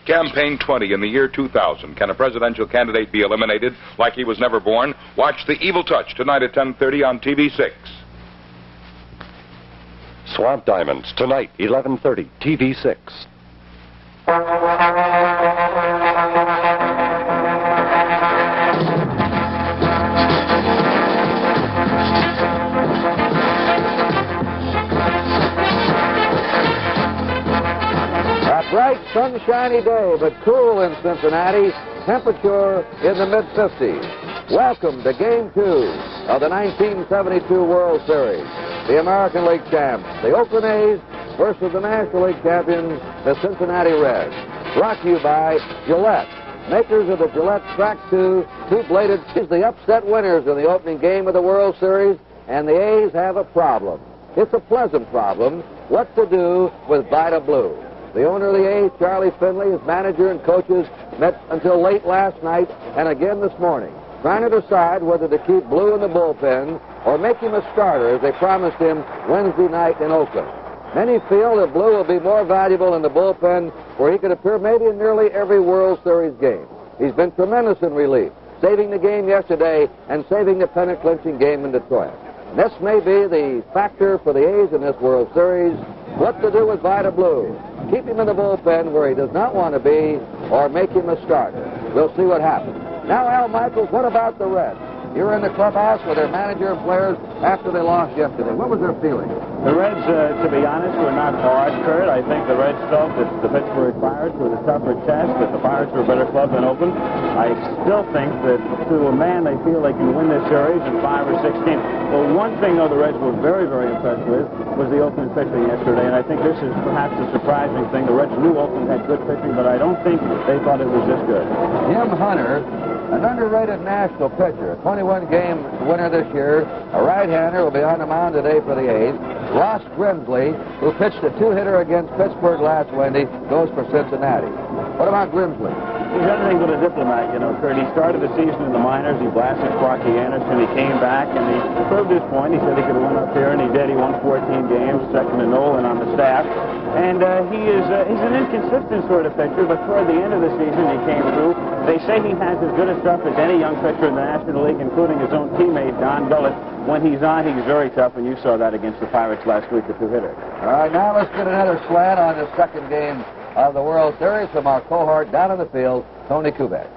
Campaign 20 in the year 2000. Can a presidential candidate be eliminated like he was never born? Watch The Evil Touch tonight at 10:30 on TV6. Swamp Diamonds tonight, 11:30, TV6. Bright, sunshiny day, but cool in Cincinnati. Temperature in the mid-50s. Welcome to Game 2 of the 1972 World Series. The American League champs, the Oakland A's, versus the National League champions, the Cincinnati Reds. Brought to you by Gillette, makers of the Gillette Track 2 two-bladed. Is the upset winners in the opening game of the World Series, and the A's have a problem. It's a pleasant problem. What to do with Vita Blue? The owner of the A's, Charlie Finley, his manager and coaches met until late last night and again this morning, trying to decide whether to keep Blue in the bullpen or make him a starter as they promised him Wednesday night in Oakland. Many feel that Blue will be more valuable in the bullpen, where he could appear maybe in nearly every World Series game. He's been tremendous in relief, saving the game yesterday and saving the pennant-clinching game in Detroit. This may be the factor for the A's in this World Series. What to do with Vita Blue? Keep him in the bullpen where he does not want to be, or make him a starter. We'll see what happens. Now, Al Michaels, what about the Reds? You were in the clubhouse with their manager and players after they lost yesterday. What was their feeling? The Reds, to be honest, were not hard, Curt. I think the Reds felt that the Pittsburgh Pirates were the tougher test, that the Pirates were a better club than Oakland. I still think that to a man they feel they can win this series in 5 or 6 games. Well, one thing, though, the Reds were very, very impressed with was the Oakland pitching yesterday, and I think this is perhaps a surprising thing. The Reds knew Oakland had good pitching, but I don't think they thought it was this good. Jim Hunter, an underrated national pitcher, a 21-game winner this year, a right-hander, will be on the mound today for the A's. Ross Grimsley, who pitched a two-hitter against Pittsburgh last Wednesday, goes for Cincinnati. What about Grimsley? He's anything but a diplomat, you know, Curt. He started the season in the minors. He blasted Sparky Anderson. He came back, and he proved his point. He said he could win up here, and he did. He won 14 games, second to Nolan on the staff. And he's an inconsistent sort of pitcher, but toward the end of the season, he came through. They say he has as good a stuff as any young pitcher in the National League, including his own teammate, Don Gullett. When he's on, he's very tough, and you saw that against the Pirates last week, the two-hitter. All right, now let's get another slant on the second game of the World Series from our cohort down in the field, Tony Kubek.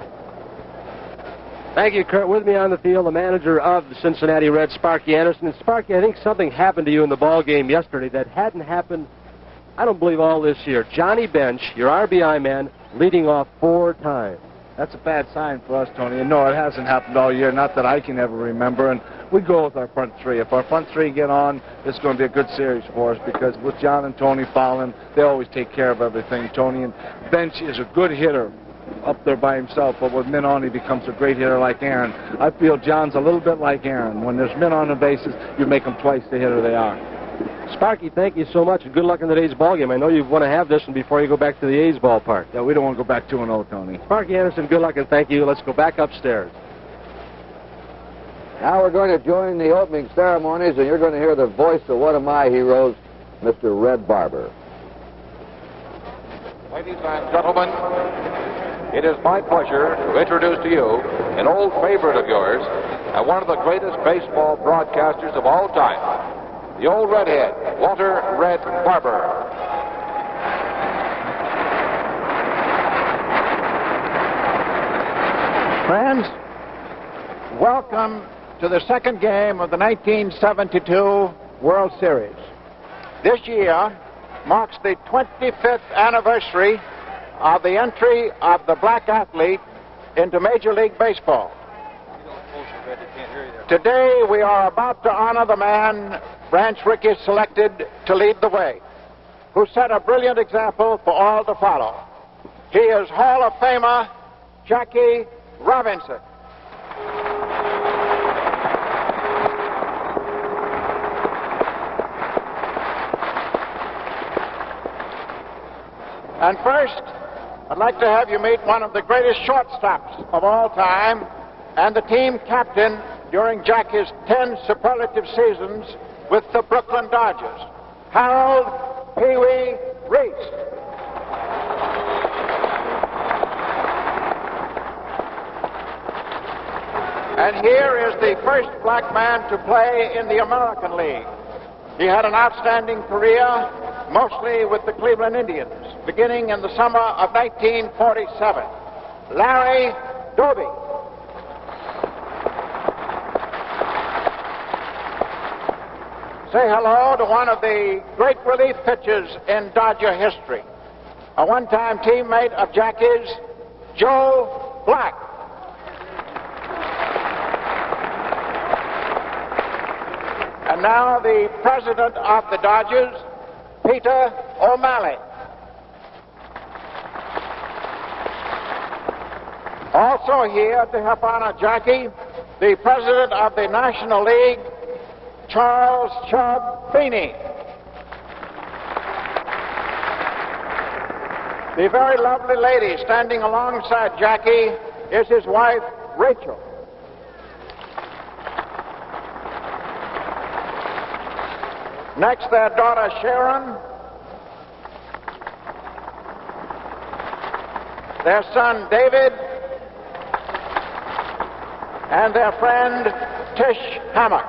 Thank you, Curt. With me on the field, the manager of the Cincinnati Reds, Sparky Anderson. And Sparky, I think something happened to you in the ball game yesterday that hadn't happened, I don't believe, all this year. Johnny Bench, your RBI man, leading off 4 times. That's a bad sign for us, Tony. And no, it hasn't happened all year, not that I can ever remember. And we go with our front three. If our front three get on, it's going to be a good series for us, because with John and Tony fouling, they always take care of everything. Tony and Bench is a good hitter up there by himself, but with men on, he becomes a great hitter like Aaron. I feel John's a little bit like Aaron. When there's men on the bases, you make them twice the hitter they are. Sparky, thank you so much, and good luck in today's ball game. I know you want to have this one before you go back to the A's ballpark. Yeah, we don't want to go back 2-0, Tony. Sparky Anderson, good luck and thank you. Let's go back upstairs. Now we're going to join the opening ceremonies, and you're going to hear the voice of one of my heroes, Mr. Red Barber. Ladies and gentlemen, it is my pleasure to introduce to you an old favorite of yours and one of the greatest baseball broadcasters of all time, the old redhead, Walter Red Barber. Friends, welcome to the second game of the 1972 World Series. This year marks the 25th anniversary of the entry of the black athlete into Major League Baseball. Today we are about to honor the man Branch Rickey selected to lead the way, who set a brilliant example for all to follow. He is Hall of Famer Jackie Robinson. And first, I'd like to have you meet one of the greatest shortstops of all time and the team captain during Jackie's 10 superlative seasons with the Brooklyn Dodgers, Harold Pee Wee Reese. And here is the first black man to play in the American League. He had an outstanding career, mostly with the Cleveland Indians, beginning in the summer of 1947. Larry Doby. Say hello to one of the great relief pitchers in Dodger history, a one-time teammate of Jackie's, Joe Black. And now the president of the Dodgers, Peter O'Malley. Also here to help honor Jackie, the president of the National League, Charles Chubb Feeney. The very lovely lady standing alongside Jackie is his wife, Rachel. Next, their daughter, Sharon. Their son, David. And their friend, Tish Hammock.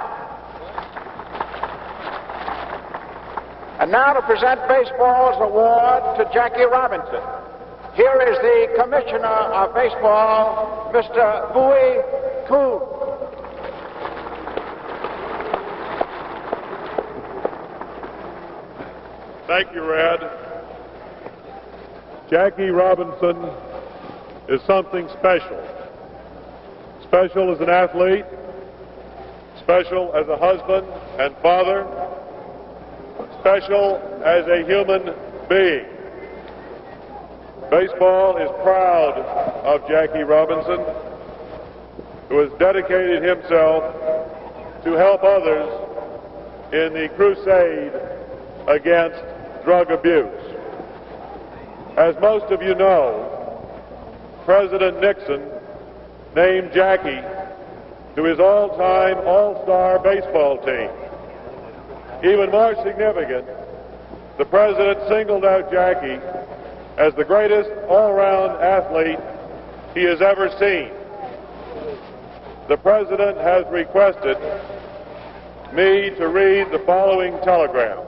And now to present baseball's award to Jackie Robinson. Here is the Commissioner of Baseball, Mr. Bowie Kuhn. Thank you, Red. Jackie Robinson is something special. Special as an athlete, special as a husband and father, special as a human being. Baseball is proud of Jackie Robinson, who has dedicated himself to help others in the crusade against drug abuse. As most of you know, President Nixon named Jackie to his all-time all-star baseball team. Even more significant, the president singled out Jackie as the greatest all-round athlete he has ever seen. The president has requested me to read the following telegram.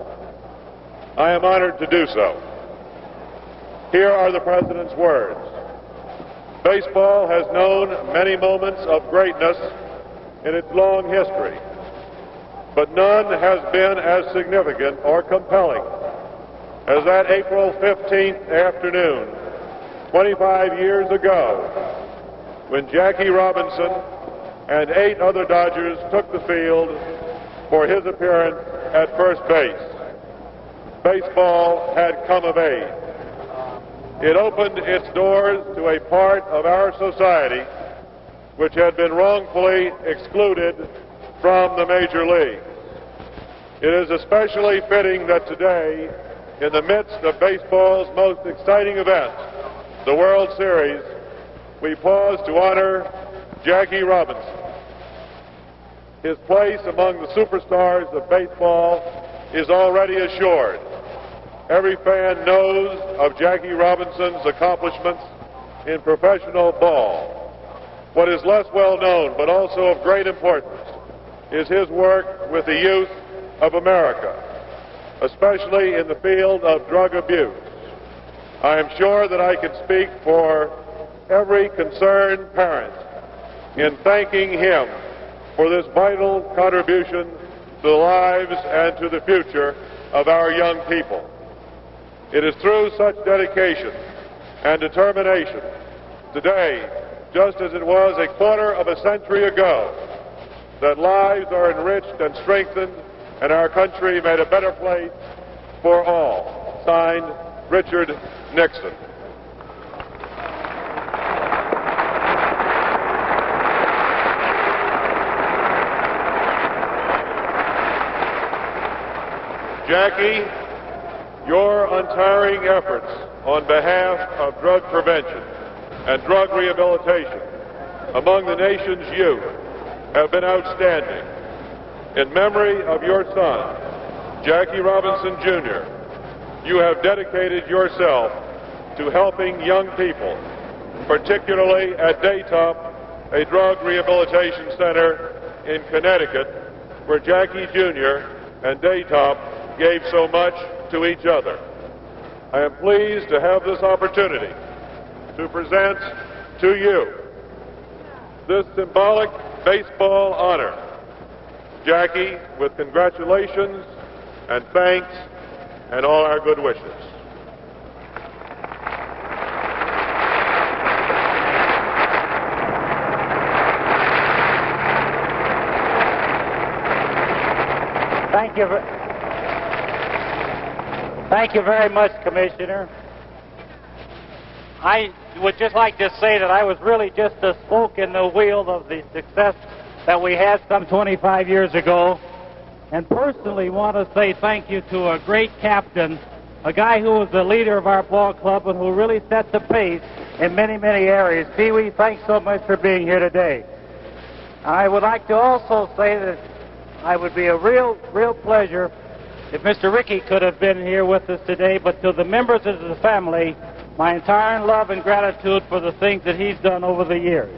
I am honored to do so. Here are the president's words. Baseball has known many moments of greatness in its long history, but none has been as significant or compelling as that April 15th afternoon, 25 years ago, when Jackie Robinson and 8 other Dodgers took the field for his appearance at first base. Baseball had come of age. It opened its doors to a part of our society which had been wrongfully excluded from the major leagues. It is especially fitting that today, in the midst of baseball's most exciting event, the World Series, we pause to honor Jackie Robinson. His place among the superstars of baseball is already assured. Every fan knows of Jackie Robinson's accomplishments in professional ball. What is less well known, but also of great importance, is his work with the youth of America, especially in the field of drug abuse. I am sure that I can speak for every concerned parent in thanking him for this vital contribution to the lives and to the future of our young people. It is through such dedication and determination today, just as it was a quarter of a century ago, that lives are enriched and strengthened and our country made a better place for all. Signed, Richard Nixon. Jackie, your untiring efforts on behalf of drug prevention and drug rehabilitation among the nation's youth have been outstanding. In memory of your son, Jackie Robinson Jr., you have dedicated yourself to helping young people, particularly at Daytop a drug rehabilitation center in Connecticut where Jackie Jr. and Daytop gave so much to each other. I am pleased to have this opportunity to present to you this symbolic baseball honor. Jackie, with congratulations and thanks and all our good wishes. Thank you very much, Commissioner. I would just like to say that I was really just a spoke in the wheel of the success that we had some 25 years ago, and personally want to say thank you to a great captain, a guy who was the leader of our ball club and who really set the pace in many, many areas. Pee Wee, thanks so much for being here today. I would like to also say that I would be a real pleasure if Mr. Rickey could have been here with us today, but to the members of the family, my entire love and gratitude for the things that he's done over the years.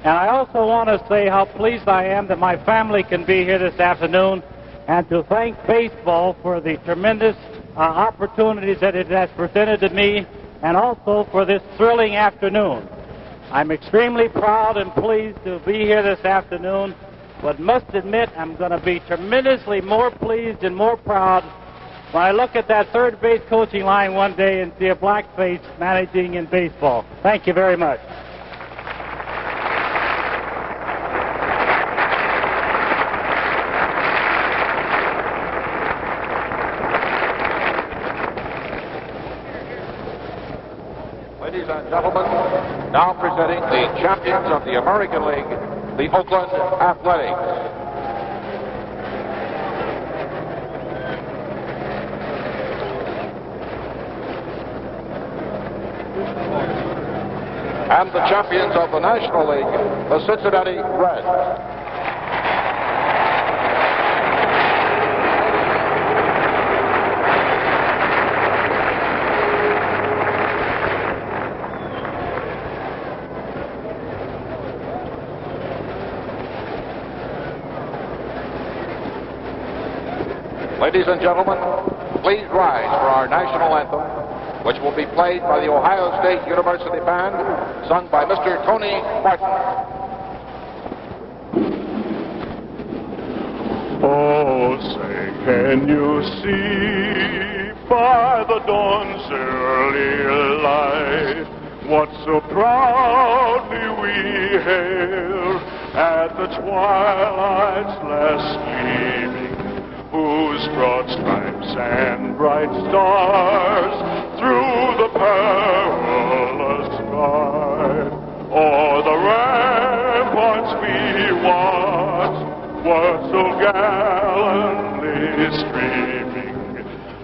And I also want to say how pleased I am that my family can be here this afternoon, and to thank baseball for the tremendous opportunities that it has presented to me, and also for this thrilling afternoon. I'm extremely proud and pleased to be here this afternoon, but must admit I'm going to be tremendously more pleased and more proud when I look at that third base coaching line one day and see a black face managing in baseball. Thank you very much. Ladies and gentlemen, now presenting the champions of the American League, the Oakland Athletics. And the champions of the National League, the Cincinnati Reds. Ladies and gentlemen, please rise for our national anthem, which will be played by the Ohio State University Band, sung by Mr. Tony Martin. Oh, say, can you see by the dawn's early light what so proudly we hailed at the twilight's last gleaming, whose broad stripes and bright stars through the perilous sky o'er the ramparts we watched were so gallantly streaming,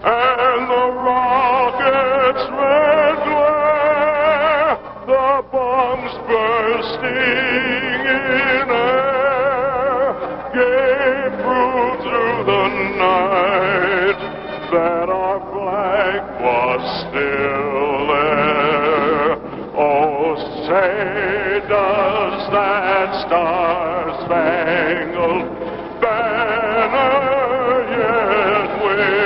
and the rockets' red glare, the bombs bursting in air, gave proof through the night that our flag was still there. Oh, say does that star-spangled banner yet wave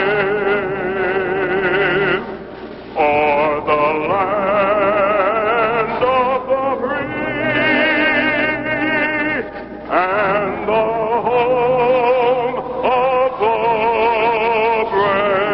o'er the land of the free and the home of the brave?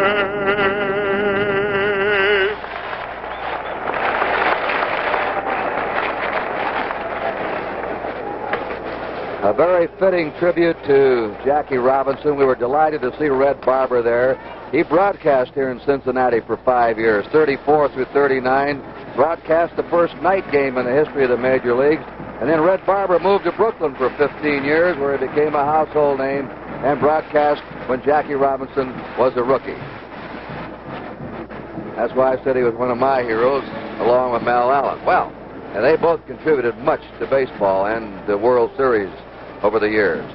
A very fitting tribute to Jackie Robinson. We were delighted to see Red Barber there. He broadcast here in Cincinnati for 5 years, 34 through 39, broadcast the first night game in the history of the major leagues, and then Red Barber moved to Brooklyn for 15 years, where he became a household name and broadcast when Jackie Robinson was a rookie. That's why I said he was one of my heroes, along with Mel Allen. Well, and they both contributed much to baseball and the World Series over the years.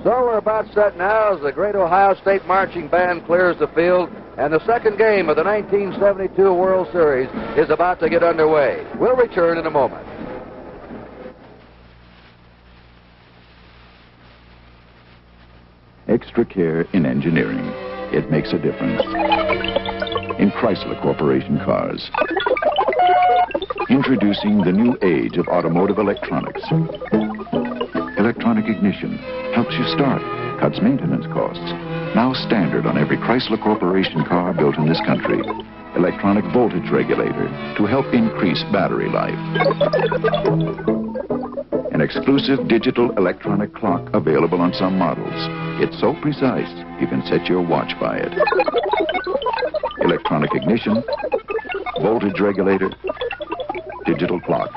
So we're about set now as the great Ohio State Marching Band clears the field, and the second game of the 1972 World Series is about to get underway. We'll return in a moment. extra care in engineering. It makes a difference. In Chrysler Corporation cars. Introducing the new age of automotive electronics. Electronic ignition helps you start, cuts maintenance costs. Now standard on every Chrysler Corporation car built in this country. Electronic voltage regulator to help increase battery life. An exclusive digital electronic clock available on some models. It's so precise, you can set your watch by it. Electronic ignition, voltage regulator, digital clock.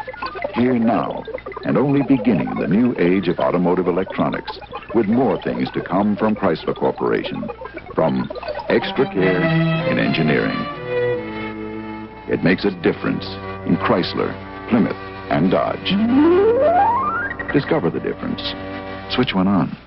Here now, and only beginning the new age of automotive electronics, with more things to come from Chrysler Corporation, from extra care in engineering. It makes a difference in Chrysler, Plymouth, and Dodge. Discover the difference. Switch one on.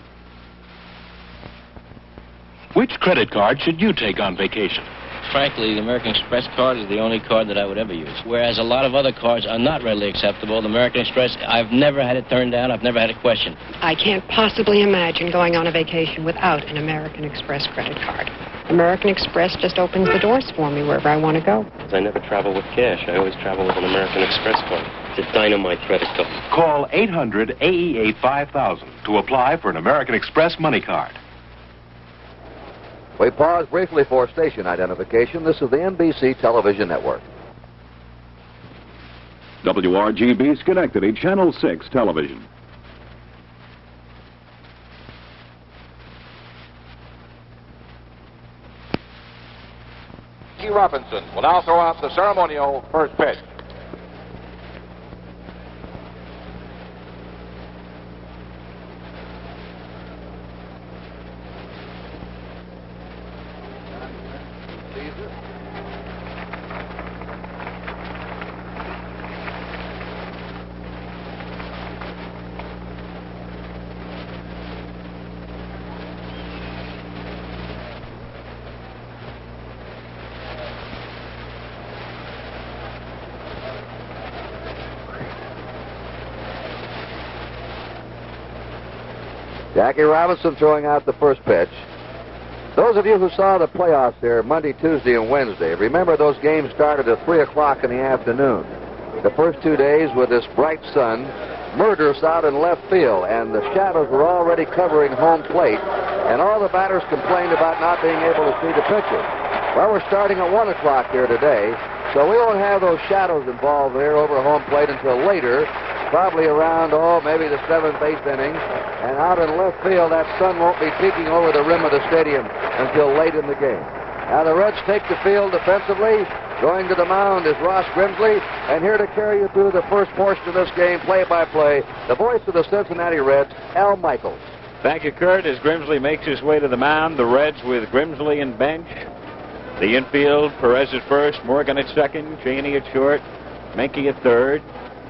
Which credit card should you take on vacation? Frankly, the American Express card is the only card that I would ever use. Whereas a lot of other cards are not readily acceptable, the American Express, I've never had it turned down. I've never had a question. I can't possibly imagine going on a vacation without an American Express credit card. American Express just opens the doors for me wherever I want to go. I never travel with cash. I always travel with an American Express card. It's a dynamite credit card. Call 800-AE8-5000 to apply for an American Express money card. We pause briefly for station identification. This is the NBC Television Network. WRGB Schenectady, Channel 6 Television. Robinson will now throw out the ceremonial first pitch. Jackie Robinson throwing out the first pitch. Those of you who saw the playoffs here Monday, Tuesday, and Wednesday, remember those games started at 3 o'clock in the afternoon. The first 2 days with this bright sun, murderous out in left field, and the shadows were already covering home plate, and all the batters complained about not being able to see the pitcher. Well, we're starting at 1 o'clock here today, so we won't have those shadows involved there over home plate until later, probably around, maybe the 7th, 8th inning. And out in left field, that sun won't be peeking over the rim of the stadium until late in the game. Now the Reds take the field defensively. Going to the mound is Ross Grimsley. And here to carry you through the first portion of this game, play-by-play, the voice of the Cincinnati Reds, Al Michaels. Thank you, Curt. As Grimsley makes his way to the mound, the Reds with Grimsley in bench. The infield, Perez at first, Morgan at second, Cheney at short, Menke at third.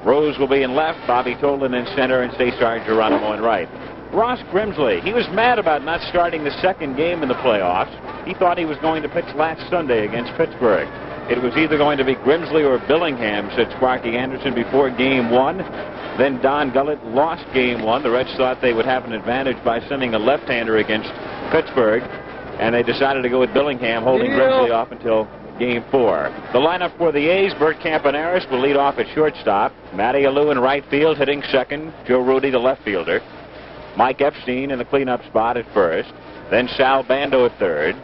Rose will be in left, Bobby Tolan in center, and Cesar Geronimo in right. Ross Grimsley, he was mad about not starting the second game in the playoffs. He thought he was going to pitch last Sunday against Pittsburgh. It was either going to be Grimsley or Billingham, said Sparky Anderson before Game 1. Then Don Gullett lost Game 1. The Reds thought they would have an advantage by sending a left-hander against Pittsburgh, and they decided to go with Billingham, holding Grimsley off until Game 4. The lineup for the A's, Bert Campaneris will lead off at shortstop. Matty Alou in right field, hitting second. Joe Rudy, the left fielder. Mike Epstein in the cleanup spot at first. Then Sal Bando at third.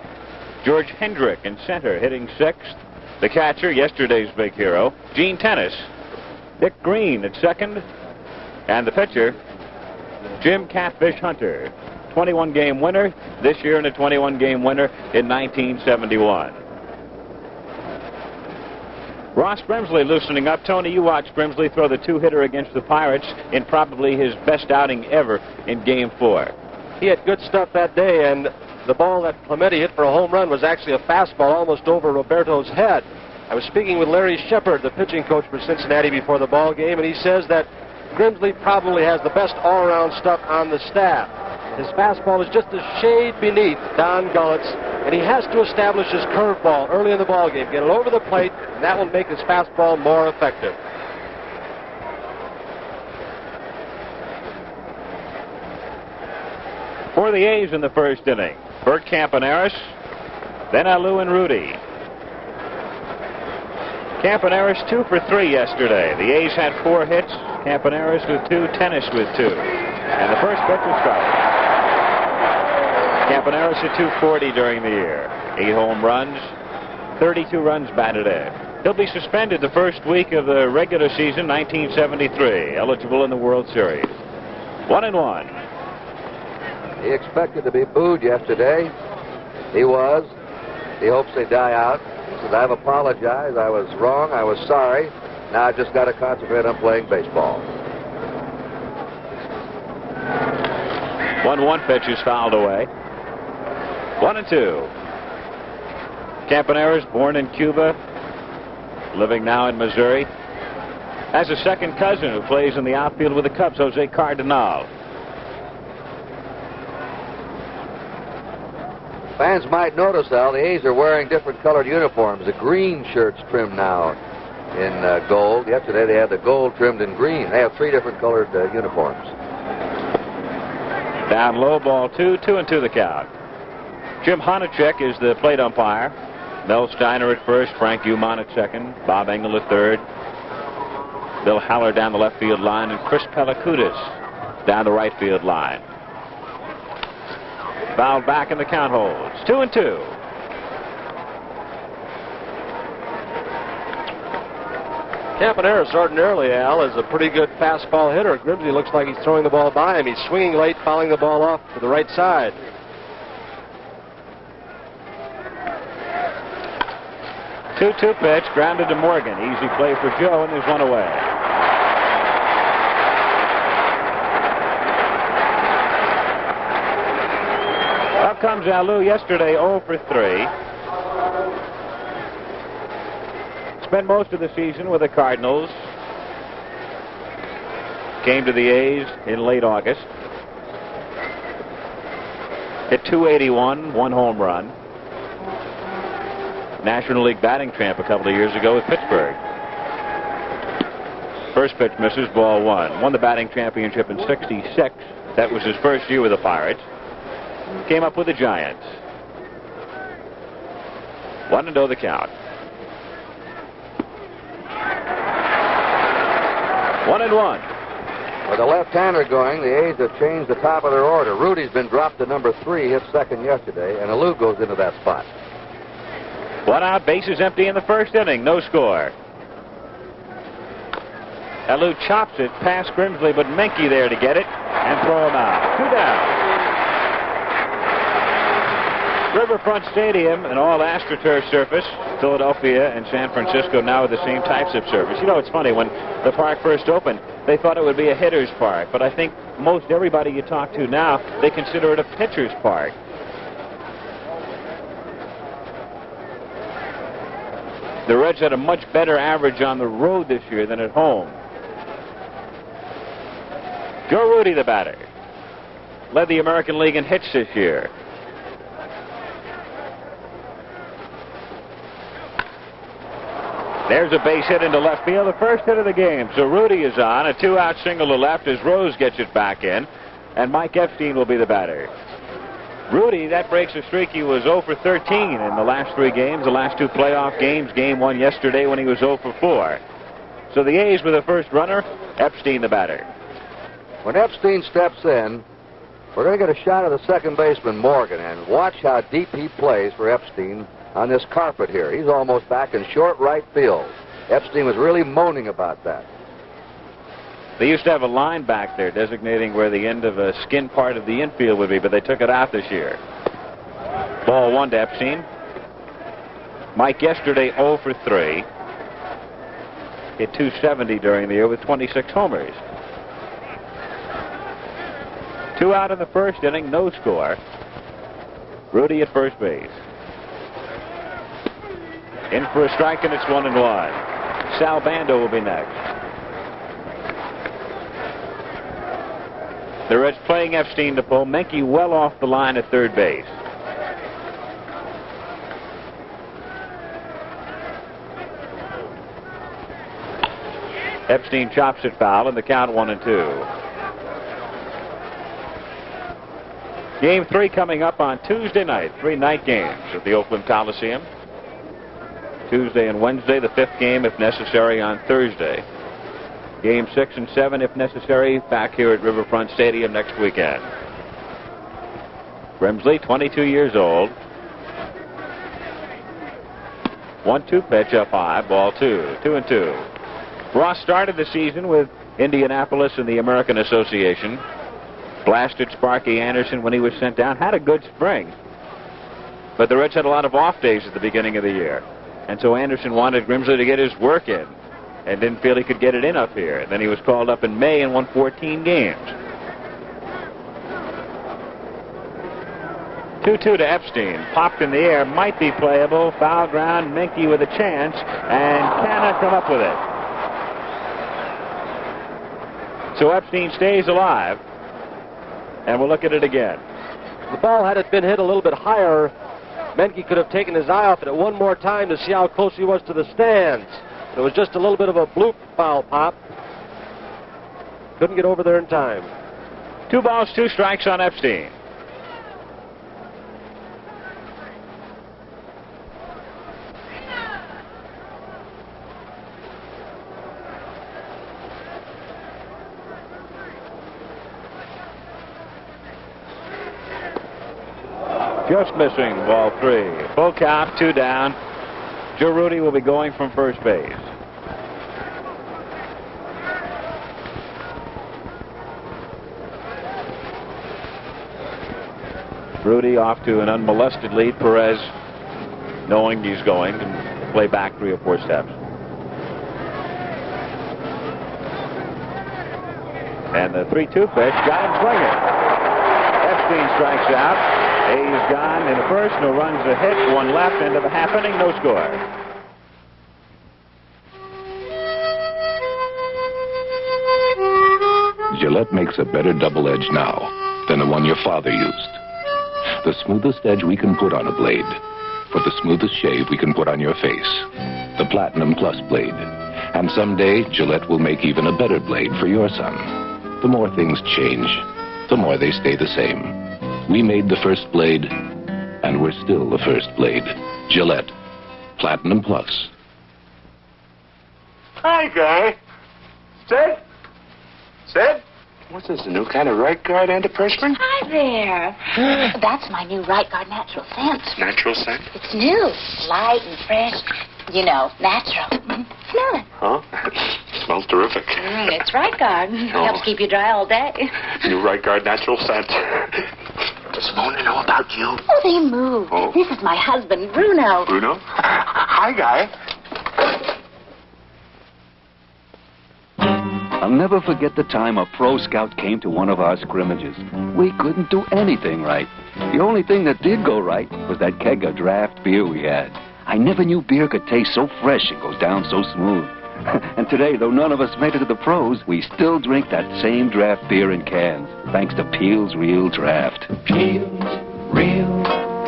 George Hendrick in center, hitting sixth. The catcher, yesterday's big hero, Gene Tennis. Dick Green at second. And the pitcher, Jim Catfish Hunter. 21-game winner this year and a 21-game winner in 1971. Ross Grimsley loosening up. Tony, you watched Grimsley throw the two-hitter against the Pirates in probably his best outing ever in Game 4. He had good stuff that day, and the ball that Clemente hit for a home run was actually a fastball almost over Roberto's head. I was speaking with Larry Shepard, the pitching coach for Cincinnati, before the ball game, and he says that Grimsley probably has the best all-around stuff on the staff. His fastball is just a shade beneath Don Gullett's, and he has to establish his curveball early in the ballgame, get it over the plate, and that will make his fastball more effective. For the A's in the first inning, Bert Campaneris, then Alou and Rudy. Campaneris 2 for 3 yesterday. The A's had 4 hits. Campaneris with 2, Tennis with 2. And the first pitch was strike. Campaneris at 240 during the year. 8 home runs, 32 runs batted in. He'll be suspended the first week of the regular season, 1973. Eligible in the World Series. 1-1. He expected to be booed yesterday. He was. He hopes they die out. He says, I've apologized. I was wrong. I was sorry. Now I've just got to concentrate on playing baseball. 1-1 pitch is fouled away. 1-2. Campaneris, born in Cuba, living now in Missouri, has a second cousin who plays in the outfield with the Cubs, Jose Cardinal. Fans might notice, Al, the A's are wearing different colored uniforms. The green shirts trimmed now in gold. Yesterday they had the gold trimmed in green. They have 3 different colored uniforms. Down low, ball 2, 2-2 the count. Jim Honachek is the plate umpire. Mel Steiner at first, Frank Uman at second, Bob Engel at third, Bill Haller down the left field line, and Chris Pelakudis down the right field line. Fouled back and the count holds. 2-2. Campaneris ordinarily, Al, is a pretty good fastball hitter. Grimsby looks like he's throwing the ball by him. He's swinging late, fouling the ball off to the right side. 2-2 pitch, grounded to Morgan. Easy play for Joe, and there's one away. Up comes Alou yesterday, 0 for 3. Spent most of the season with the Cardinals. Came to the A's in late August. Hit .281, 1 home run. National League batting champ a couple of years ago with Pittsburgh. First pitch misses, ball 1. Won the batting championship in '66. That was his first year with the Pirates. Came up with the Giants. 1-0 the count. 1-1. With a left-hander going, the A's have changed the top of their order. Rudy's been dropped to number 3, hit second yesterday, and Alou goes into that spot. 1 out, bases empty in the first inning. No score. Alou chops it past Grimsley, but Menke there to get it and throw him out. 2 down. Riverfront Stadium, an all AstroTurf surface. Philadelphia and San Francisco now with the same types of surface. You know, it's funny, when the park first opened, they thought it would be a hitter's park, but I think most everybody you talk to now, they consider it a pitcher's park. The Reds had a much better average on the road this year than at home. Joe Rudy, the batter, led the American League in hits this year. There's a base hit into left field, the first hit of the game. So Rudy is on, a 2-out single to left as Rose gets it back in, and Mike Epstein will be the batter. Rudy, that breaks a streak. He was 0 for 13 in the last 3 games, the last 2 playoff games. Game 1 yesterday when he was 0 for 4. So the A's with the first runner, Epstein the batter. When Epstein steps in, we're going to get a shot of the second baseman, Morgan, and watch how deep he plays for Epstein on this carpet here. He's almost back in short right field. Epstein was really moaning about that. They used to have a line back there designating where the end of a skin part of the infield would be, but they took it out this year. Ball 1 to Epstein. Mike yesterday 0 for 3. Hit .270 during the year with 26 homers. 2 out in the first inning, no score. Rudy at first base. In for a strike, and it's 1-1. Sal Bando will be next. The Reds playing Epstein to pull. Menke well off the line at third base. Epstein chops it foul, and the count 1-2. Game 3 coming up on Tuesday night. 3 night games at the Oakland Coliseum. Tuesday and Wednesday, the 5th game, if necessary, on Thursday. Game 6 and 7, if necessary, back here at Riverfront Stadium next weekend. Grimsley, 22 years old. 1-2 pitch up high, ball 2. 2-2. Ross started the season with Indianapolis in the American Association. Blasted Sparky Anderson when he was sent down. Had a good spring. But the Reds had a lot of off days at the beginning of the year. And so Anderson wanted Grimsley to get his work in and didn't feel he could get it in up here. And then he was called up in May and won 14 games. 2-2 to Epstein. Popped in the air. Might be playable. Foul ground. Menke with a chance. And cannot come up with it. So Epstein stays alive. And we'll look at it again. The ball, had it been hit a little bit higher, Menke could have taken his eye off it one more time to see how close he was to the stands. It was just a little bit of a bloop foul pop. Couldn't get over there in time. 2 balls, 2 strikes on Epstein. Just missing, ball 3. Full count, 2 down. Joe Rudy will be going from first base. Rudy off to an unmolested lead. Perez, knowing he's going, to play back 3 or 4 steps. And the 3-2 pitch got him swinging. Epstein strikes out. Hayes gone in the first, no runs, a hit, 1 left, into the half inning, no score. Gillette makes a better double edge now than the one your father used. The smoothest edge we can put on a blade for the smoothest shave we can put on your face. The Platinum Plus blade. And someday, Gillette will make even a better blade for your son. The more things change, the more they stay the same. We made the first blade, and we're still the first blade. Gillette. Platinum Plus. Hi, Guy. Sid? Sid? What's this, a new kind of right guard antiperspirant? Hi there. That's my new Right Guard Natural Scent. Natural scent? It's new, light and fresh. You know, natural. Smell it. Huh? Smells terrific. It's Right Guard. Helps keep you dry all day. New Right Guard Natural Scent. Does Mona know about you? Oh, they moved. Oh. This is my husband, Bruno. Bruno? Hi, Guy. I'll never forget the time a pro scout came to one of our scrimmages. We couldn't do anything right. The only thing that did go right was that keg of draft beer we had. I never knew beer could taste so fresh and go down so smooth. And today, though none of us made it to the pros, we still drink that same draft beer in cans, thanks to Peel's Real Draft. Peel's Real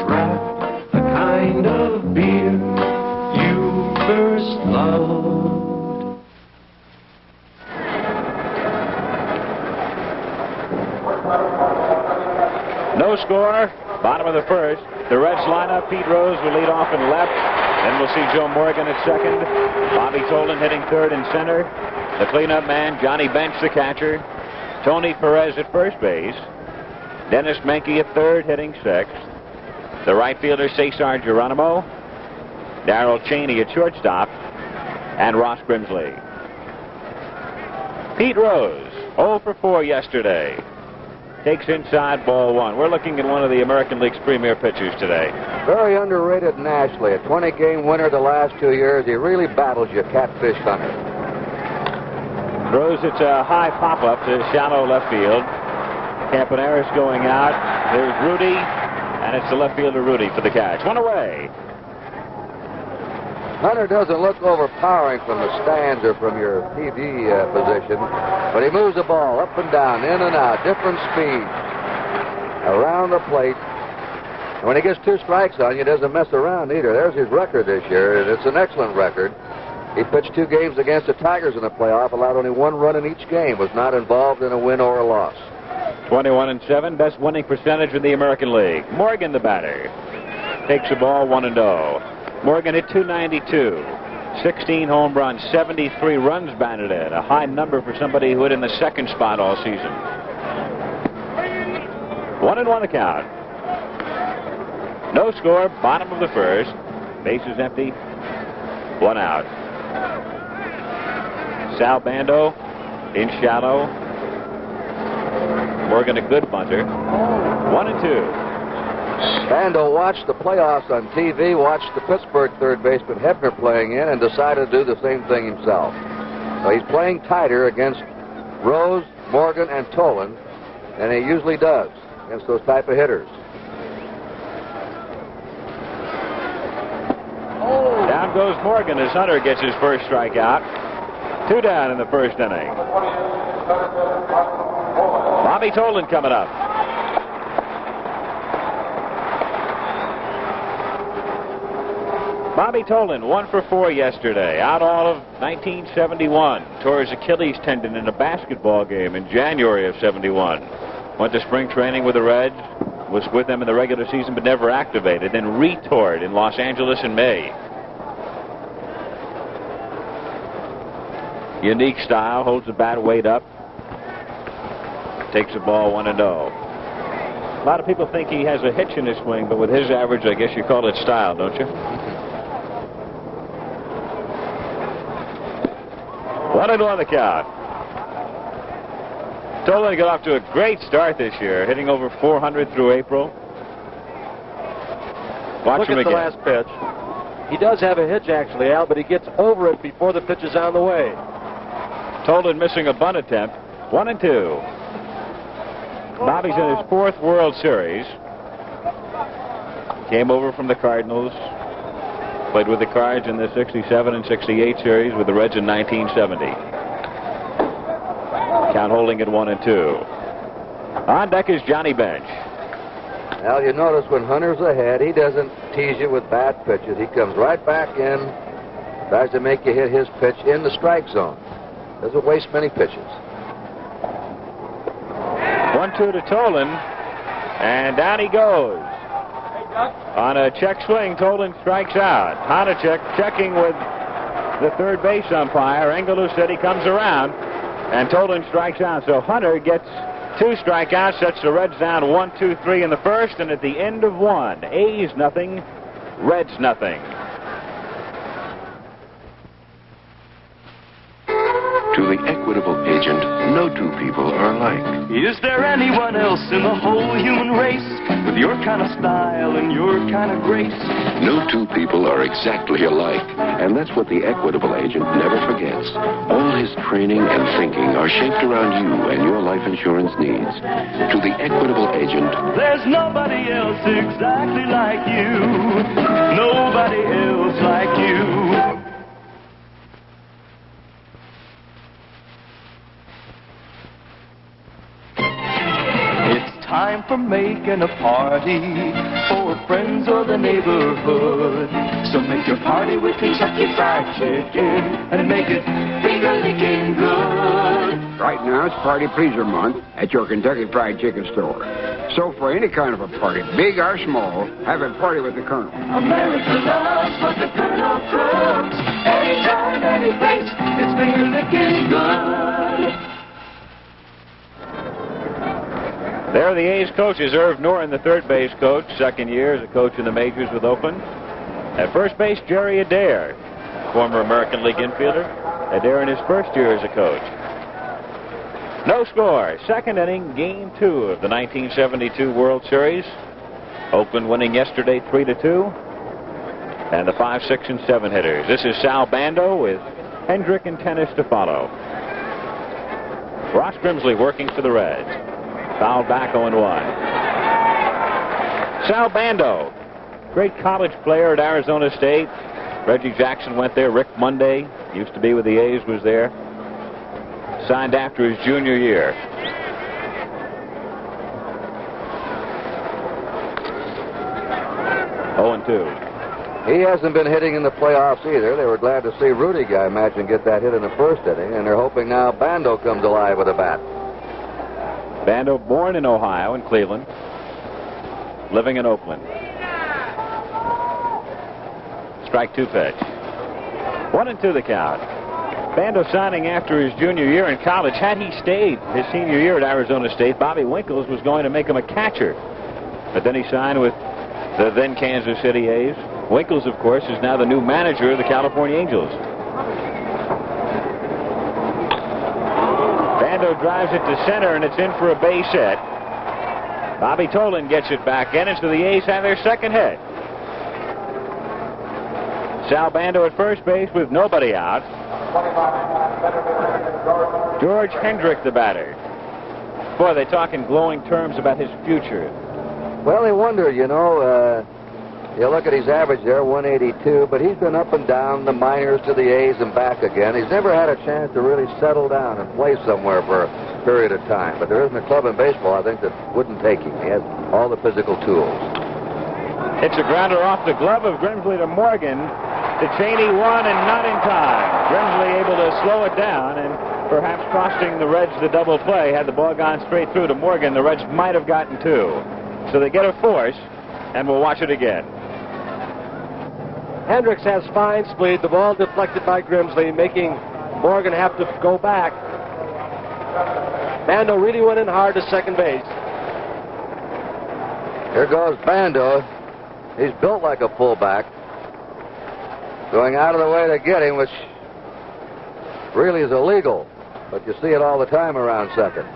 Draft, the kind of beer you first loved. No score, bottom of the first. The Reds line up. Pete Rose will lead off in left. Then we'll see Joe Morgan at second. Bobby Tolan hitting third and center. The cleanup man, Johnny Bench, the catcher. Tony Perez at first base. Dennis Menke at third, hitting sixth. The right fielder, Cesar Geronimo. Darrell Cheney at shortstop. And Ross Grimsley. Pete Rose, 0 for 4 yesterday. Takes inside, ball 1. We're looking at one of the American League's premier pitchers today. Very underrated nationally. A 20-game winner the last 2 years. He really battles your catfish hunter. Rose, it's a high pop-up to shallow left field. Campaneris going out. There's Rudy, and it's the left fielder Rudy for the catch. 1 away. Hunter doesn't look overpowering from the stands or from your TV position, but he moves the ball up and down, in and out, different speeds, around the plate. And when he gets 2 strikes on you, he doesn't mess around either. There's his record this year, and it's an excellent record. He pitched 2 games against the Tigers in the playoff, allowed only 1 run in each game, was not involved in a win or a loss. 21-7, best winning percentage in the American League. Morgan, the batter, takes the ball 1-0. Morgan hit .292, 16 home runs, 73 runs batted in, a high number for somebody who hit in the second spot all season. 1-1 the count. No score, bottom of the first. Bases empty, 1 out. Sal Bando in shallow. Morgan a good bunter. 1-2. Bando watched the playoffs on TV, watched the Pittsburgh third baseman Hebner playing in, and decided to do the same thing himself. So he's playing tighter against Rose, Morgan, and Tolan, and he usually does against those type of hitters. Down goes Morgan as Hunter gets his first strikeout. 2 down in the first inning. Bobby Tolan coming up. Bobby Tolan, 1 for 4 yesterday, out all of 1971. Tore his Achilles tendon in a basketball game in January of 71. Went to spring training with the Reds, was with them in the regular season but never activated, then retore it in Los Angeles in May. Unique style, holds the bat weight up, takes the ball 1-0. A lot of people think he has a hitch in his swing, but with his average, I guess you call it style, don't you? 1-1 the count. Tolan got off to a great start this year, hitting over 400 through April. Watch him again. Look at the last pitch. He does have a hitch, actually, Al, but he gets over it before the pitch is on the way. Tolan missing a bunt attempt. 1-2. Bobby's in his 4th World Series. Came over from the Cardinals. Played with the Cards in the 67 and 68 series, with the Reds in 1970. Count holding at 1-2. On deck is Johnny Bench. Al, you notice when Hunter's ahead, he doesn't tease you with bad pitches. He comes right back in, tries to make you hit his pitch in the strike zone. Doesn't waste many pitches. 1-2 to Tolan, and down he goes. On a check swing, Tolan strikes out. Honachek checking with the third base umpire. Engelus said he comes around, and Tolan strikes out. So Hunter gets 2 strikeouts, sets the Reds down 1-2-3 in the first, and at the end of 1, A's nothing, Reds nothing. To the equitable agent, no 2 people are alike. Is there anyone else in the whole human race with your kind of style and your kind of grace? No 2 people are exactly alike, and that's what the equitable agent never forgets. All his training and thinking are shaped around you and your life insurance needs. To the equitable agent, there's nobody else exactly like you. Nobody else like you. Time for making a party for friends or the neighborhood. So make your party with Kentucky Fried Chicken and make it finger-licking good. Right now it's Party Pleaser Month at your Kentucky Fried Chicken store. So for any kind of a party, big or small, have a party with the Colonel. America loves what the Colonel cooks. Anytime, any place, it's finger-licking good. There are the A's coaches. Irv Noren, the third base coach, second year as a coach in the majors with Oakland. At first base, Jerry Adair, former American League infielder. Adair in his first year as a coach. No score. Second inning, game 2 of the 1972 World Series. Oakland winning yesterday 3-2. And the 5, 6, and 7 hitters. This is Sal Bando with Hendrick and Tennis to follow. Ross Grimsley working for the Reds. Fouled back 0-1. Sal Bando, great college player at Arizona State. Reggie Jackson went there. Rick Monday, used to be with the A's, was there. Signed after his junior year. He hasn't been hitting in the playoffs either. They were glad to see Rudy, I imagine, get that hit in the first inning, and they're hoping now Bando comes alive with a bat. Bando, born in Ohio, in Cleveland, living in Oakland. Strike 2 pitch. 1-2 the count. Bando signing after his junior year in college. Had he stayed his senior year at Arizona State, Bobby Winkles was going to make him a catcher. But then he signed with the then Kansas City A's. Winkles, of course, is now the new manager of the California Angels. Bando drives it to center, and it's in for a base hit. Bobby Tolan gets it back in, and so the A's have their second hit. Sal Bando at first base with nobody out. George Hendrick, the batter. Boy, they talk in glowing terms about his future. Well, they wonder, you know, you look at his average there, 182, but he's been up and down the minors to the A's and back again. He's never had a chance to really settle down and play somewhere for a period of time. But there isn't a club in baseball, I think, that wouldn't take him. He has all the physical tools. It's a grounder off the glove of Grimsley to Morgan. To Cheney, one and not in time. Grimsley able to slow it down and perhaps costing the Reds the double play. Had the ball gone straight through to Morgan, the Reds might have gotten 2. So they get a force, and we'll watch it again. Hendricks has fine speed. The ball deflected by Grimsley, making Morgan have to go back. Bando really went in hard to second base. Here goes Bando. He's built like a fullback. Going out of the way to get him, which really is illegal. But you see it all the time around second.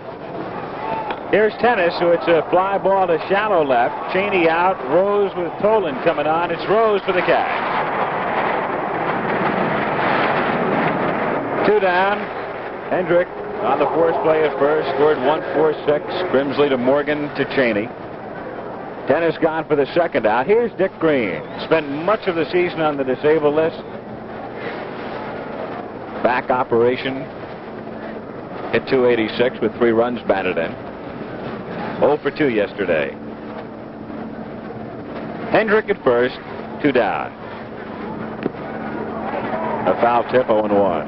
Here's Tennis, so it's a fly ball to shallow left. Cheney out. Rose with Tolan coming on. It's Rose for the catch. 2 down. Hendrick on the force play at first. Scored 1-4-6. Grimsley to Morgan to Cheney. Tennis gone for the second out. Here's Dick Green. Spent much of the season on the disabled list. Back operation. Hit .286 with 3 runs batted in. 0 for 2 yesterday. Hendrick at first. 2 down. A foul tip, 0-1.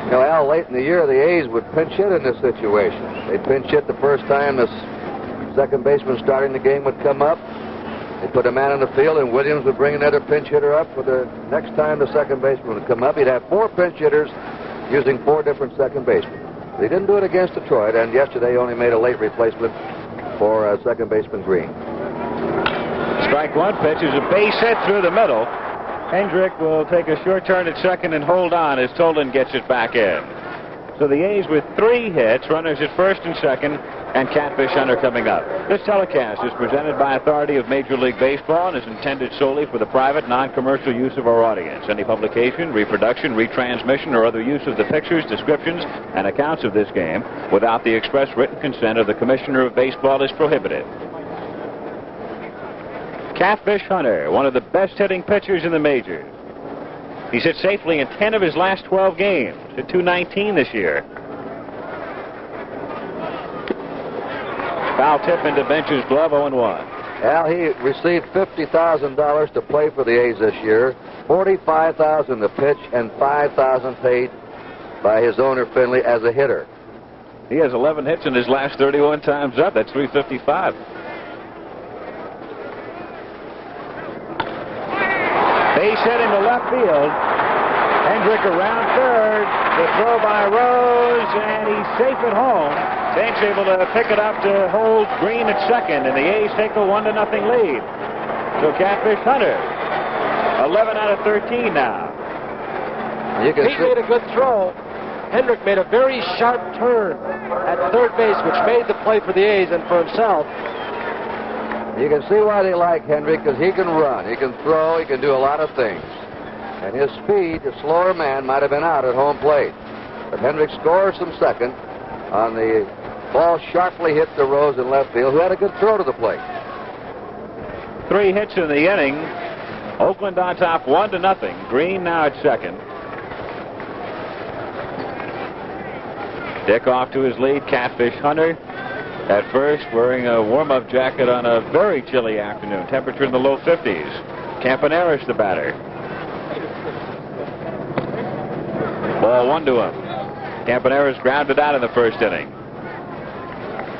You know, Al, late in the year, the A's would pinch hit in this situation. They'd pinch hit the first time the second baseman starting the game would come up. They'd put a man in the field, and Williams would bring another pinch hitter up for the next time the second baseman would come up. He'd have 4 pinch hitters using 4 different second basemen. They didn't do it against Detroit, and yesterday only made a late replacement for second baseman Green. Strike 1 pitch is a base hit through the middle. Hendrick will take a short turn at second and hold on as Tolan gets it back in. So the A's with 3 hits, runners at first and second, and Catfish Hunter coming up. This telecast is presented by authority of Major League Baseball and is intended solely for the private, non-commercial use of our audience. Any publication, reproduction, retransmission, or other use of the pictures, descriptions, and accounts of this game without the express written consent of the Commissioner of Baseball is prohibited. Catfish Hunter, one of the best-hitting pitchers in the majors. He's hit safely in 10 of his last 12 games. Hit .219 this year. Foul tip into Bench's glove, 0-1. Al, he received $50,000 to play for the A's this year, $45,000 to pitch, and $5,000 paid by his owner Finley as a hitter. He has 11 hits in his last 31 times up. That's $355. Base hit into left field. Hendrick around third. The throw by Rose, and he's safe at home. Bench able to pick it up to hold Green at second, and the A's take a 1-0 lead. So Catfish Hunter, 11 out of 13 now. He made a good throw. Hendrick made a very sharp turn at third base, which made the play for the A's and for himself. You can see why they like Hendrick, because he can run, he can throw, he can do a lot of things. And his speed, a slower man, might have been out at home plate. But Hendrick scores from second on the ball sharply hit to Rose in left field, who had a good throw to the plate. 3 hits in the inning. Oakland on top 1-0. Green now at second. Dick off to his lead. Catfish Hunter at first, wearing a warm-up jacket on a very chilly afternoon. Temperature in the low 50s. Campaneris the batter. Ball 1 to him. Campaneris grounded out in the first inning.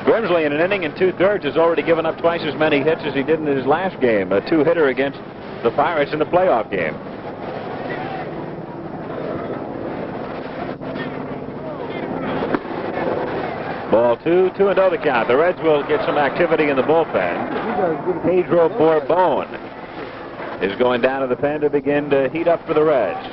Grimsley, in an inning and 2/3, has already given up twice as many hits as he did in his last game, a 2-hitter against the Pirates in the playoff game. Ball 2, 2-0 the count. The Reds will get some activity in the bullpen. Pedro Bourbon is going down to the pen to begin to heat up for the Reds.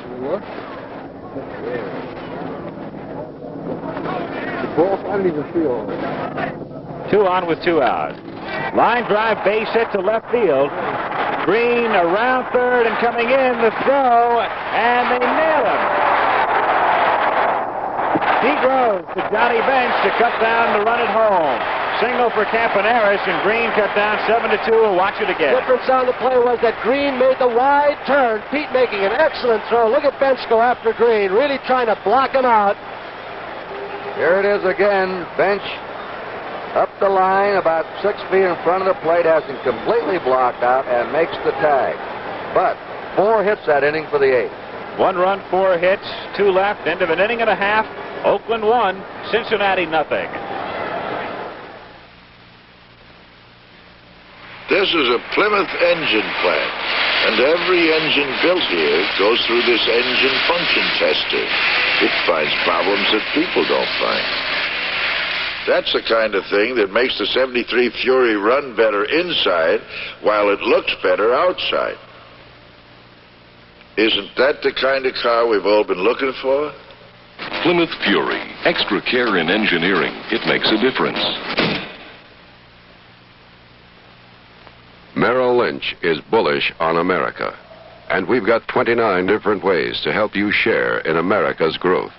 2 on with 2 out. Line drive, base hit to left field. Green around third and coming in, the throw, and they nail him. Pete Rose to Johnny Bench to cut down to run it home. Single for Campaneris, and Green cut down 7-2. We'll watch it again. Difference on the play was that Green made the wide turn. Pete making an excellent throw. Look at Bench go after Green, really trying to block him out. Here it is again. Bench up the line about 6 feet in front of the plate, has him completely blocked out, and makes the tag. But 4 hits that inning for the 8th. 1 run, 4 hits, 2 left, end of an inning and a half. Oakland 1, Cincinnati nothing. This is a Plymouth engine plant, and every engine built here goes through this engine function tester. It finds problems that people don't find. That's the kind of thing that makes the 73 Fury run better inside while it looks better outside. Isn't that the kind of car we've all been looking for? Plymouth Fury. Extra care in engineering. It makes a difference. Merrill Lynch is bullish on America, and we've got 29 different ways to help you share in America's growth.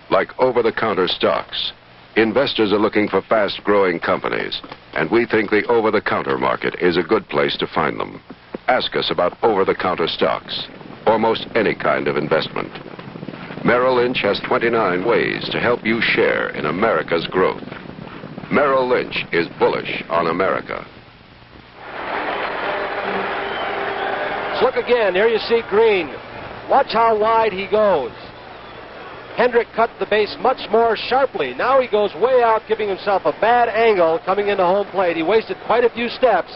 Like over-the-counter stocks. Investors are looking for fast-growing companies, and we think the over-the-counter market is a good place to find them. Ask us about over-the-counter stocks, or most any kind of investment. Merrill Lynch has 29 ways to help you share in America's growth. Merrill Lynch is bullish on America. Let's look again. Here you see Green. Watch how wide he goes. Hendrick cut the base much more sharply. Now he goes way out, giving himself a bad angle coming into home plate. He wasted quite a few steps.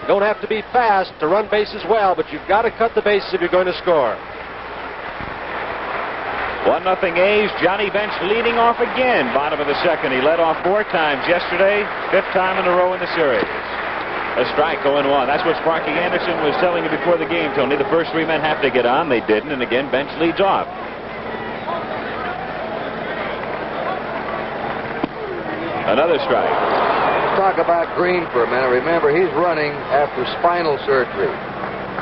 You don't have to be fast to run bases well, but you've got to cut the bases if you're going to score. 1-0 A's. Johnny Bench leading off again. Bottom of the second. He led off 4 times yesterday. 5th time in a row in the series. A strike, 0-1. That's what Sparky Anderson was telling you before the game, Tony. The first 3 men have to get on. They didn't, and again, Bench leads off. Another strike. Let's talk about Green for a minute. Remember, he's running after spinal surgery.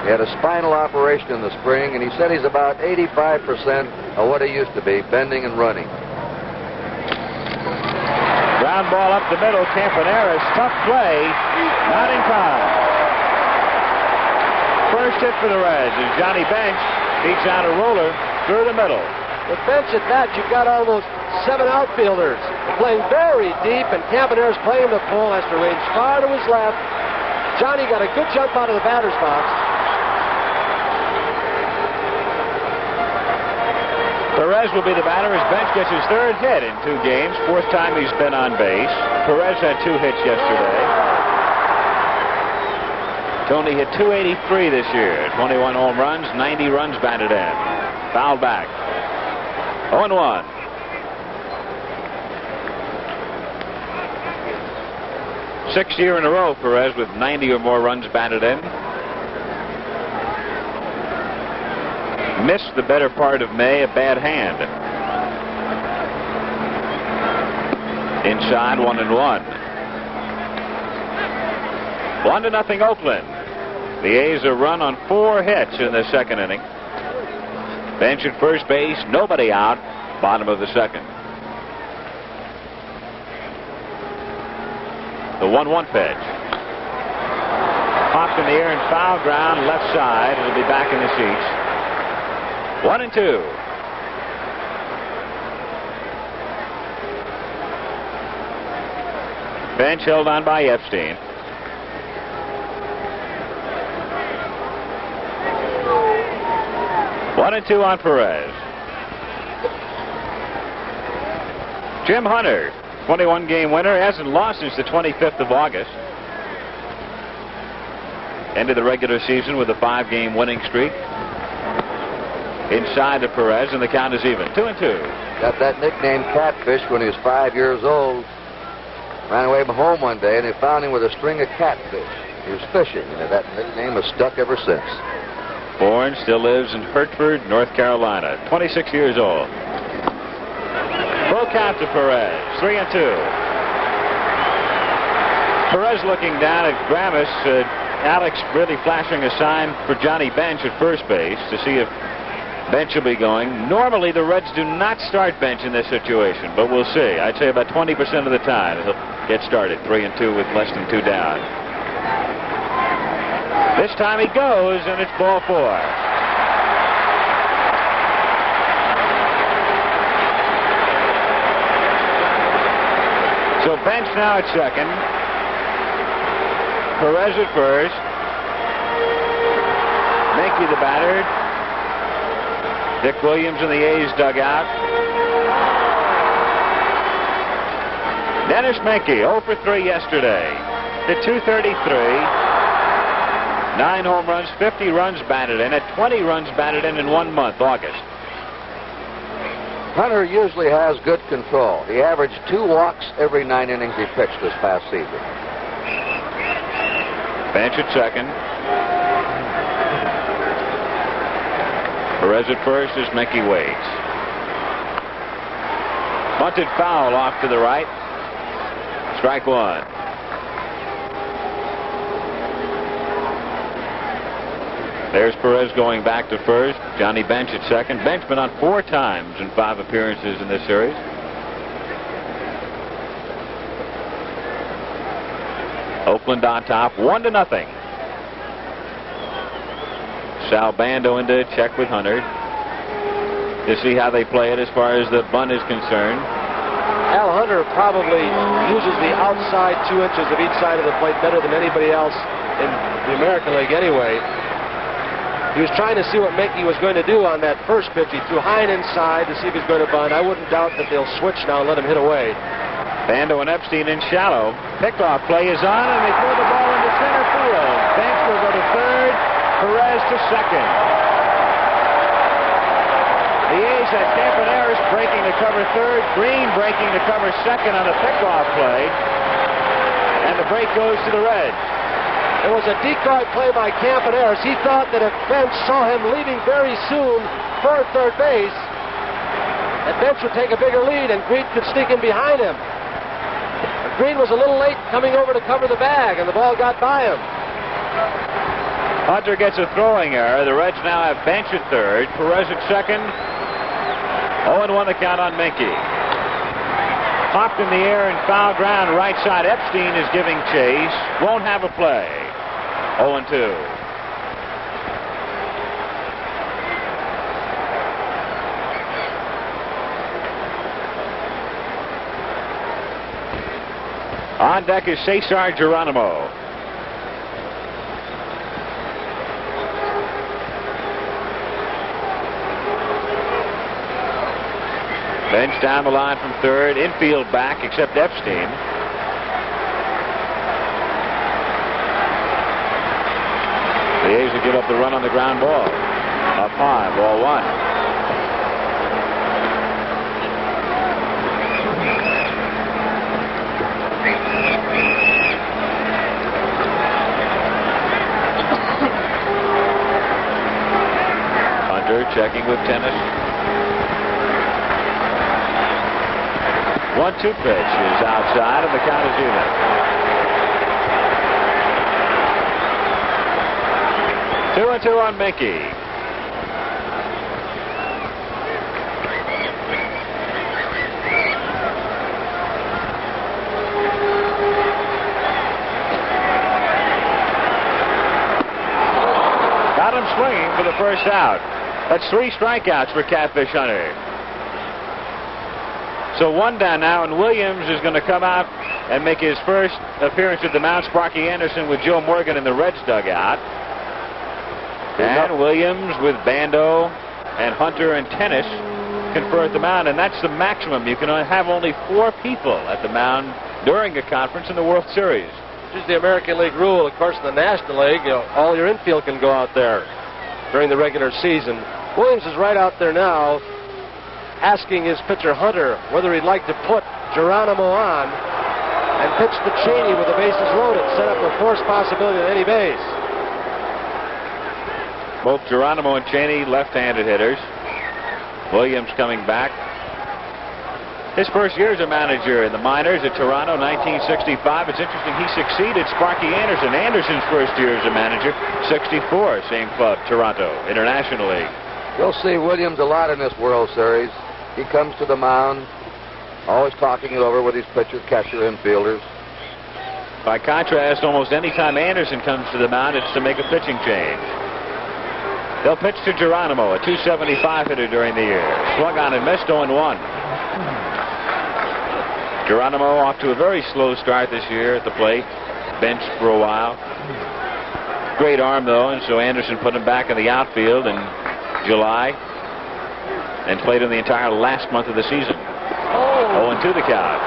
He had a spinal operation in the spring, and he said he's about 85% of what he used to be, bending and running. Ground ball up the middle. Campaneris, tough play, not in time. First hit for the Reds as Johnny Bench beats out a roller through the middle. With Bench at that, you've got almost 7 outfielders. They're playing very deep, and Campaneris playing the pull, has to range far to his left. Johnny got a good jump out of the batter's box. Perez will be the batter as Bench gets his 3rd hit in 2 games. 4th time he's been on base. Perez had 2 hits yesterday. Tony hit .283 this year. 21 home runs, 90 runs batted in. Foul back. 0-1. Sixth year in a row, Perez with 90 or more runs batted in. Missed the better part of May, a bad hand. Inside, 1-1. 1-0 Oakland. The A's are run on 4 hits in the second inning. Bench at first base, nobody out. Bottom of the second. The 1-1 pitch. Popped in the air and foul ground, left side. It'll be back in the seats. 1-2. Bench held on by Epstein. One and 2 on Perez. Jim Hunter 21-game winner. Hasn't lost since the 25th of August. Ended the regular season with a 5-game winning streak. Inside to Perez, and the count is even. 2-2. Got that nickname Catfish when he was 5 years old. Ran away from home one day, and they found him with a string of catfish. He was fishing, and that nickname has stuck ever since. Born, still lives in Hertford, North Carolina. 26 years old. Full count to Perez. 3-2. Perez looking down at Gramis. Alex really flashing a sign for Johnny Bench at first base to see if Bench will be going. Normally, the Reds do not start Bench in this situation, but we'll see. I'd say about 20% of the time he'll get started. 3-2 with less than 2 down. This time he goes, and it's ball 4. So Bench now at second. Perez at first. Menke the batter. Dick Williams in the A's dugout. Dennis Menke, 0 for 3 yesterday. Hit .233. 9 home runs, 50 runs batted in. At 20 runs batted in 1 month, August. Hunter usually has good control. He averaged 2 walks every 9 innings he pitched this past season. Bench at second. Perez at first as Menke waits. Bunted foul off to the right. Strike 1. There's Perez going back to first. Johnny Bench at second. Bench been on 4 times in 5 appearances in this series. Oakland on top, 1-0. Sal Bando in to check with Hunter to see how they play it as far as the bunt is concerned. Al Hunter probably uses the outside 2 inches of each side of the plate better than anybody else in the American League anyway. He was trying to see what Menke was going to do on that first pitch. He threw high and inside to see if he's going to bunt. I wouldn't doubt that they'll switch now and let him hit away. Bando and Epstein in shallow. Pickoff play is on, and they throw the ball into center field. Bench will go to third. Perez to second. The A's had Campaneris breaking to cover third. Green breaking to cover second on a pickoff play. And the break goes to the Reds. It was a decoy play by Campaneris. He thought that if Bench saw him leaving very soon for third base, that Bench would take a bigger lead and Green could sneak in behind him. But Green was a little late coming over to cover the bag, and the ball got by him. Hunter gets a throwing error. The Reds now have Bench at third. Perez at second. 0-1 the count on Menke. Popped in the air and foul ground right side. Epstein is giving chase. Won't have a play. 0-2. On deck is Cesar Geronimo. Bench down the line from third. Infield back except Epstein. The A's will give up the run on the ground ball. Up high, ball 1. Hunter checking with Tennis. 1-2 pitch is outside, and the count is even. Two and two on Menke. Got him swinging for the first out. That's 3 strikeouts for Catfish Hunter. So 1 down now, and Williams is going to come out and make his first appearance at the mound. Sparky Anderson with Joe Morgan in the Reds dugout. And Williams with Bando and Hunter and Tennis confer at the mound, and that's the maximum. You can have only 4 people at the mound during a conference in the World Series. This is the American League rule. Of course, in the National League, all your infield can go out there during the regular season. Williams is right out there now, asking his pitcher Hunter whether he'd like to put Geronimo on and pitch to Cheney with the bases loaded, set up a force possibility on any base. Both Geronimo and Cheney left-handed hitters. Williams coming back. His first year as a manager in the minors at Toronto, 1965. It's interesting, he succeeded Sparky Anderson. Anderson's first year as a manager, 64, same club, Toronto, International League. You'll see Williams a lot in this World Series. He comes to the mound, always talking it over with his pitcher, catcher, infielders. By contrast, almost any time Anderson comes to the mound, it's to make a pitching change. They'll pitch to Geronimo, a .275 hitter during the year. Swung on and missed, 0-1. Geronimo off to a very slow start this year at the plate. Benched for a while. Great arm, though, and so Anderson put him back in the outfield in July and played him the entire last month of the season. 0-2 the count.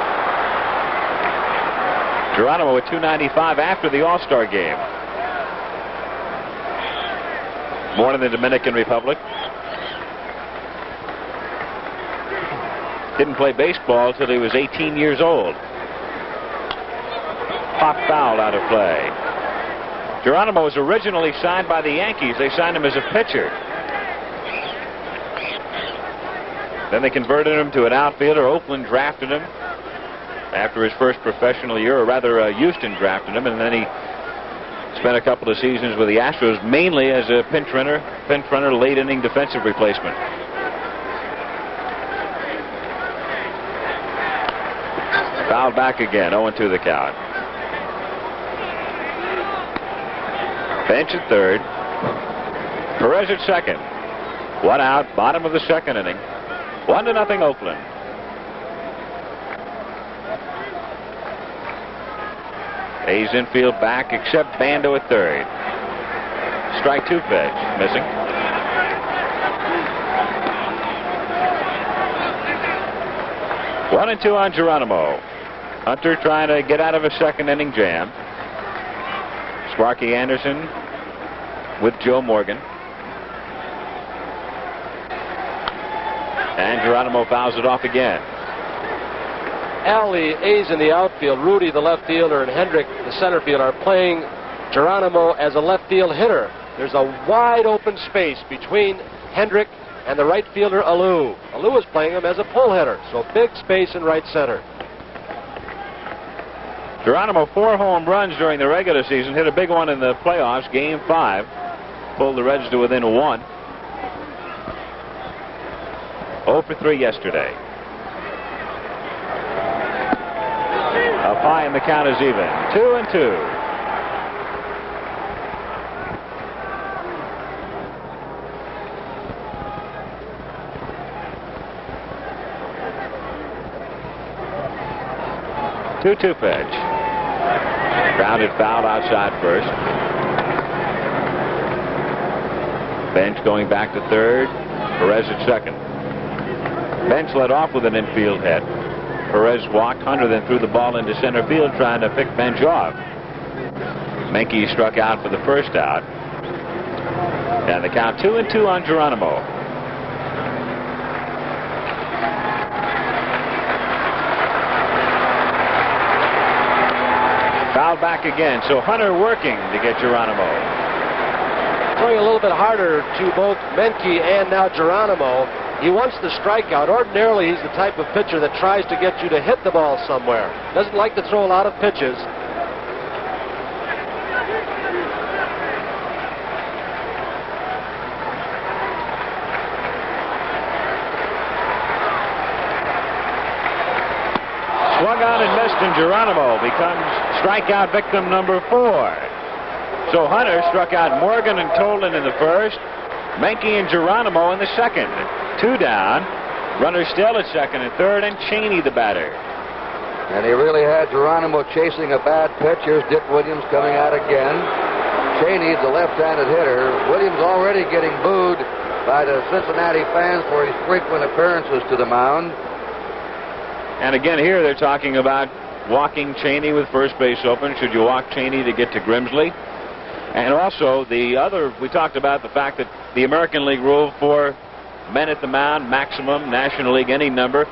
Geronimo at .295 after the All-Star game. Born in the Dominican Republic. Didn't play baseball till he was 18 years old. Pop foul out of play. Geronimo was originally signed by the Yankees. They signed him as a pitcher. Then they converted him to an outfielder. Oakland drafted him after his first professional year, or rather Houston drafted him, and then he spent a couple of seasons with the Astros, mainly as a pinch runner, late inning defensive replacement. Fouled back again, 0-2 the count. Bench at third. Perez at second. 1 out, bottom of the second inning. 1-0 Oakland. A's infield back except Bando at third. Strike 2 pitch, missing. One and two on Geronimo. Hunter trying to get out of a second inning jam. Sparky Anderson with Joe Morgan. And Geronimo fouls it off again. Al, the A's in the outfield, Rudy, the left fielder, and Hendrick, the center field, are playing Geronimo as a left field hitter. There's a wide open space between Hendrick and the right fielder, Alou. Alou is playing him as a pull hitter, so big space in right center. Geronimo 4 home runs during the regular season, hit a big one in the playoffs, Game 5. Pulled the Reds to within 1. 0 for 3 yesterday. Up high and the count is even. 2-2. Two pitch. Grounded foul outside first. Bench going back to third. Perez at second. Bench led off with an infield hit. Perez walked. Hunter then threw the ball into center field trying to pick Bench off. Menke struck out for the first out. And the count 2-2 on Geronimo. Foul back again, so Hunter working to get Geronimo. Throwing a little bit harder to both Menke and now Geronimo. He wants the strikeout. Ordinarily, he's the type of pitcher that tries to get you to hit the ball somewhere. Doesn't like to throw a lot of pitches. Swung on and missed, and Geronimo becomes strikeout victim number 4. So Hunter struck out Morgan and Tolan in the first, Menke and Geronimo in the second. 2 down. Runners still at second and third, and Cheney the batter. And he really had Geronimo chasing a bad pitch. Here's Dick Williams coming out again. Cheney, the left-handed hitter. Williams already getting booed by the Cincinnati fans for his frequent appearances to the mound. And again, here they're talking about walking Cheney with first base open. Should you walk Cheney to get to Grimsley? And also, we talked about the fact that the American League rule for men at the mound, maximum, National League, any number.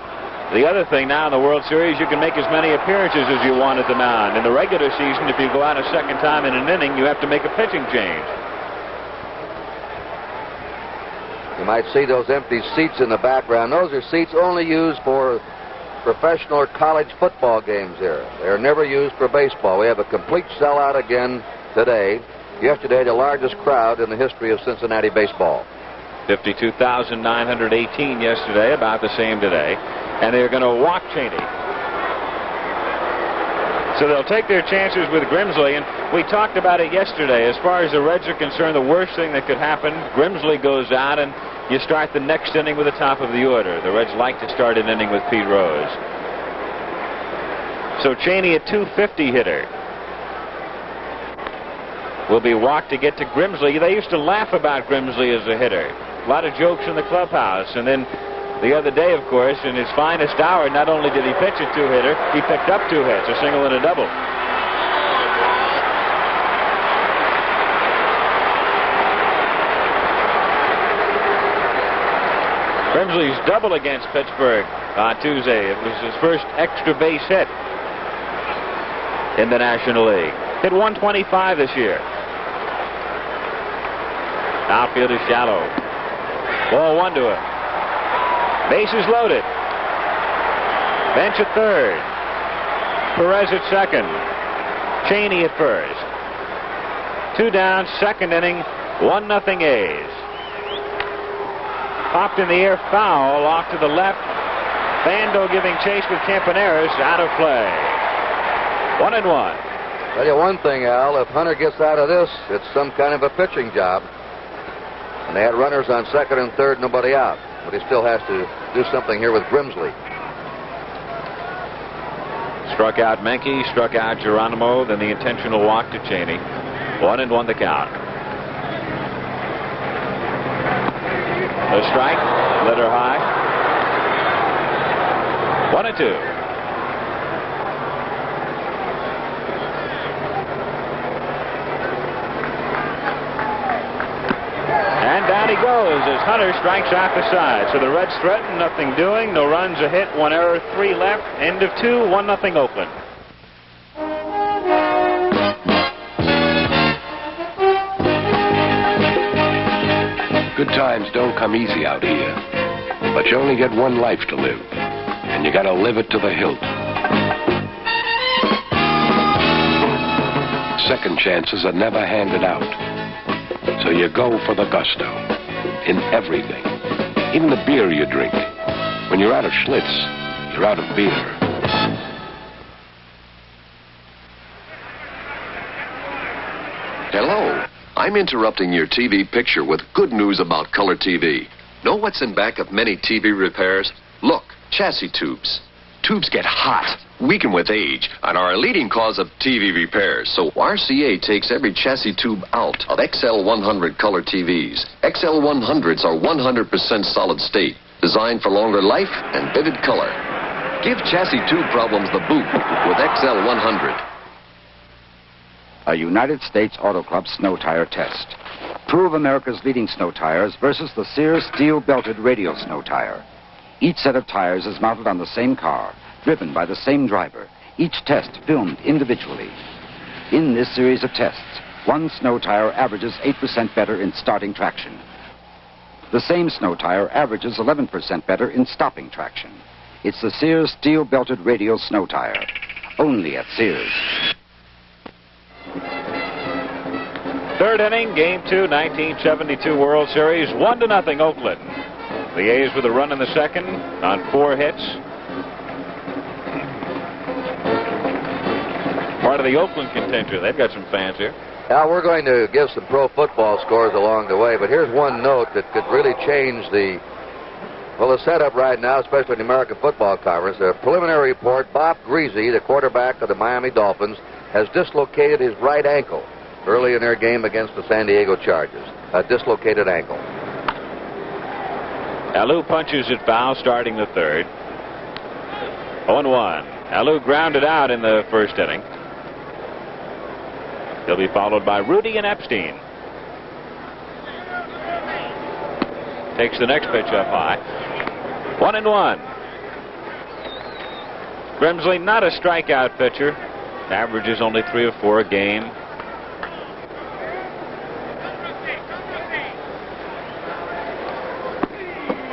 The other thing now in the World Series, you can make as many appearances as you want at the mound. In the regular season, if you go out a second time in an inning, you have to make a pitching change. You might see those empty seats in the background. Those are seats only used for professional or college football games here. They are never used for baseball. We have a complete sellout again today. Yesterday, the largest crowd in the history of Cincinnati baseball. 52,918 yesterday, about the same today. And they're going to walk Cheney. So they'll take their chances with Grimsley. And we talked about it yesterday. As far as the Reds are concerned, the worst thing that could happen, Grimsley goes out and you start the next inning with the top of the order. The Reds like to start an inning with Pete Rose. So Cheney, a .250 hitter, will be walked to get to Grimsley. They used to laugh about Grimsley as a hitter. A lot of jokes in the clubhouse. And then the other day, of course, in his finest hour, not only did he pitch a two-hitter, he picked up 2 hits, a single and a double. Grimsley's double against Pittsburgh on Tuesday. It was his first extra base hit in the National League. Hit 125 this year. Outfield is shallow. Ball 1 to him. Bases loaded. Bench at third. Perez at second. Cheney at first. 2 down, second inning, 1-0 A's. Popped in the air, foul, off to the left. Bando giving chase with Campaneris, out of play. 1-1. Tell you one thing, Al, if Hunter gets out of this, it's some kind of a pitching job. And they had runners on second and third, nobody out. But he still has to do something here with Grimsley. Struck out Menke, struck out Geronimo, then the intentional walk to Cheney. 1-1 the count. The strike, let her high. 1-2. And down he goes as Hunter strikes out the side. So the Reds threaten, nothing doing, no runs, a hit, 1 error, 3 left. End of 2, 1-0 Oakland. Good times don't come easy out here, but you only get one life to live, and you gotta live it to the hilt. Second chances are never handed out, so you go for the gusto in everything, even the beer you drink. When you're out of Schlitz, you're out of beer. Hello. I'm interrupting your TV picture with good news about color TV. Know what's in back of many TV repairs? Look, chassis tubes. Tubes get hot, weaken with age, and are a leading cause of TV repairs. So RCA takes every chassis tube out of XL100 color TVs. XL100s are 100% solid state, designed for longer life and vivid color. Give chassis tube problems the boot with XL100. A United States Auto Club snow tire test. 2 of America's leading snow tires versus the Sears steel-belted radial snow tire. Each set of tires is mounted on the same car, driven by the same driver. Each test filmed individually. In this series of tests, one snow tire averages 8% better in starting traction. The same snow tire averages 11% better in stopping traction. It's the Sears steel-belted radial snow tire. Only at Sears. Third inning, Game 2, 1972 World Series, 1-0 Oakland. The A's with a run in the second on 4 hits. Part of the Oakland contingent. They've got some fans here. Now, we're going to give some pro football scores along the way, but here's one note that could really change the setup right now, especially in the American Football Conference. A preliminary report, Bob Greasy, the quarterback of the Miami Dolphins, has dislocated his right ankle early in their game against the San Diego Chargers. A dislocated ankle. Alou punches it foul starting the third. 0-1. Alou grounded out in the first inning. He'll be followed by Rudy and Epstein. Takes the next pitch up high. 1-1. Grimsley, not a strikeout pitcher. Averages only 3 or 4 a game.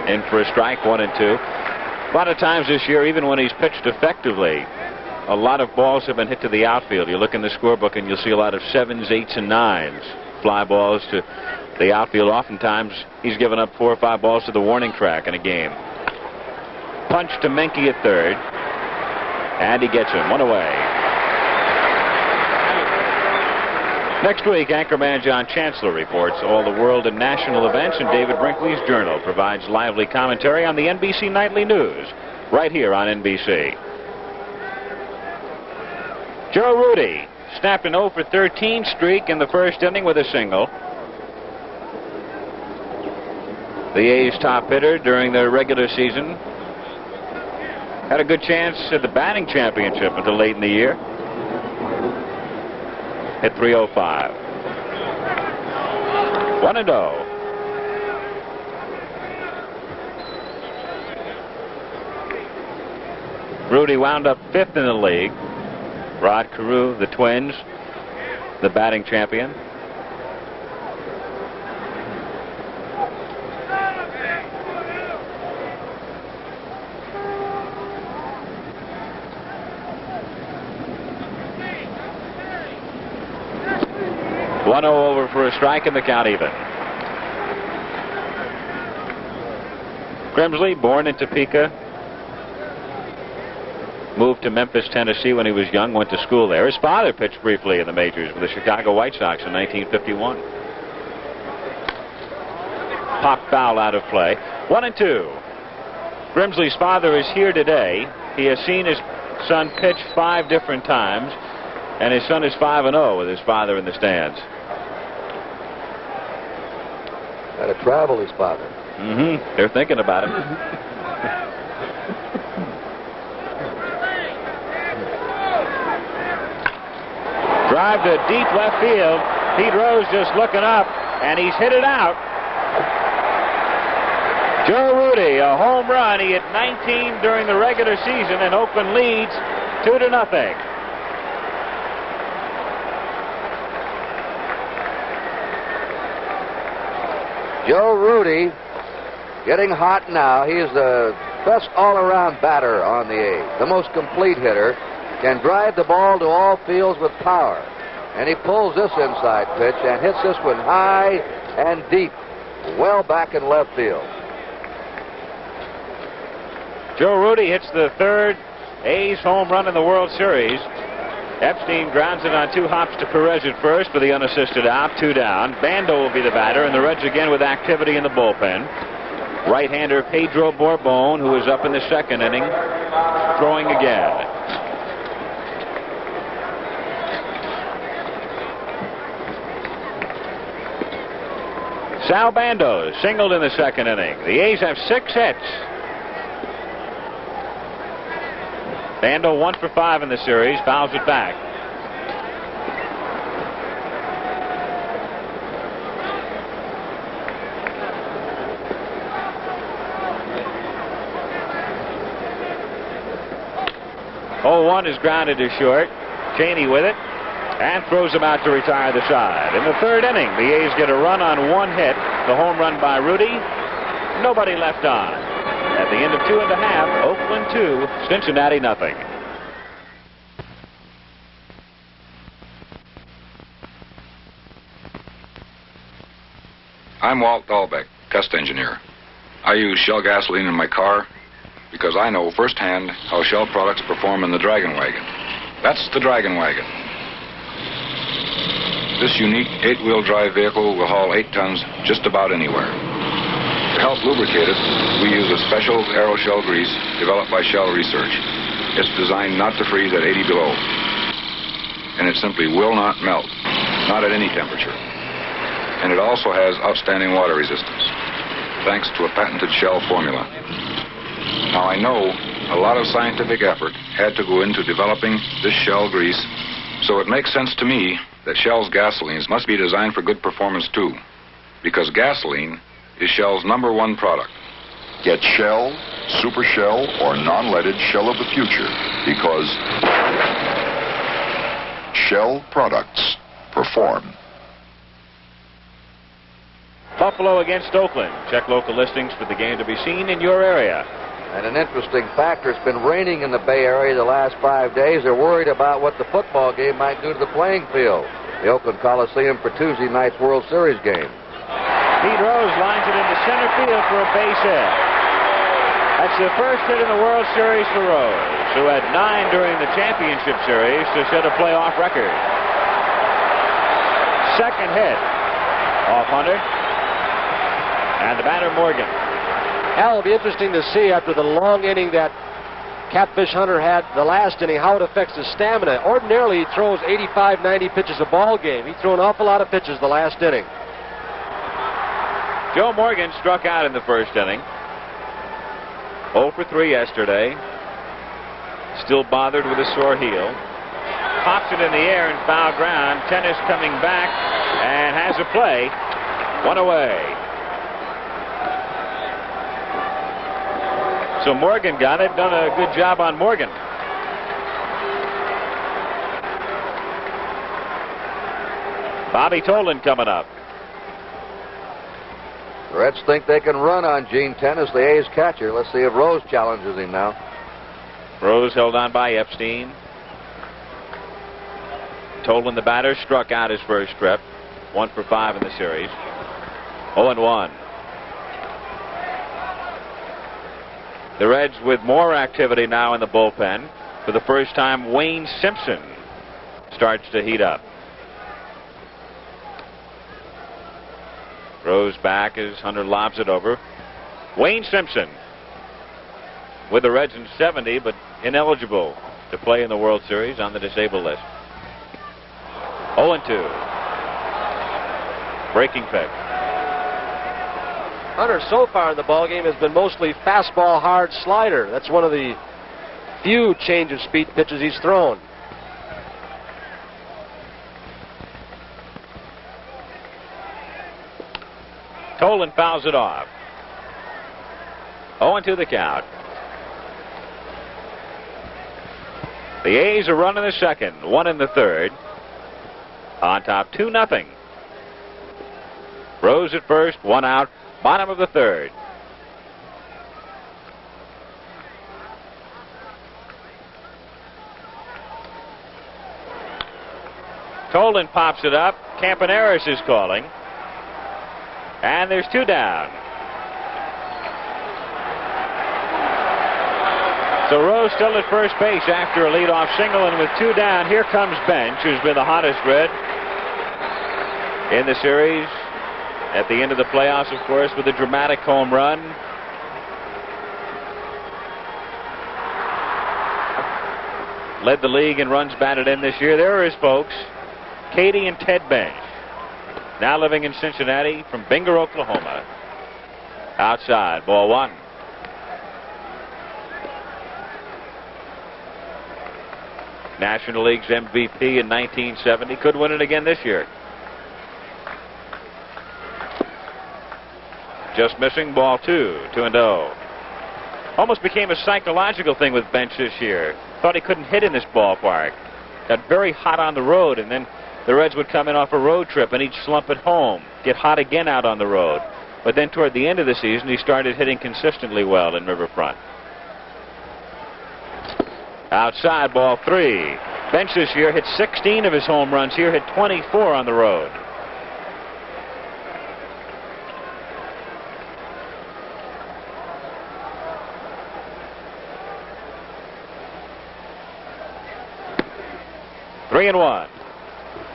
In for a strike, 1-2. A lot of times this year, even when he's pitched effectively, a lot of balls have been hit to the outfield. You look in the scorebook and you'll see a lot of 7s, 8s, and 9s. Fly balls to the outfield. Oftentimes, he's given up 4 or 5 balls to the warning track in a game. Punch to Menke at third. And he gets him. 1 away. Next week, anchorman John Chancellor reports all the world and national events, and David Brinkley's Journal provides lively commentary on the NBC Nightly News, right here on NBC. Joe Rudy snapped an 0 for 13 streak in the first inning with a single. The A's top hitter during the regular season had a good chance at the batting championship until late in the year. Hit 305. 1-0. Rudy wound up 5th in the league. Rod Carew, the Twins, the batting champion. Over for a strike and the count even. Grimsley, born in Topeka, moved to Memphis, Tennessee when he was young, went to school there. His father pitched briefly in the majors with the Chicago White Sox in 1951. Pop foul out of play. 1-2. Grimsley's father is here today. He has seen his son pitch 5 different times, and his son is 5-0 with his father in the stands. Got to travel his father. They're thinking about it. Drive to deep left field. Pete Rose just looking up, and he's hit it out. Joe Rudy, a home run. He hit 19 during the regular season, and Oakland leads 2-0. Joe Rudy getting hot now. He is the best all-around batter on the A's. The most complete hitter. Can drive the ball to all fields with power. And he pulls this inside pitch and hits this one high and deep, well back in left field. Joe Rudy hits the 3rd A's home run in the World Series. Epstein grounds it on 2 hops to Perez at first for the unassisted out, 2 down. Bando will be the batter, and the Reds again with activity in the bullpen. Right-hander Pedro Borbon, who is up in the 2nd inning, throwing again. Sal Bando singled in the 2nd inning. The A's have 6 hits. Bando 1 for 5 in the series, fouls it back. Oh, 1 is grounded to short. Cheney with it and throws him out to retire the side. In the 3rd inning, the A's get a run on 1 hit. The home run by Rudy. Nobody left on. At the end of 2.5, Oakland 2, Cincinnati nothing. I'm Walt Dahlbeck, test engineer. I use Shell gasoline in my car because I know firsthand how Shell products perform in the Dragon Wagon. That's the Dragon Wagon. This unique 8-wheel drive vehicle will haul 8 tons just about anywhere. To help lubricate it, we use a special aeroshell grease developed by Shell Research. It's designed not to freeze at 80 below. And it simply will not melt, not at any temperature. And it also has outstanding water resistance. thanks to a patented shell formula. Now, I know a lot of scientific effort had to go into developing this Shell grease, so it makes sense to me that Shell's gasolines must be designed for good performance too, because gasoline is Shell's #1 product. Get Shell, Super Shell, or non-leaded Shell of the future, because Shell products perform. Buffalo against Oakland. Check local listings for the game to be seen in your area. And an interesting factor, it's been raining in the Bay Area the last 5 days. They're worried about what the football game might do to the playing field. The Oakland Coliseum for Tuesday night's World Series game. Pete Rose lines it into center field for a base hit. That's the first hit in the World Series for Rose, who had 9 during the championship series to set a playoff record. Second hit off Hunter. And the batter, Morgan. Al, it'll be interesting to see after the long inning that Catfish Hunter had the last inning, how it affects his stamina. Ordinarily, he throws 85, 90 pitches a ball game. He threw an awful lot of pitches the last inning. Joe Morgan struck out in the first inning. 0 for 3 yesterday. Still bothered with a sore heel. Pops it in the air and foul ground. Tennis coming back and has a play. 1 away. So Morgan got it. Done a good job on Morgan. Bobby Tolan coming up. The Reds think they can run on Gene Tennis, the A's catcher. Let's see if Rose challenges him now. Rose held on by Epstein. Tolan, the batter, struck out his first trip. 1 for 5 in the series. 0-1. The Reds with more activity now in the bullpen. For the first time, Wayne Simpson starts to heat up. Rose back as Hunter lobs it over. Wayne Simpson with the Reds in 70, but ineligible to play in the World Series on the disabled list. 0-2. Breaking pitch. Hunter so far in the ballgame has been mostly fastball, hard slider. That's one of the few change of speed pitches he's thrown. Tolan fouls it off. 0-2 the count. The A's are running the second, 1 in the third. On top, 2-0. Rose at first, 1 out, bottom of the third. Tolan pops it up. Campaneris is calling. And there's 2 down. So Rose still at first base after a leadoff single, and with 2 down, here comes Bench, who's been the hottest Red in the series. At the end of the playoffs, of course, with a dramatic home run. Led the league in runs batted in this year. There are his folks, Katie and Ted Bench. Now living in Cincinnati from Binger, Oklahoma. Outside, ball 1. National League's MVP in 1970. Could win it again this year. Just missing, ball 2, 2-0. Almost became a psychological thing with Bench this year. Thought he couldn't hit in this ballpark. Got very hot on the road, and then the Reds would come in off a road trip and he'd slump at home, get hot again out on the road. But then toward the end of the season, he started hitting consistently well in Riverfront. Outside, ball 3. Bench this year hit 16 of his home runs here, hit 24 on the road. Three and 1.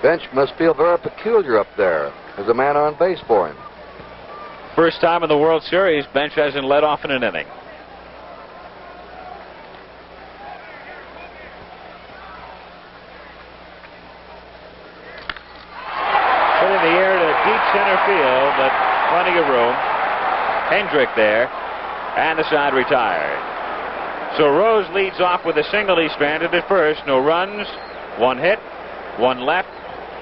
Bench must feel very peculiar up there. There's a man on base for him. First time in the World Series, Bench hasn't led off in an inning. Put in the air to deep center field, but plenty of room. Hendrick there, and the side retired. So Rose leads off with a single. He stranded at first. No runs, one hit, one left.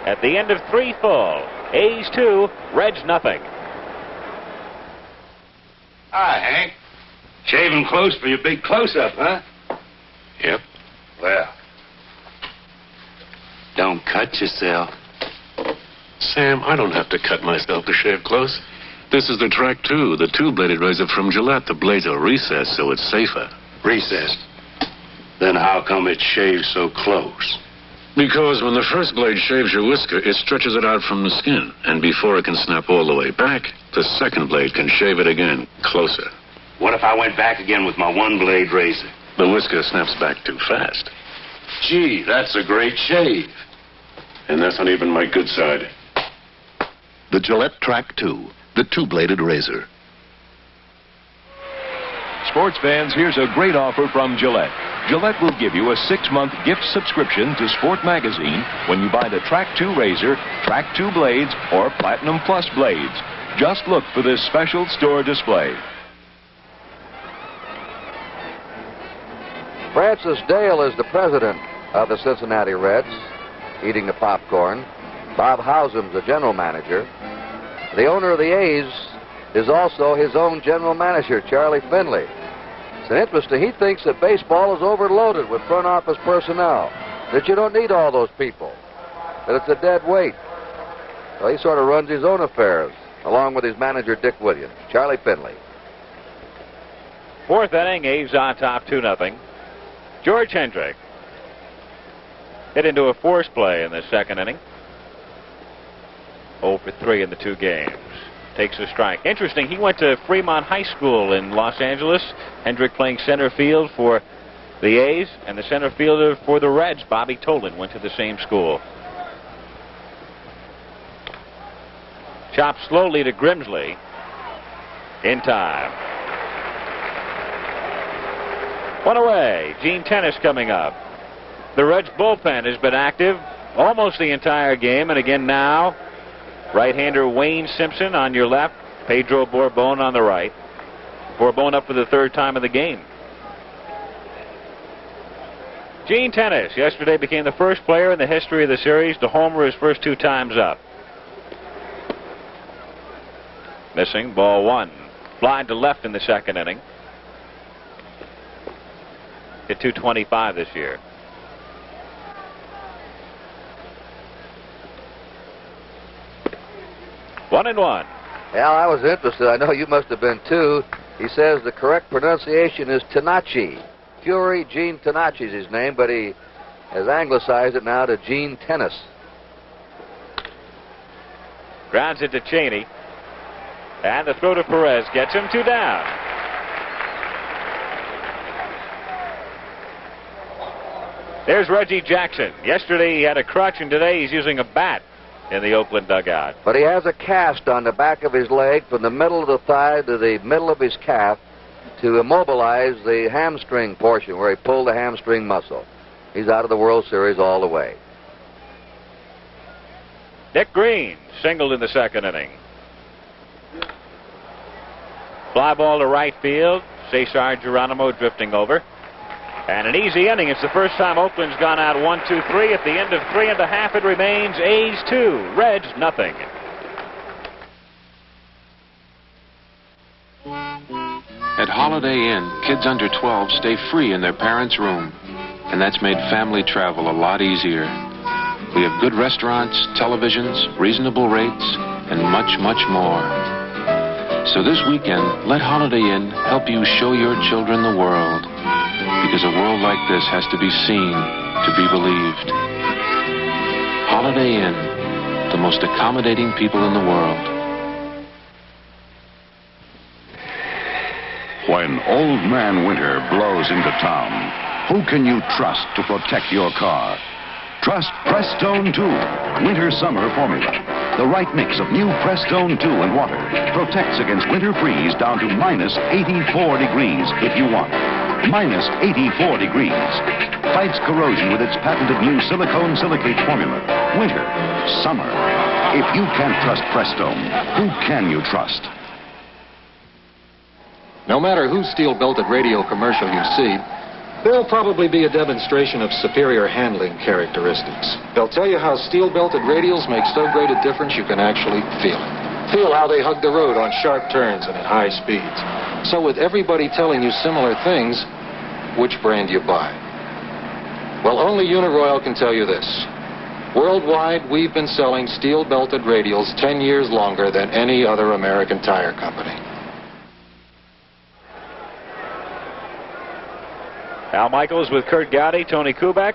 At the end of 3 full, A's 2, Reds nothing. Hi, Hank. Shaving close for your big close-up, huh? Yep. Well, don't cut yourself. Sam, I don't have to cut myself to shave close. This is the Track 2, the two-bladed razor from Gillette. The blades are recessed, so it's safer. Recessed? Then how come it shaves so close? Because when the first blade shaves your whisker, it stretches it out from the skin. And before it can snap all the way back, the second blade can shave it again, closer. What if I went back again with my one-blade razor? The whisker snaps back too fast. Gee, that's a great shave. And that's not even my good side. The Gillette Track 2, the two-bladed razor. Sports fans, here's a great offer from Gillette. Gillette will give you a 6-month gift subscription to Sport Magazine when you buy the Track 2 razor, Track 2 blades, or Platinum Plus blades. Just look for this special store display. Francis Dale is the president of the Cincinnati Reds, eating the popcorn. Bob Housem's the general manager. The owner of the A's is also his own general manager, Charlie Finley. It's interesting. He thinks that baseball is overloaded with front office personnel, that you don't need all those people, that it's a dead weight. Well, he sort of runs his own affairs, along with his manager, Dick Williams. Charlie Finley. 4th inning, A's on top 2-0. George Hendrick hit into a force play in the 2nd inning. 0 for 3 in the 2 games. Takes a strike. Interesting, he went to Fremont High School in Los Angeles. Hendrick playing center field for the A's, and the center fielder for the Reds, Bobby Tolan, went to the same school. Chopped slowly to Grimsley. In time. 1 away. Gene Tennis coming up. The Reds bullpen has been active almost the entire game, and again now, right-hander Wayne Simpson on your left, Pedro Borbon on the right. Borbon up for the 3rd time of the game. Gene Tennis yesterday became the first player in the history of the series to homer his first 2 times up. Missing, ball 1. Fly to left in the 2nd inning. Hit .225 this year. One and one. Al, I was interested. I know you must have been too. He says the correct pronunciation is Tenachi. Fury Gene Tenachi is his name, but he has anglicized it now to Gene Tennis. Grounds it to Cheney. And the throw to Perez gets him 2 down. There's Reggie Jackson. Yesterday he had a crutch, and today he's using a bat in the Oakland dugout. But he has a cast on the back of his leg from the middle of the thigh to the middle of his calf to immobilize the hamstring portion where he pulled the hamstring muscle. He's out of the World Series all the way. Dick Green singled in the 2nd inning. Fly ball to right field. Cesar Geronimo drifting over. And an easy inning. It's the first time Oakland's gone out 1-2-3. At the end of 3.5, it remains A's 2, Reds nothing. At Holiday Inn, kids under 12 stay free in their parents' room. And that's made family travel a lot easier. We have good restaurants, televisions, reasonable rates, and much, much more. So this weekend, let Holiday Inn help you show your children the world. Because a world like this has to be seen to be believed. Holiday Inn, the most accommodating people in the world. When Old Man Winter blows into town, who can you trust to protect your car? Trust Prestone 2, Winter-Summer Formula. The right mix of new Prestone 2 and water protects against winter freeze down to minus 84 degrees if you want. Minus 84 degrees. Fights corrosion with its patented new silicone silicate formula. Winter, summer. If you can't trust Prestone, who can you trust? No matter whose steel-belted radio commercial you see, there'll probably be a demonstration of superior handling characteristics. They'll tell you how steel-belted radials make so great a difference you can actually feel it. Feel how they hug the road on sharp turns and at high speeds. So with everybody telling you similar things, which brand do you buy? Well, only Uniroyal can tell you this. Worldwide, we've been selling steel-belted radials 10 years longer than any other American tire company. Al Michaels with Curt Gowdy, Tony Kubek.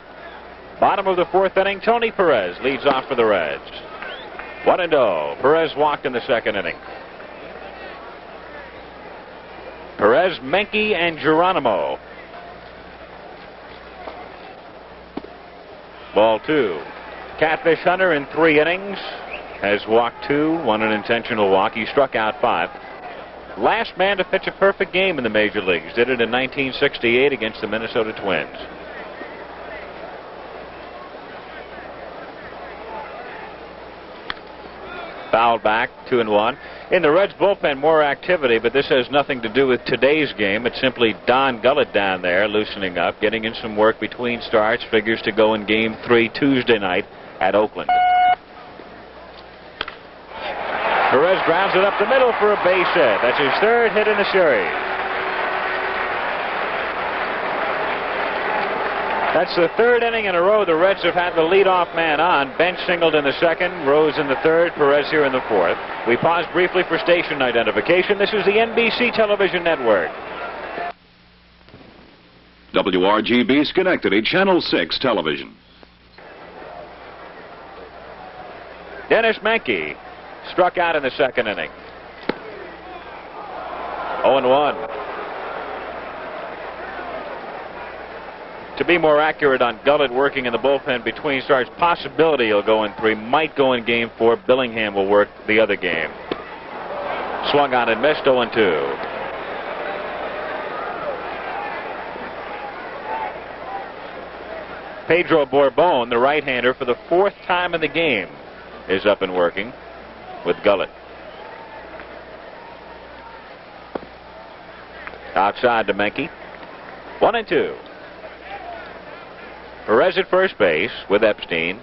Bottom of the fourth inning, Tony Perez leads off for the Reds. 1-0. Perez walked in the second inning. Perez, Menke, and Geronimo. Ball 2. Catfish Hunter in 3 innings has walked 2, 1 an intentional walk. He struck out 5. Last man to pitch a perfect game in the major leagues. Did it in 1968 against the Minnesota Twins. Fouled back, 2-1. In the Reds bullpen, more activity, but this has nothing to do with today's game. It's simply Don Gullett down there loosening up, getting in some work between starts. Figures to go in Game 3 Tuesday night at Oakland. Perez grounds it up the middle for a base hit. That's his third hit in the series. That's the third inning in a row the Reds have had the leadoff man on. Bench singled in the second, Rose in the third, Perez here in the fourth. We pause briefly for station identification. This is the NBC Television Network. WRGB Schenectady, Channel 6 Television. Dennis Menke struck out in the second inning. 0-1. To be more accurate on Gullett working in the bullpen between starts, possibility he'll go in 3, might go in Game 4. Billingham will work the other game. Swung on and missed, 0-2. Pedro Borbon, the right-hander, for the 4th time in the game, is up and working with Gullett. Outside to Menke. 1-2. Perez at first base with Epstein.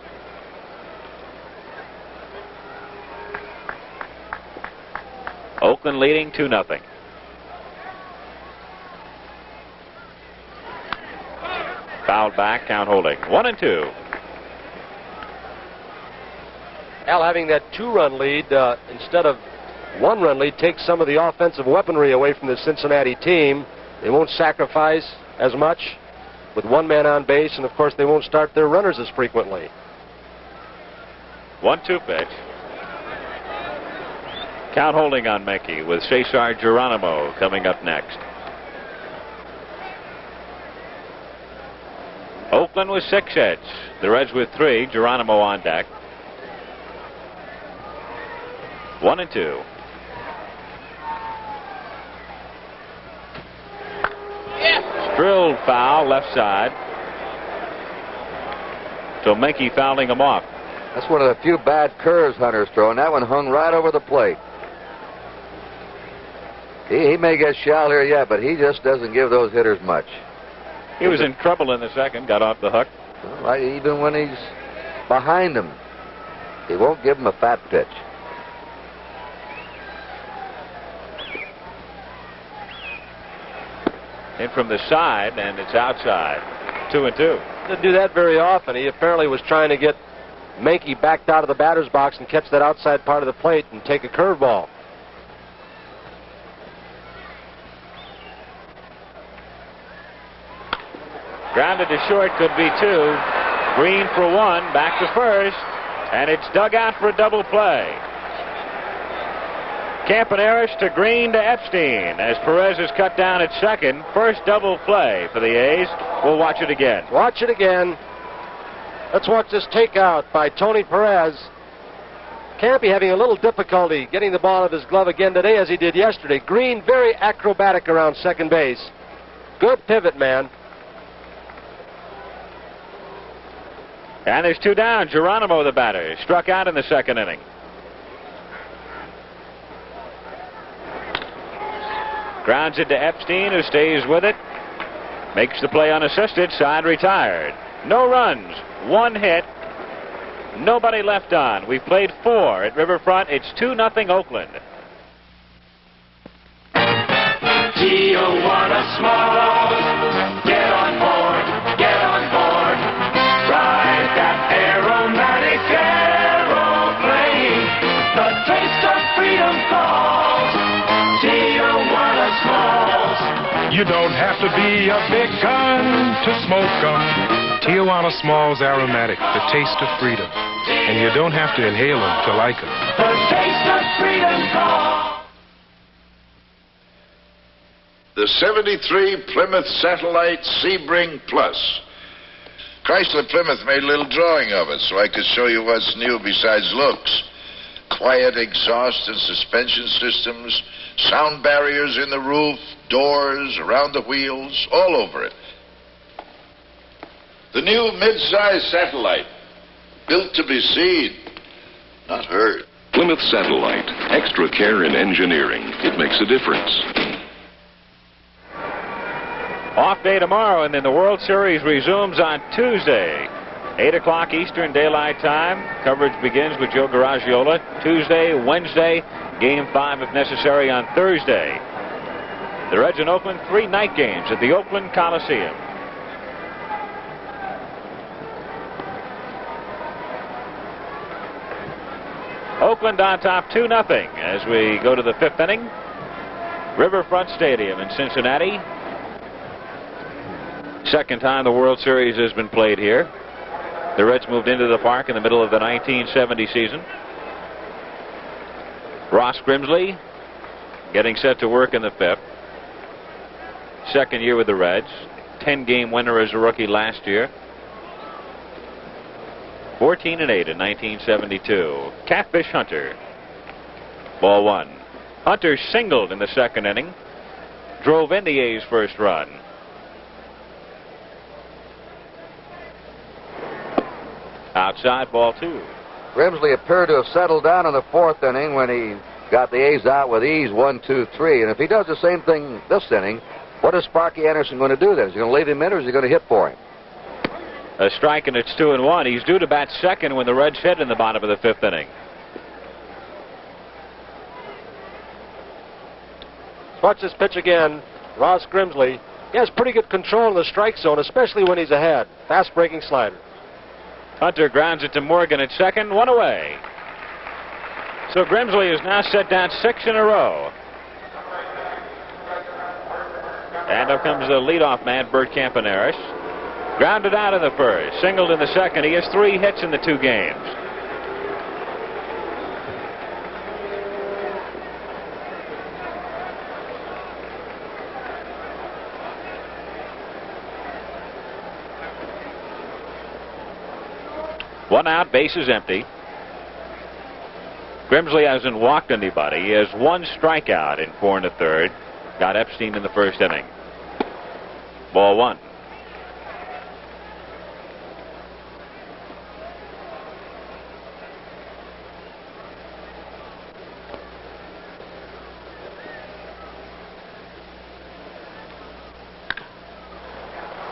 Oakland leading 2-0. Fouled back, count holding. 1-2. Al, having that 2-run lead instead of 1-run lead takes some of the offensive weaponry away from the Cincinnati team. They won't sacrifice as much with one man on base, and of course they won't start their runners as frequently. 1-2 pitch. Count holding on Menke with Cesar Geronimo coming up next. Oakland with 6 hits. The Reds with 3. Geronimo on deck. 1-2. Drilled foul left side. So Menke fouling him off. That's one of the few bad curves Hunter's throwing. That one hung right over the plate. He may get shelled here yet, but he just doesn't give those hitters much. He was in trouble in the second, got off the hook. Well, even when he's behind him, he won't give him a fat pitch. In from the side, and it's outside. 2-2. Didn't do that very often. He apparently was trying to get Menke backed out of the batter's box and catch that outside part of the plate and take a curveball. Grounded to short, could be 2. Green for 1, back to first, and it's dug out for a double play. Campaneris to Green to Epstein as Perez is cut down at second. First double play for the A's. We'll watch it again. Watch it again. Let's watch this takeout by Tony Perez. Campy having a little difficulty getting the ball out of his glove again today as he did yesterday. Green very acrobatic around second base. Good pivot, man. And there's 2 down. Geronimo, the batter, struck out in the second inning. Grounds it to Epstein, who stays with it. Makes the play unassisted. Side retired. No runs. 1 hit. Nobody left on. We've played 4 at Riverfront. It's 2-0 Oakland. Tijuana Smalls, get on board, get on board. Ride that aromatic aeroplane. The taste of freedom calls. Tijuana Smalls. You don't have to be a big gun to smoke them. Tijuana Smalls Aromatic, the taste of freedom. And you don't have to inhale them to like them. The taste of freedom calls. The 73 Plymouth Satellite Sebring Plus. Chrysler Plymouth made a little drawing of it so I could show you what's new besides looks. Quiet exhaust and suspension systems, sound barriers in the roof, doors, around the wheels, all over it. The new mid-size Satellite, built to be seen, not heard. Plymouth Satellite. Extra care in engineering. It makes a difference. Off day tomorrow, and then the World Series resumes on Tuesday. 8 o'clock Eastern Daylight Time. Coverage begins with Joe Garagiola. Tuesday, Wednesday, Game 5 if necessary on Thursday. The Reds in Oakland, 3 night games at the Oakland Coliseum. Oakland on top 2-0 as we go to the 5th inning. Riverfront Stadium in Cincinnati. Second time the World Series has been played here. The Reds moved into the park in the middle of the 1970 season. Ross Grimsley getting set to work in the 5th. Second year with the Reds. 10-game winner as a rookie last year. 14-8 in 1972. Catfish Hunter. Ball 1. Hunter singled in the 2nd inning. Drove in the A's first run. Outside, ball 2. Grimsley appeared to have settled down in the 4th inning when he got the A's out with ease, 1-2-3. And if he does the same thing this inning, what is Sparky Anderson going to do then? Is he going to leave him in, or is he going to hit for him? A strike, and it's 2-1. He's due to bat second when the Reds hit in the bottom of the 5th inning. Watch this pitch again. Ross Grimsley. He has pretty good control in the strike zone, especially when he's ahead. Fast breaking slider. Hunter grounds it to Morgan at second. 1 away. So Grimsley has now set down 6 in a row. And up comes the leadoff man, Bert Campaneris. Grounded out in the 1st. Singled in the 2nd. He has 3 hits in the 2 games. One out, bases empty. Grimsley hasn't walked anybody. He has 1 strikeout in 4 1/3. Got Epstein in the 1st inning. Ball 1.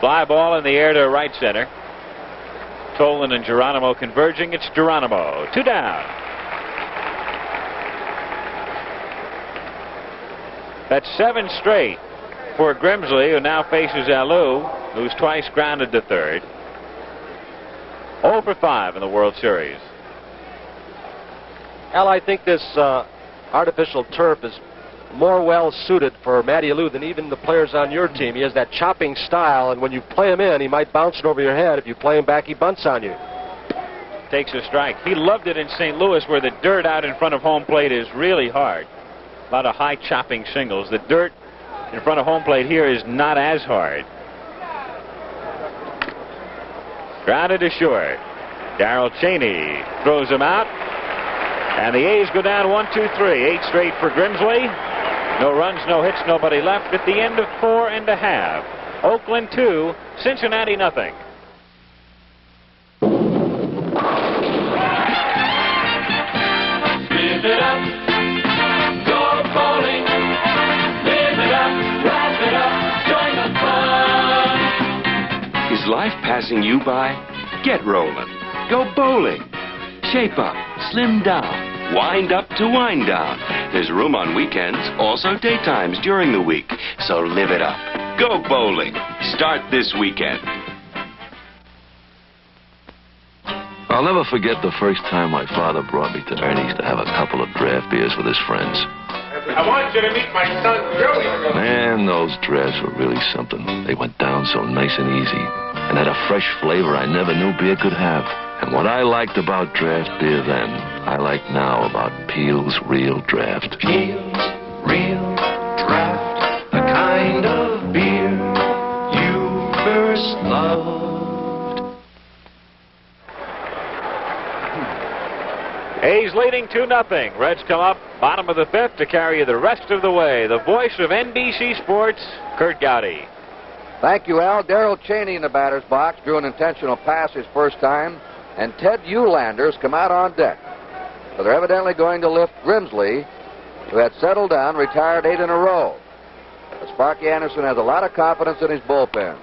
Fly ball in the air to right center. Tolan and Geronimo converging. It's Geronimo. 2 down. That's 7 straight for Grimsley, who now faces Alou, who's twice grounded to 3rd. 0 for 5 in the World Series. Al, I think this artificial turf is more well suited for Matty Alou than even the players on your team. He has that chopping style, and when you play him in, he might bounce it over your head. If you play him back, he bunts on you. Takes a strike. He loved it in St. Louis, where the dirt out in front of home plate is really hard. A lot of high chopping singles. The dirt in front of home plate here is not as hard. Grounded to short. Darrell Cheney throws him out. And the A's go down 1-2-3. 8 straight for Grimsley. No runs, no hits, nobody left at the end of 4 1/2. Oakland 2, Cincinnati nothing. Live it up, go bowling. Live it up, Is life passing you by? Get rolling. Go bowling. Shape up. Slim down. Wind up to wind down. There's room on weekends, also daytimes during the week. So live it up. Go bowling. Start this weekend. I'll never forget the first time my father brought me to Ernie's to have a couple of draft beers with his friends. I want you to meet my son, Joey. Man, those drafts were really something. They went down so nice and easy and had a fresh flavor I never knew beer could have. And what I liked about draft beer then, I like now about Peel's Real Draft. Peel's Real Draft, the kind of beer you first loved. A's leading 2-0. Reds come up bottom of the fifth to carry you the rest of the way. The voice of NBC Sports, Curt Gowdy. Thank you, Al. Darrell Cheney in the batter's box drew an intentional pass his first time, and Ted Eulander's come out on deck. So they're evidently going to lift Grimsley, who had settled down, retired 8 in a row. But Sparky Anderson has a lot of confidence in his bullpen.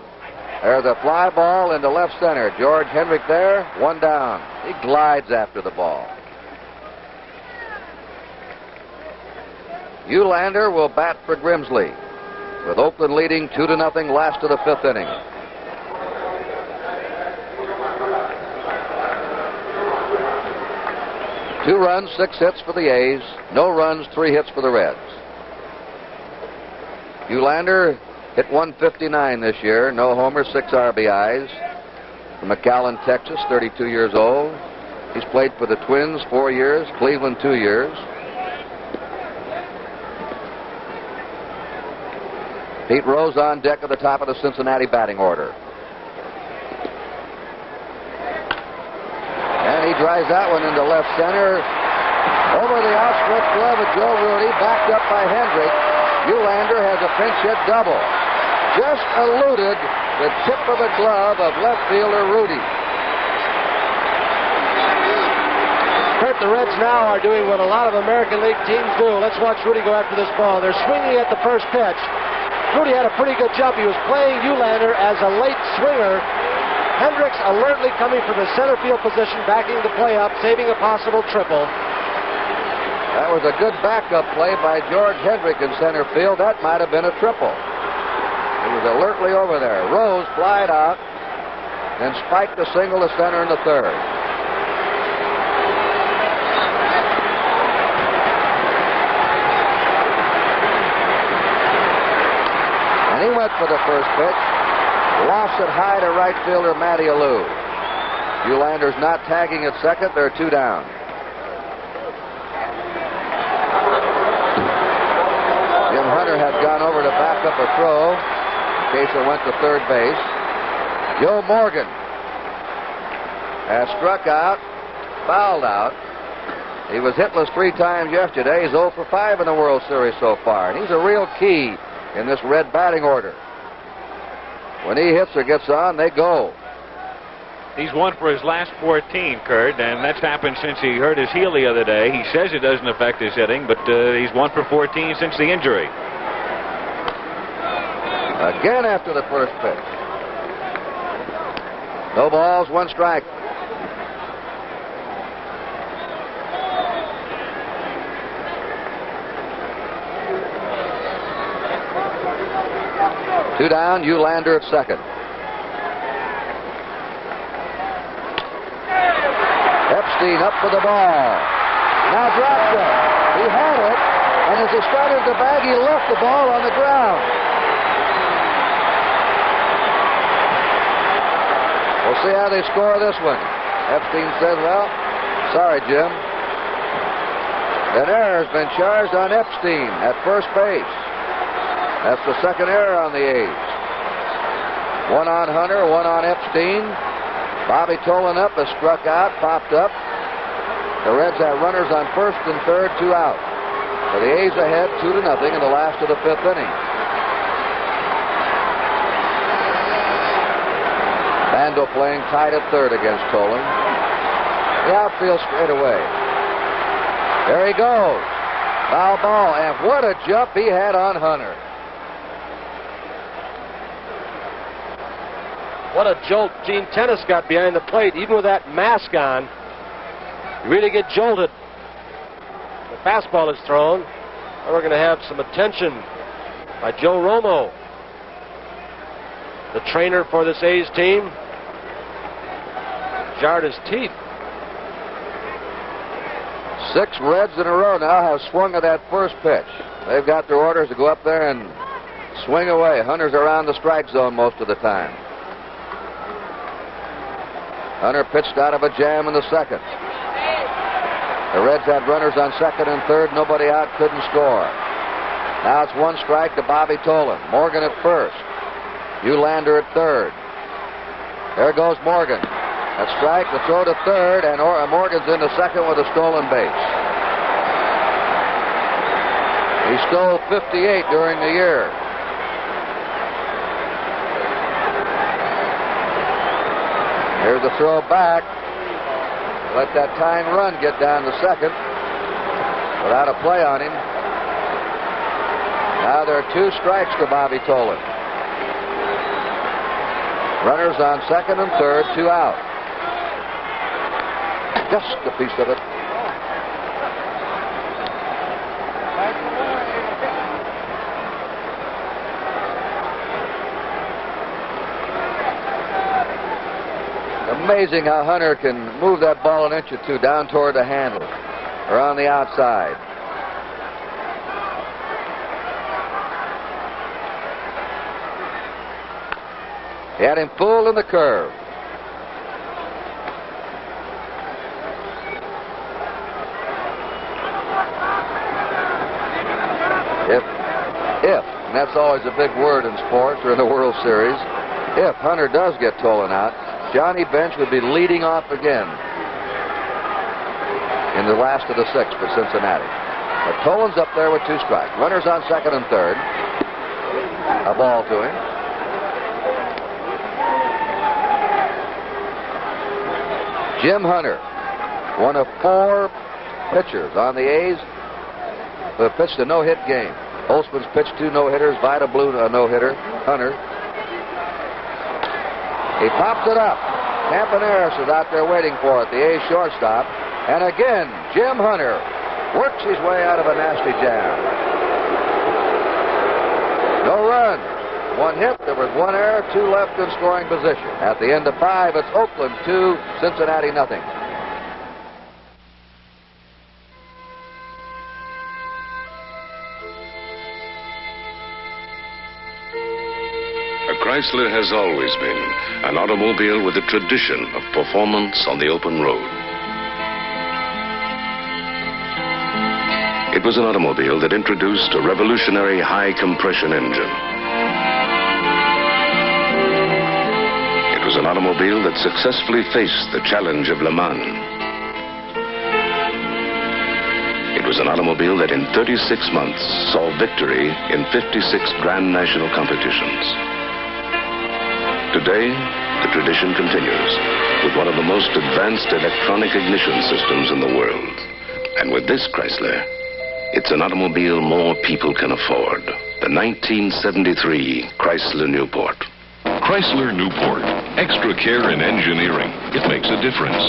There's a fly ball into left center. George Hendrick there, one down. He glides after the ball. Eulander will bat for Grimsley, with Oakland leading 2-0 last of the fifth inning. Two runs, 6 hits for the A's. No runs, 3 hits for the Reds. Eulander hit 159 this year. No homers, 6 RBIs. From McAllen, Texas, 32 years old. He's played for the Twins 4 years, Cleveland 2 years. Pete Rose on deck at the top of the Cincinnati batting order. And he drives that one into left center. Over the outstretched glove of Joe Rudy, backed up by Hendrick. Eulander has a pinch hit double. Just eluded the tip of the glove of left fielder Rudy. Curt, the Reds now are doing what a lot of American League teams do. Let's watch Rudy go after this ball. They're swinging at the first pitch. Rudy had a pretty good jump. He was playing Eulander as a late swinger. Hendricks alertly coming from the center field position, backing the play up, saving a possible triple. That was a good backup play by George Hendrick in center field. That might have been a triple. He was alertly over there. Rose flied out and spiked the single to center in the third. He went for the first pitch. Lost it high to right fielder Matty Alou. Eulander's not tagging at second. They're 2 down. Jim Hunter had gone over to back up a throw in case it went to third base. Joe Morgan has struck out, fouled out. He was hitless 3 times yesterday. He's 0 for 5 in the World Series so far. And he's a real key in this Red batting order. When he hits or gets on, they go. He's 1 for his last 14, Curt, and that's happened since he hurt his heel the other day. He says it doesn't affect his hitting, but he's 1 for 14 since the injury. Again after the first pitch. No balls, 1 strike. Two down, Eulander at second. Epstein up for the ball. Now drops it. He had it, and as he started the bag, he left the ball on the ground. We'll see how they score this one. Epstein says, well, sorry, Jim. An error has been charged on Epstein at first base. That's the second error on the A's. 1 on Hunter, 1 on Epstein. Bobby Tolan up has struck out, popped up. The Reds have runners on first and third, 2 out. So the A's ahead 2-0 in the last of the fifth inning. Bando playing tight at third against Tolan. The outfield straight away. There he goes. Foul ball, and what a jump he had on Hunter. What a jolt Gene Tennis got behind the plate. Even with that mask on, you really get jolted. The fastball is thrown. And we're going to have some attention by Joe Romo, the trainer for this A's team. Jarred his teeth. 6 Reds in a row now have swung at that first pitch. They've got their orders to go up there and swing away. Hunter's around the strike zone most of the time. Hunter pitched out of a jam in the second. The Reds had runners on second and third. Nobody out, couldn't score. Now it's 1 strike to Bobby Tolan. Morgan at first. Eulander at third. There goes Morgan. A strike, the throw to third, and Morgan's in the second with a stolen base. He stole 58 during the year. Here's the throw back. Let that tying run get down to second without a play on him. Now there are 2 strikes to Bobby Tolan. Runners on second and third, 2 out. Just a piece of it. Amazing how Hunter can move that ball an inch or 2 down toward the handle or on the outside. He had him full in the curve. If, and that's always a big word in sports or in the World Series, if Hunter does get Tolan out, Johnny Bench would be leading off again in the last of the 6th for Cincinnati. But Tolan's up there with 2 strikes. Runners on second and third. A ball to him. Jim Hunter, one of 4 pitchers on the A's who have pitched a no-hit game. Holtzman's pitched 2 no-hitters. Vida blew a no-hitter. Hunter. He pops it up. Campaneris is out there waiting for it, the A's shortstop. And again, Jim Hunter works his way out of a nasty jam. No runs. 1 hit. There was 1 error, 2 left in scoring position. At the end of 5, it's Oakland 2, Cincinnati nothing. Chrysler has always been an automobile with a tradition of performance on the open road. It was an automobile that introduced a revolutionary high-compression engine. It was an automobile that successfully faced the challenge of Le Mans. It was an automobile that in 36 months saw victory in 56 Grand National competitions. Today, the tradition continues with one of the most advanced electronic ignition systems in the world. And with this Chrysler, it's an automobile more people can afford. The 1973 Chrysler Newport. Chrysler Newport. Extra care in engineering. It makes a difference.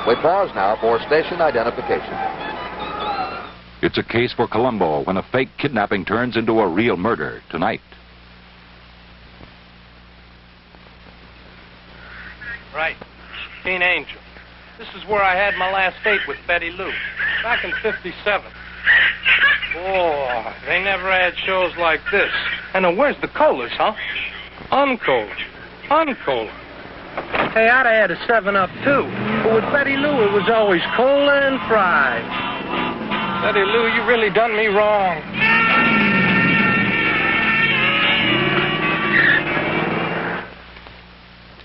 We pause now for station identification. It's a case for Colombo when a fake kidnapping turns into a real murder tonight. Right. Teen Angel. This is where I had my last date with Betty Lou, back in '57. Boy, they never had shows like this. And then where's the colas, huh? Uncola. Uncola. Hey, I'd have had a 7-Up, too. But with Betty Lou, it was always cola and fries. Betty Lou, you really done me wrong.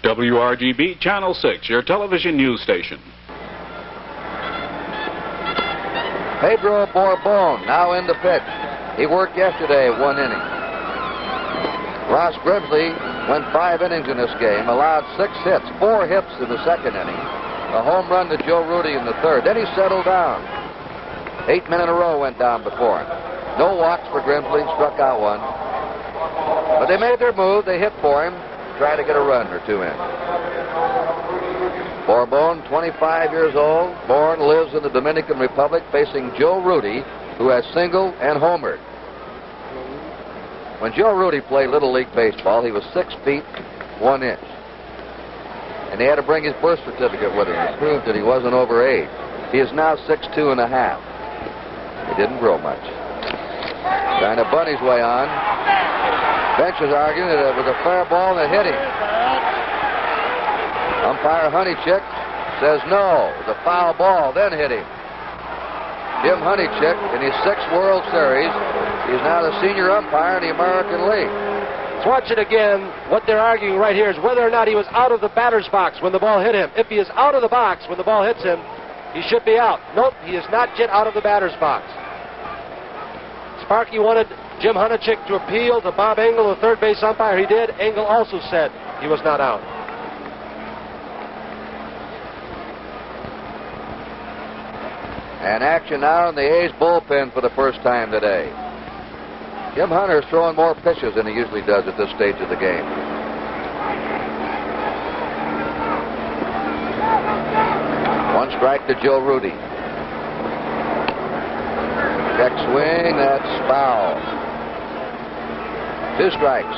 WRGB Channel 6, your television news station. Pedro Borbon now in the pitch. He worked yesterday 1 inning. Ross Grimsley went 5 innings in this game, allowed 6 hits, 4 hits in the second inning, a home run to Joe Rudy in the third. Then he settled down. 8 men in a row went down before him. No walks for Grimsley, struck out one. But they made their move. They hit for him, tried to get a run or two in. Bourbon, 25 years old. Bourne lives in the Dominican Republic, facing Joe Rudy, who has singled and homered. When Joe Rudy played Little League Baseball, he was 6 feet 1 inch. And he had to bring his birth certificate with him to prove that he wasn't over age. He is now 6'2 and a half. He didn't grow much. Trying to bunt his way on. Bench is arguing that it was a fair ball that hit him. Umpire Honeychick says no, it was a foul ball, then hit him. Jim Honeychick, in his 6th World Series, he's now the senior umpire in the American League. Let's watch it again. What they're arguing right here is whether or not he was out of the batter's box when the ball hit him. If he is out of the box when the ball hits him, he should be out. Nope, he is not yet out of the batter's box. Sparky wanted Jim Honeychick to appeal to Bob Engel, the third base umpire. He did. Engel also said he was not out. And action now in the A's bullpen for the first time today. Jim Hunter's throwing more pitches than he usually does at this stage of the game. One strike to Joe Rudy. Check swing, that's foul. 2 strikes.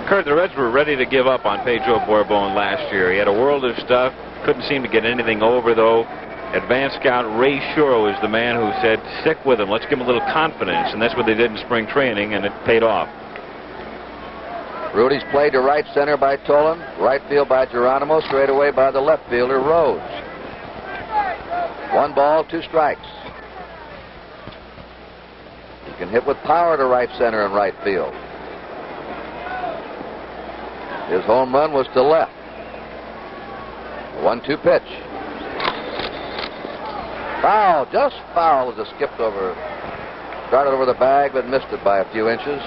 Curt, the Reds were ready to give up on Pedro Bourbon last year. He had a world of stuff. Couldn't seem to get anything over, though. Advanced scout Ray Shuro is the man who said, stick with him. Let's give him a little confidence. And that's what they did in spring training, and it paid off. Rudy's played to right center by Tolan, right field by Geronimo, straight away by the left fielder, Rhodes. 1 ball, 2 strikes. He can hit with power to right center and right field. His home run was to left. 1-2 pitch. Foul, just foul as it skipped over. Started over the bag, but missed it by a few inches.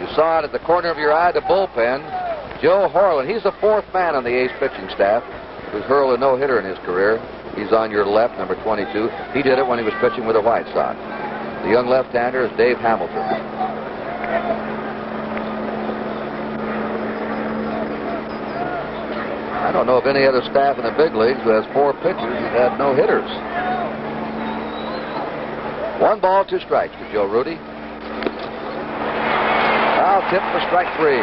You saw it at the corner of your eye, the bullpen. Joe Horland, he's the 4th man on the A's pitching staff who's hurled a no-hitter in his career. He's on your left, number 22. He did it when he was pitching with the White Sox. The young left-hander is Dave Hamilton. I don't know of any other staff in the big leagues who has 4 pitchers who've had no hitters. 1 ball, 2 strikes to Joe Rudy. Foul tip for strike 3.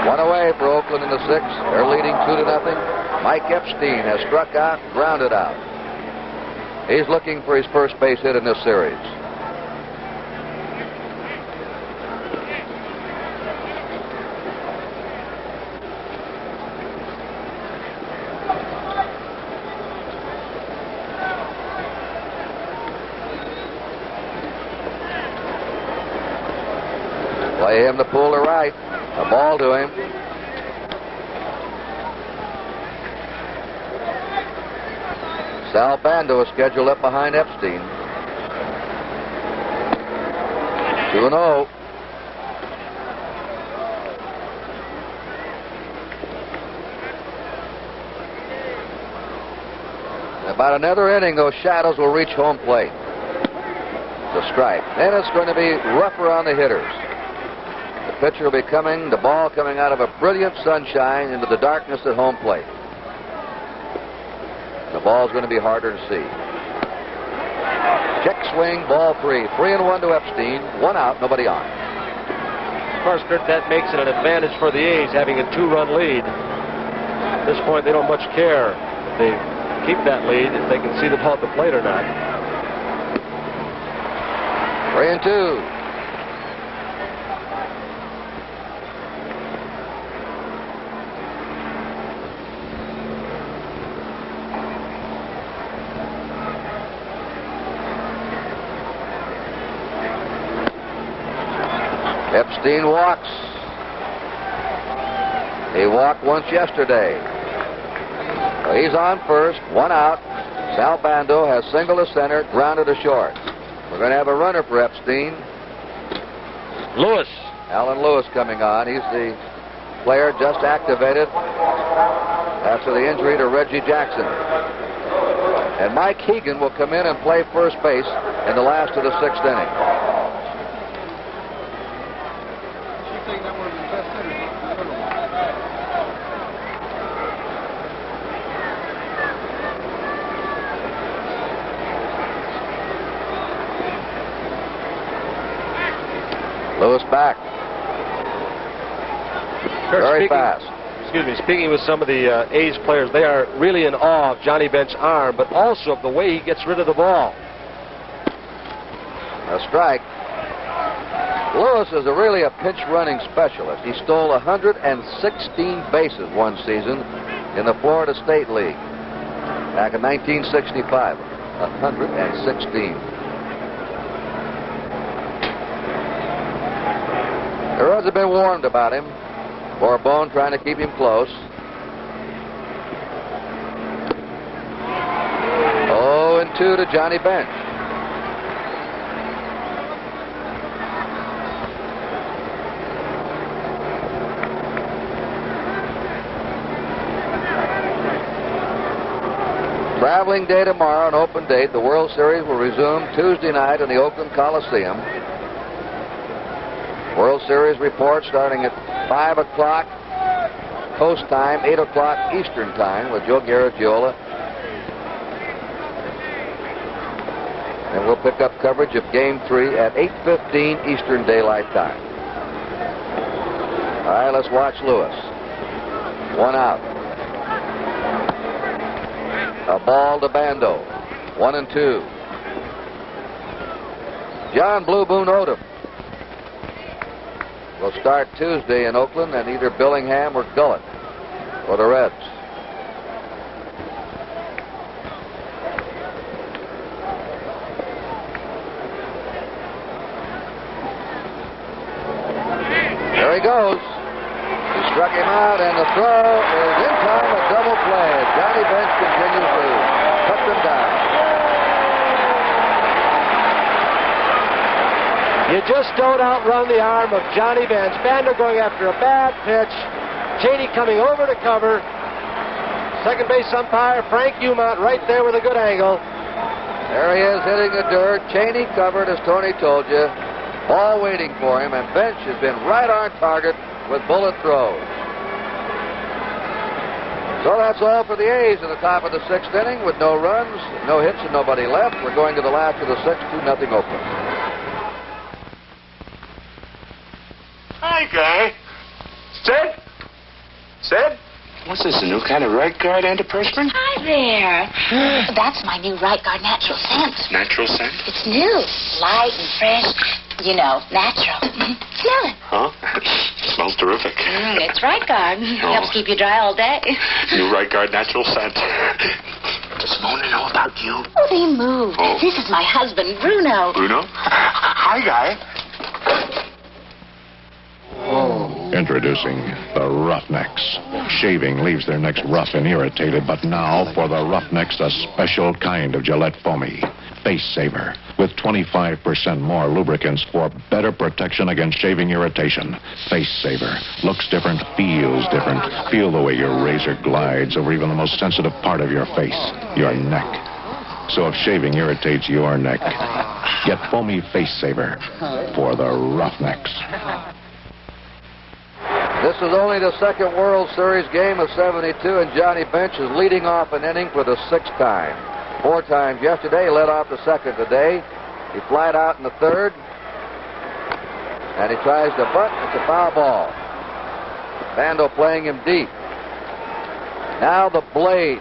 1 away for Oakland in the 6th. They're leading 2-0. Mike Epstein has struck out, grounded out. He's looking for his first base hit in this series. Play him to pull to right. A ball to him. Sal Bando is scheduled up behind Epstein. 2-0. About another inning, those shadows will reach home plate. The strike. Then it's going to be rougher on the hitters. The pitcher will be coming, the ball coming out of a brilliant sunshine into the darkness at home plate. The ball's going to be harder to see. Check swing, ball 3. 3-1 to Epstein. 1 out, nobody on. Of course, Curt, that makes it an advantage for the A's having a 2-run lead. At this point, they don't much care if they keep that lead, if they can see the ball at the plate or not. 3-2. Epstein walks. He walked once yesterday. So he's on first, 1 out. Sal Bando has singled to center, grounded to short. We're going to have a runner for Epstein. Alan Lewis coming on. He's the player just activated after the injury to Reggie Jackson. And Mike Hegan will come in and play first base in the last of the 6th inning. Lewis back. Very fast. Excuse me, speaking with some of the A's players, they are really in awe of Johnny Bench's arm, but also of the way he gets rid of the ball. A strike. Lewis is really a pinch running specialist. He stole 116 bases one season in the Florida State League back in 1965. 116. The Reds have been warned about him. Borbone trying to keep him close. 0-2 to Johnny Bench. Traveling day tomorrow, an open date. The World Series will resume Tuesday night in the Oakland Coliseum. World Series report starting at 5 o'clock Coast time, 8 o'clock Eastern time with Joe Garagiola. And we'll pick up coverage of Game 3 at 8:15 Eastern Daylight Time. All right, let's watch Lewis. 1 out. A ball to Bando. 1-2. John Blue Boone Odom will start Tuesday in Oakland, and either Billingham or Gullett for the Reds. There he goes. He struck him out, and the throw is in time, a double play. Johnny Bench continues to cut them down. You just don't outrun the arm of Johnny Bench. Bando going after a bad pitch. Cheney coming over to cover. Second base umpire Frank Umont right there with a good angle. There he is hitting the dirt. Cheney covered, as Tony told you. Ball waiting for him, and Bench has been right on target with bullet throws. So that's all for the A's in the top of the 6th inning with no runs, no hits, and nobody left. We're going to the last of the 6th, 2-0 Oakland. Hi, Guy. Sid? What's this, a new kind of right guard antiperspirant? Hi there. That's my new Right Guard Natural Scent. Natural scent? It's new. Light and fresh. You know, natural. Smell it. Huh? Smells terrific. It's Right Guard. Helps keep you dry all day. New Right Guard Natural Scent. Does Mona know about you? Oh, they moved. Oh. This is my husband, Bruno. Bruno? Hi, Guy. Introducing the Roughnecks. Shaving leaves their necks rough and irritated, but now for the Roughnecks, a special kind of Gillette Foamy. Face Saver, with 25% more lubricants for better protection against shaving irritation. Face Saver looks different, feels different. Feel the way your razor glides over even the most sensitive part of your face, your neck. So if shaving irritates your neck, get Foamy Face Saver for the Roughnecks. This is only the second World Series game of 72, and Johnny Bench is leading off an inning for the 6th time. 4 times yesterday. He led off the 2nd today. He flied out in the 3rd, and he tries to bunt. It's a foul ball. Bando playing him deep. Now the Blade,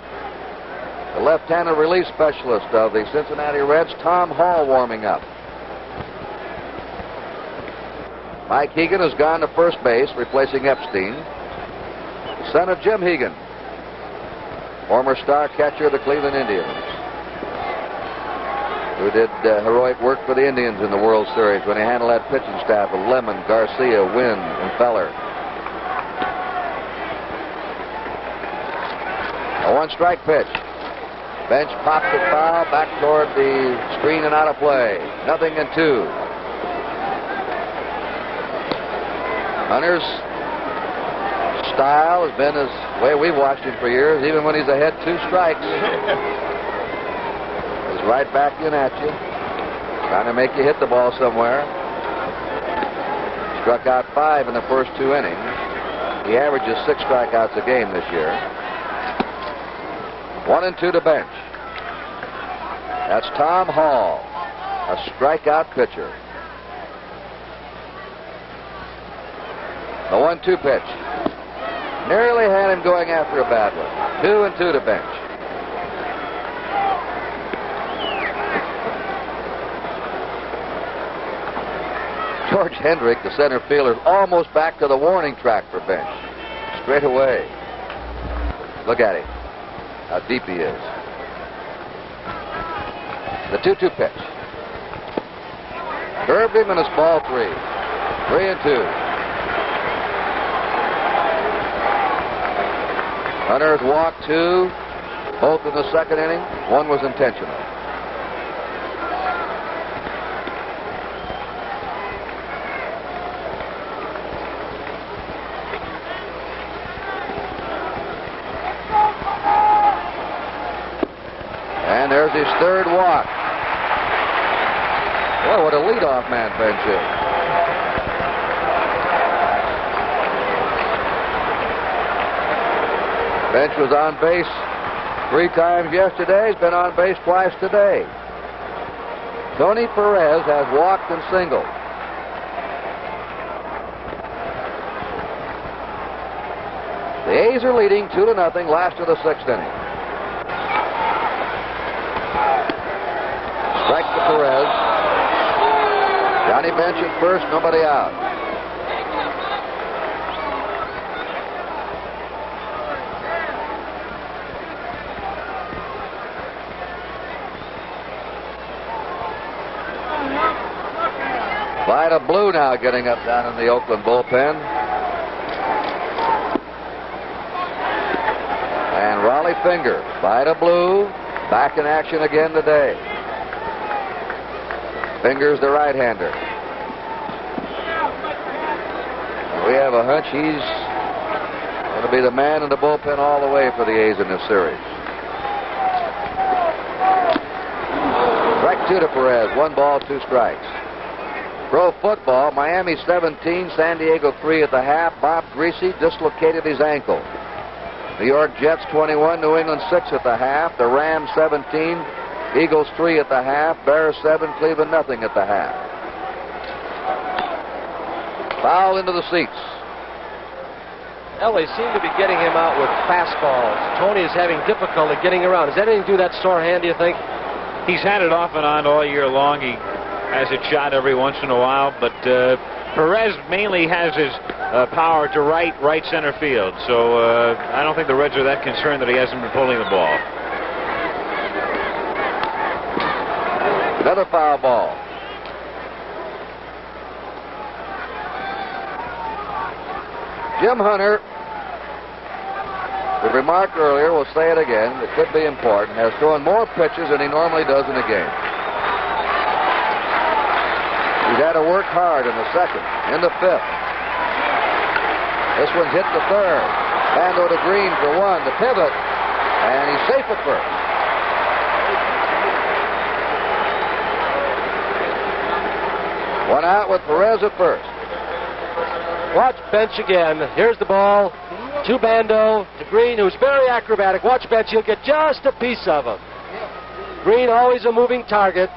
the left-handed release specialist of the Cincinnati Reds, Tom Hall, warming up. Mike Hegan has gone to first base, replacing Epstein, son of Jim Hegan, former star catcher of the Cleveland Indians, who did heroic work for the Indians in the World Series when he handled that pitching staff of Lemon, Garcia, Wynn, and Feller. A 1-strike pitch. Bench pops it foul back toward the screen and out of play. 0-2. Hunters style has been his way we've watched him for years, even when he's ahead 2 strikes. He's right back in at you, trying to make you hit the ball somewhere. Struck out 5 in the first 2 innings. He averages 6 strikeouts a game this year. 1-2 to bench. That's Tom Hall, a strikeout pitcher. The 1-2 pitch. Nearly had him going after a bad one. 2-2 to bench. George Hendrick, the center fielder, almost back to the warning track for bench. Straight away. Look at him. How deep he is. The 2-2 pitch. Curved him and it's ball 3. 3-2. Hunter has walked 2, both in the second inning. 1 was intentional. And there's his 3rd walk. Boy, what a leadoff man Bench is. Bench was on base 3 times yesterday. He's been on base twice today. Tony Perez has walked and singled. The A's are leading 2-0 last of the 6th inning. Strike to Perez. Johnny Bench at first, nobody out. Vida Blue now getting up down in the Oakland bullpen. And Raleigh Finger, Vida Blue, back in action again today. Finger's the right-hander. We have a hunch he's going to be the man in the bullpen all the way for the A's in this series. Strike 2 to Perez. 1 ball, 2 strikes. Pro football, Miami 17, San Diego 3 at the half. Bob Greasy dislocated his ankle. New York Jets 21, New England 6 at the half. The Rams 17, Eagles 3 at the half. Bears 7, Cleveland nothing at the half. Foul into the seats. Well, they seem to be getting him out with fastballs. Tony is having difficulty getting around. Is that anything to do with that sore hand, do you think? He's had it off and on all year long. He has it shot every once in a while, but Perez mainly has his power to right center field. So I don't think the Reds are that concerned that he hasn't been pulling the ball. Another foul ball. Jim Hunter, we remarked earlier, we'll say it again, it could be important, has thrown more pitches than he normally does in a game. He's had to work hard in the 2nd, in the 5th. This one's hit the 3rd. Bando to Green for 1, the pivot, and he's safe at first. One out with Perez at first. Watch Bench again. Here's the ball to Bando, to Green, who's very acrobatic. Watch Bench. He'll get just a piece of him. Green, always a moving target.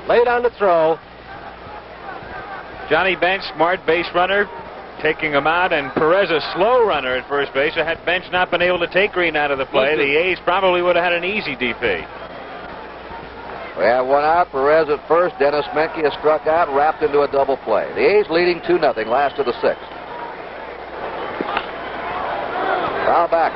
Laid on the throw. Johnny Bench, smart base runner, taking him out, and Perez, a slow runner at first base. Had Bench not been able to take Green out of the play, the A's probably would have had an easy DP. We have one out. Perez at first. Dennis Menke has struck out, wrapped into a double play. The A's leading 2-0, last of the 6th. Foul back.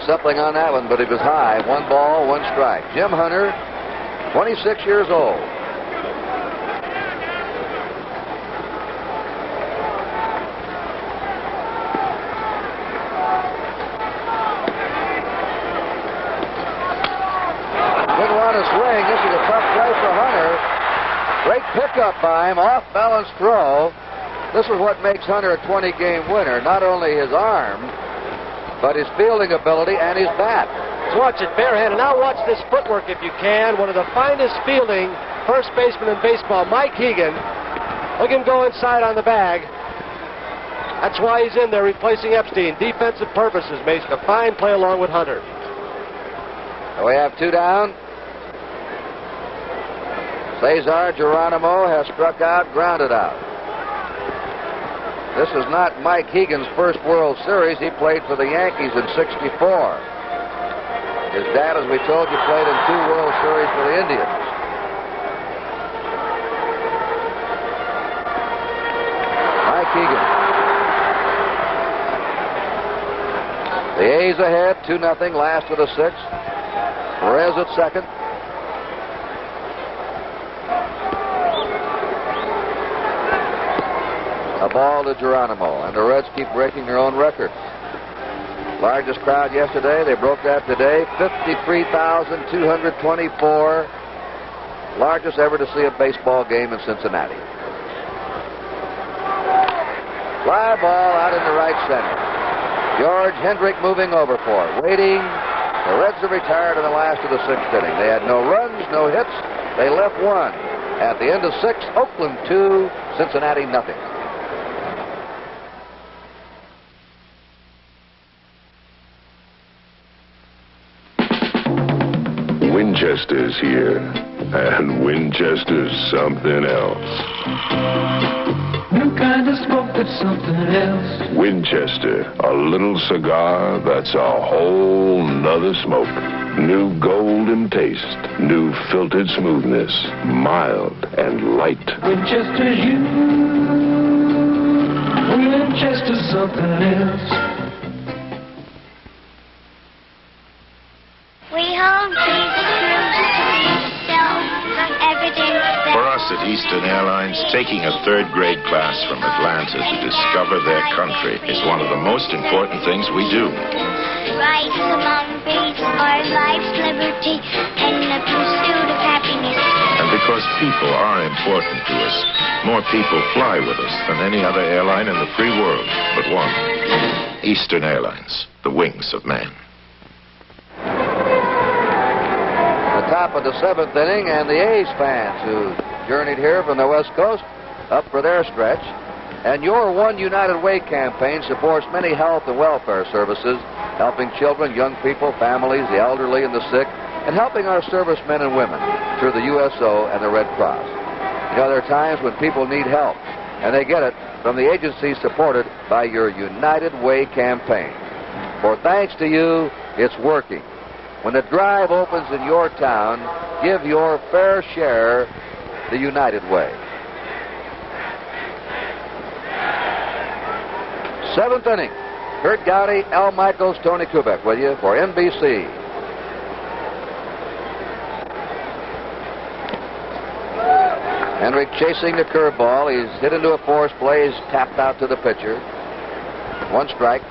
something on that one, but it was high. 1 ball, 1 strike. Jim Hunter, 26 years old. Didn't want to swing. This is a tough play for Hunter. Great pickup by him, off-balance throw. This is what makes Hunter a 20-game winner. Not only his arm, but his fielding ability and his bat. Let's watch it barehanded. Now watch this footwork if you can. One of the finest fielding first basemen in baseball, Mike Hegan. Look him go inside on the bag. That's why he's in there replacing Epstein. Defensive purposes. Makes a fine play along with Hunter. We have 2 down. Cesar Geronimo has struck out, grounded out. This is not Mike Hegan's first World Series. He played for the Yankees in '64. His dad, as we told you, played in 2 World Series for the Indians. Mike Hegan. The A's ahead, 2-0, last of the 6th. Perez at second. A ball to Geronimo, and the Reds keep breaking their own record. Largest crowd yesterday, they broke that today, 53,224. Largest ever to see a baseball game in Cincinnati. Fly ball out in the right center. George Hendrick moving over for it, waiting. The Reds have retired in the last of the 6th inning. They had no runs, no hits. They left 1. At the end of 6, Oakland 2, Cincinnati nothing. Winchester's here, and Winchester's something else. New kind of smoke that's something else. Winchester, a little cigar that's a whole nother smoke. New golden taste, new filtered smoothness, mild and light. Winchester's you. Winchester's something else. We hold these crews to be still, everything. For us at Eastern Airlines, taking a 3rd grade class from Atlanta to discover their country is one of the most important things we do. Rights among bees are life's liberty and the pursuit of happiness. And because people are important to us, more people fly with us than any other airline in the free world but one. Eastern Airlines, the wings of man. Top of the 7th inning, and the A's fans who journeyed here from the West Coast up for their stretch. And your One United Way campaign supports many health and welfare services, helping children, young people, families, the elderly, and the sick, and helping our servicemen and women through the USO and the Red Cross. You know, there are times when people need help, and they get it from the agencies supported by your United Way campaign. For thanks to you, it's working. When the drive opens in your town, give your fair share the United Way. 7th inning. Curt Gowdy, Al Michaels, Tony Kubek with you for NBC. Hendrick chasing the curveball. He's hit into a force play. He's tapped out to the pitcher. 1 strike.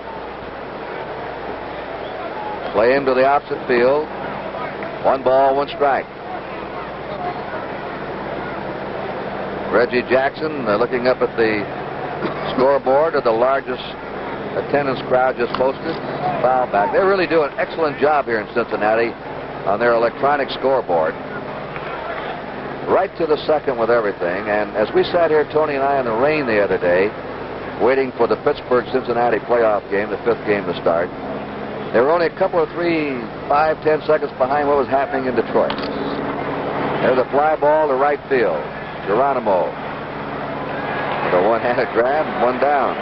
Play him to the opposite field. 1 ball, 1 strike. Reggie Jackson looking up at the scoreboard of the largest attendance crowd just posted. Foul back. They really do an excellent job here in Cincinnati on their electronic scoreboard. Right to the second with everything. And as we sat here, Tony and I, in the rain the other day, waiting for the Pittsburgh-Cincinnati playoff game, the 5th game to start, they were only a couple of 3, 5, 10 seconds behind what was happening in Detroit. There's a fly ball to right field. Geronimo with a one-handed grab, 1 down.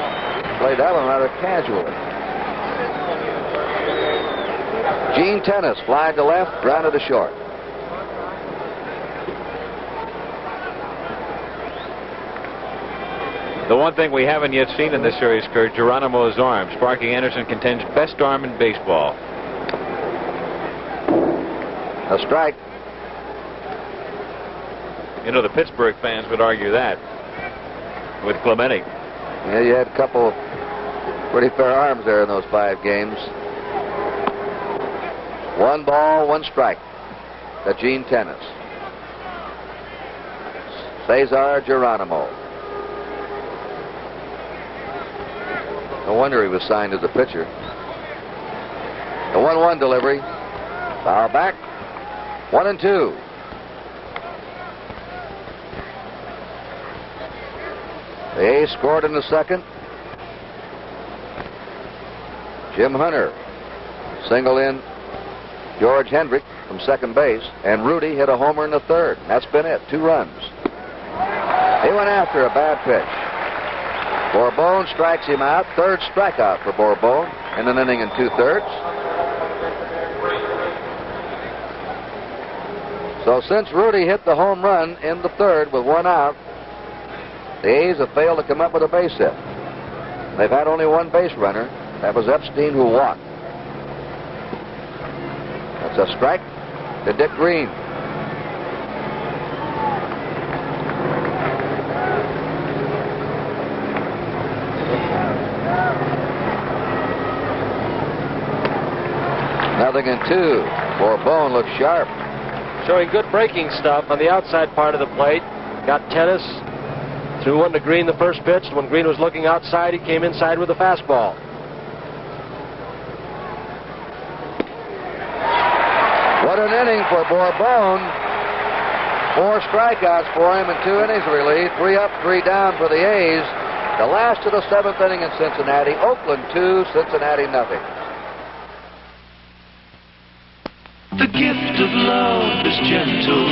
Played that one rather casually. Gene Tennis flied to left, grounded to short. The one thing we haven't yet seen in this series, Curt, Geronimo's arm. Sparky Anderson contends best arm in baseball. A strike. You know, the Pittsburgh fans would argue that with Clemente. Yeah, you had a couple of pretty fair arms there in those 5 games. 1 ball, 1 strike. The Gene Tennis. Cesar Geronimo. No wonder he was signed as a pitcher. The 1-1 delivery. Foul back. 1-2. The A's scored in the second. Jim Hunter singled in George Hendrick from second base, and Rudy hit a homer in the third. That's been it. 2 runs. He went after a bad pitch. Bourbon strikes him out. 3rd strikeout for Bourbon in an inning and 2/3. So since Rudy hit the home run in the 3rd with 1 out, the A's have failed to come up with a base hit. They've had only 1 base runner. That was Epstein, who walked. That's a strike to Dick Green. Nothing in 2. Bourbon looks sharp. Showing good breaking stuff on the outside part of the plate. Got tennis. Threw one to Green the first pitch. When Green was looking outside, he came inside with a fastball. What an inning for Bourbon. 4 strikeouts for him in 2 innings of relief. 3 up, 3 down for the A's. The last of the 7th inning in Cincinnati. Oakland 2, Cincinnati nothing. The gift of love is gentle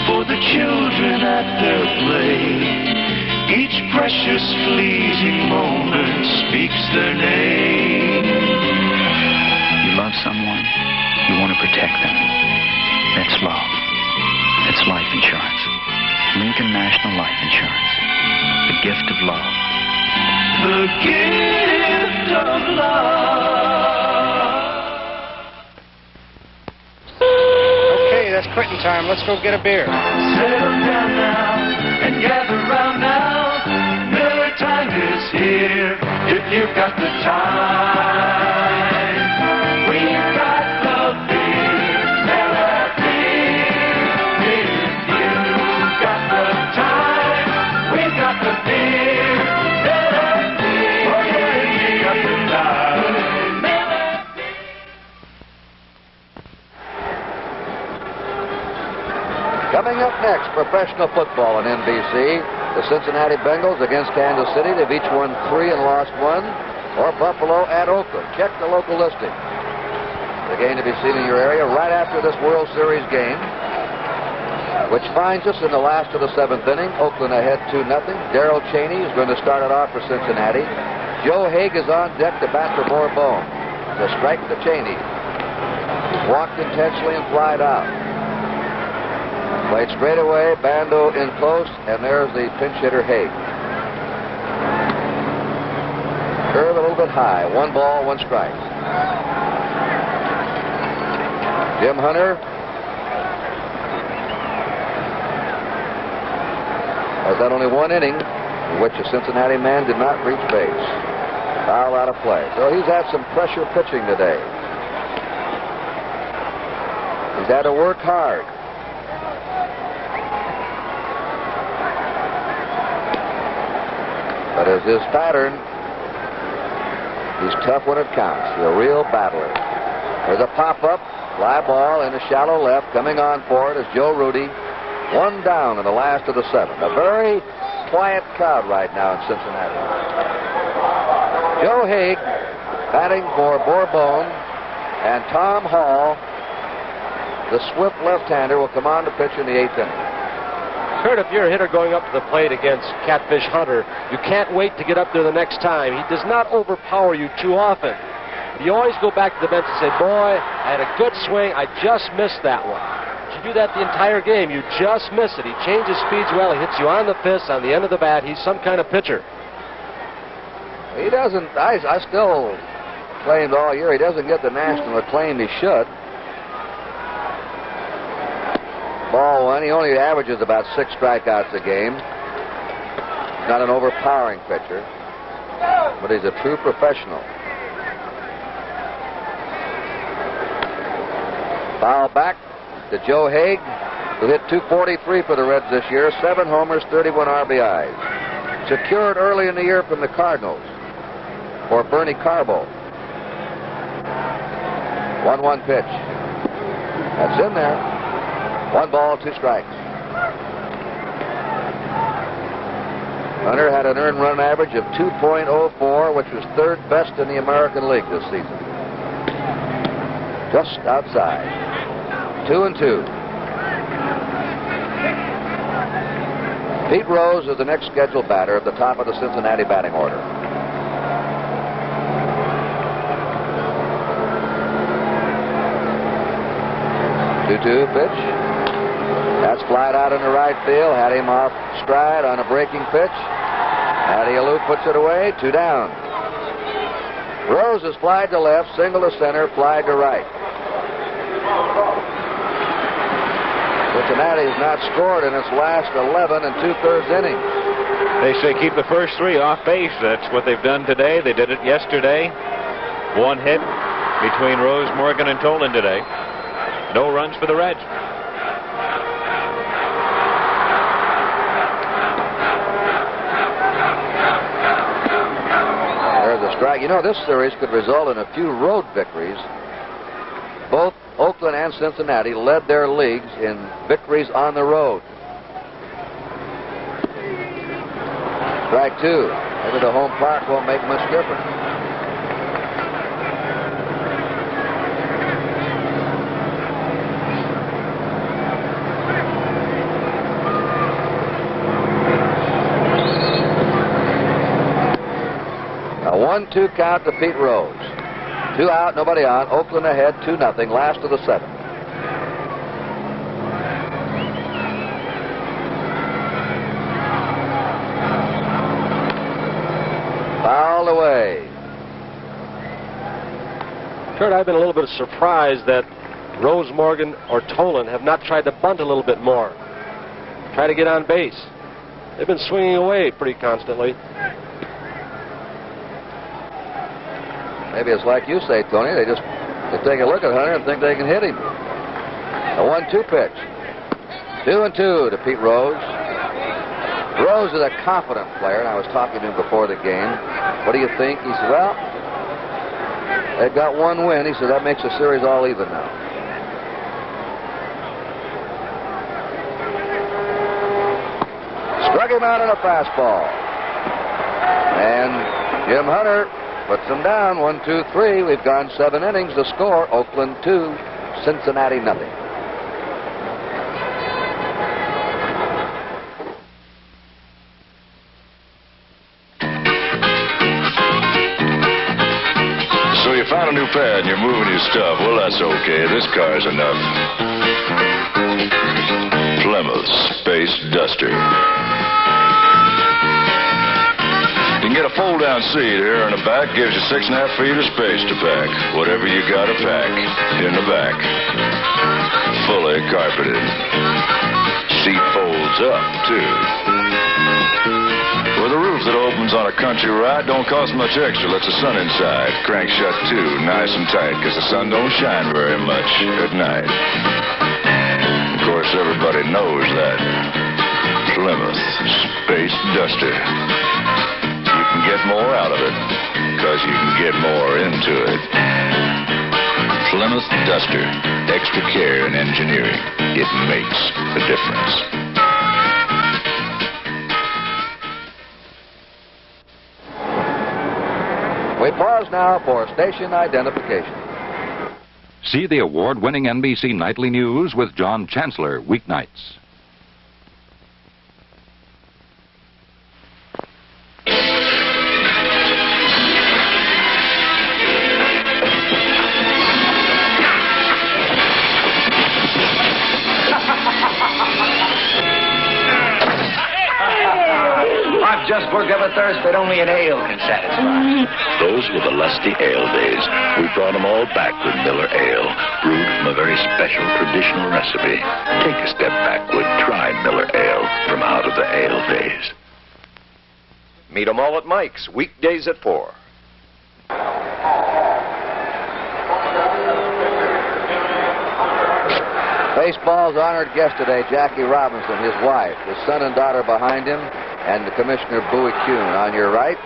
for the children at their play. Each precious, fleeting moment speaks their name. You love someone, you want to protect them. That's love. That's life insurance. Lincoln National Life Insurance. The gift of love. The gift of love. Okay, that's quitting time. Let's go get a beer. Settle down now and gather round now. Miller time is here if you've got the time. We've got the beer, Miller beer. If you've got the time, we've got the beer, Miller beer. Oh yeah, you got the time, Miller beer. Coming up next, professional football on NBC. The Cincinnati Bengals against Kansas City. They've each won 3 and lost 1. Or Buffalo at Oakland. Check the local listing. The game to be seen in your area right after this World Series game, which finds us in the last of the 7th inning. Oakland ahead 2-0. Darrell Chaney is going to start it off for Cincinnati. Joe Haig is on deck to bat for Bourbon. The strike to Chaney. He's walked intentionally and flied out. Played straight away, Bando in close, and there's the pinch hitter Haig. Curve a little bit high. 1 ball, 1 strike. Jim Hunter has had only 1 inning in which a Cincinnati man did not reach base. Foul out of play. So he's had some pressure pitching today. He's had to work hard. But as his pattern, he's tough when it counts. He's a real battler. There's a pop-up, fly ball in the shallow left. Coming on for it is Joe Rudy. 1 down in the last of the 7th. A very quiet crowd right now in Cincinnati. Joe Haig batting for Bourbon, and Tom Hall, the swift left-hander, will come on to pitch in the 8th inning. Curt, if you're a hitter going up to the plate against Catfish Hunter, you can't wait to get up there the next time. He does not overpower you too often. You always go back to the bench and say, boy, I had a good swing. I just missed that one. But you do that the entire game. You just miss it. He changes speeds well. He hits you on the fist, on the end of the bat. He's some kind of pitcher. He doesn't, I still claimed all year he doesn't get the national acclaim he should. Ball one. He only averages about 6 strikeouts a game. Not an overpowering pitcher, but he's a true professional. Foul back to Joe Haig, who hit .243 for the Reds this year, 7 homers, 31 RBIs. Secured early in the year from the Cardinals for Bernie Carbo. 1-1 pitch. That's in there. 1 ball, 2 strikes. Hunter had an earned run average of 2.04, which was 3rd best in the American League this season. Just outside. 2-2. Pete Rose is the next scheduled batter at the top of the Cincinnati batting order. 2-2 pitch. That's flied out into right field. Had him off stride on a breaking pitch. Matty Alou puts it away. 2 down. Rose is flied to left, single to center, flied to right. Cincinnati has not scored in its last 11 2/3 innings. They say keep the first 3 off base. That's what they've done today. They did it yesterday. 1 hit between Rose, Morgan, and Tolan today. No runs for the Reds. There's a strike. You know, this series could result in a few road victories. Both Oakland and Cincinnati led their leagues in victories on the road. Strike 2. Maybe the home park won't make much difference. A 1-2 count to Pete Rose. 2 out, nobody on. Oakland ahead, 2-0. Last of the 7th. Fouled away. Curt, I've been a little bit surprised that Rose, Morgan, or Tolan have not tried to bunt a little bit more. Try to get on base. They've been swinging away pretty constantly. Maybe it's like you say, Tony. They take a look at Hunter and think they can hit him. A 1-2 pitch. 2-2 to Pete Rose. Rose is a confident player, and I was talking to him before the game. What do you think? He said, well, they've got 1 win. He said, that makes the series all even now. Struck him out on a fastball. And Jim Hunter puts them down. 1-2-3. We've gone 7 innings. The score, Oakland 2, Cincinnati 0. So you found a new pad and you're moving your stuff. Well, that's okay. This car's enough. Plymouth Space Duster. You can get a fold-down seat here in the back. Gives you 6.5 feet of space to pack. Whatever you got to pack in the back. Fully carpeted. Seat folds up, too. With a roof that opens on a country ride, don't cost much extra. Lets the sun inside. Crank shut, too. Nice and tight, because the sun don't shine very much at night. Of course, everybody knows that. Plymouth Space Duster. Get more out of it because you can get more into it. Plymouth Duster. Extra care and engineering. It makes a difference. We pause now for station identification. See the award-winning NBC Nightly News with John Chancellor weeknights. just work of a thirst that only an ale can satisfy. Those were the lusty ale days. We brought them all back with Miller Ale, brewed from a very special traditional recipe. Take a step backward. Try Miller Ale from out of the ale days. Meet 'em all at Mike's, weekdays at 4. Baseball's honored guest today, Jackie Robinson, his wife, his son and daughter behind him, and the Commissioner Bowie Kuhn on your right.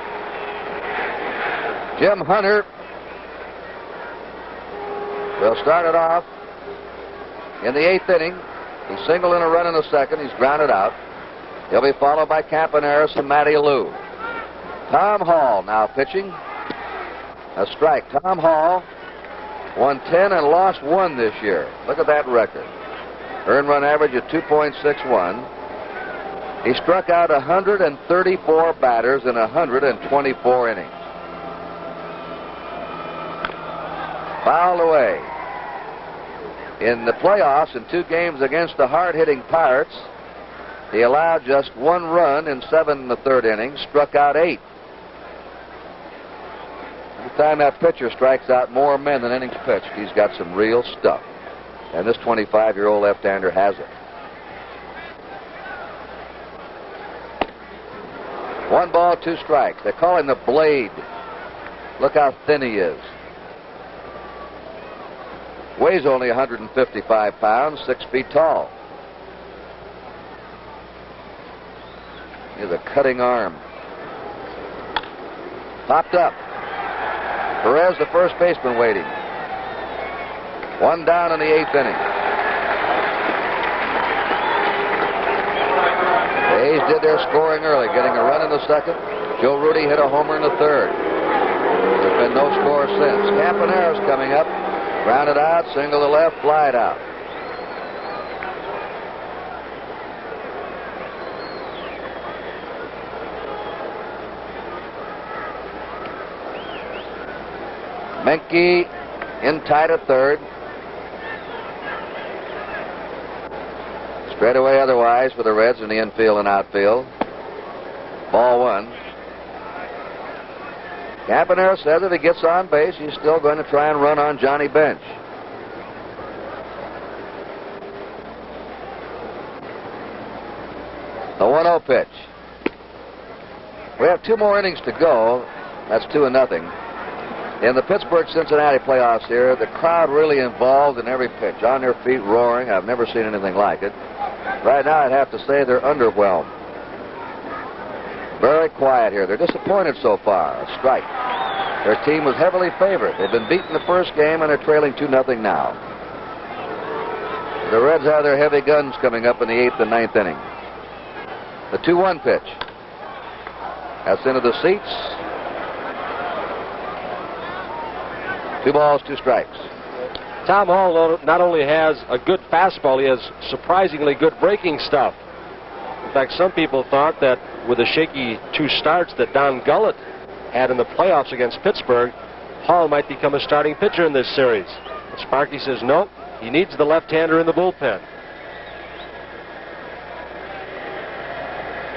Jim Hunter will start it off in the 8th inning. He's singled in a run in the 2nd. He's grounded out. He'll be followed by Campaneris and Matty Lou. Tom Hall now pitching. A strike. Tom Hall won 10 and lost 1 this year. Look at that record. Earned run average of 2.61. He struck out 134 batters in 124 innings. Fouled away. In the playoffs, in 2 games against the hard-hitting Pirates, he allowed just 1 run in 7 in the 3rd inning, struck out 8. Every time that pitcher strikes out more men than innings pitched, he's got some real stuff. And this 25-year-old left-hander has it. 1 ball, 2 strikes. They call him the Blade. Look how thin he is. Weighs only 155 pounds, 6 feet tall. He has a cutting arm. Popped up. Perez, the first baseman, waiting. 1 down in the 8th inning. The A's did their scoring early, getting a run in the 2nd. Joe Rudy hit a homer in the 3rd. There's been no score since. Campaneris coming up. Grounded out, single to left, flied out. Menke in tight at 3rd. Straightaway otherwise for the Reds in the infield and outfield. Ball 1. Campaneris says if he gets on base, he's still going to try and run on Johnny Bench. The 1-0 pitch. We have 2 more innings to go. That's 2-0. In the Pittsburgh-Cincinnati playoffs here, the crowd really involved in every pitch, on their feet roaring. I've never seen anything like it. Right now, I'd have to say they're underwhelmed. Very quiet here. They're disappointed so far. A strike. Their team was heavily favored. They've been beaten the first game, and they're trailing 2-0 now. The Reds have their heavy guns coming up in the 8th and 9th inning. The 2-1 pitch. That's into the seats. 2 balls, 2 strikes. Tom Hall not only has a good fastball, he has surprisingly good breaking stuff. In fact, some people thought that with the shaky 2 starts that Don Gullett had in the playoffs against Pittsburgh, Hall might become a starting pitcher in this series. But Sparky says no, he needs the left-hander in the bullpen.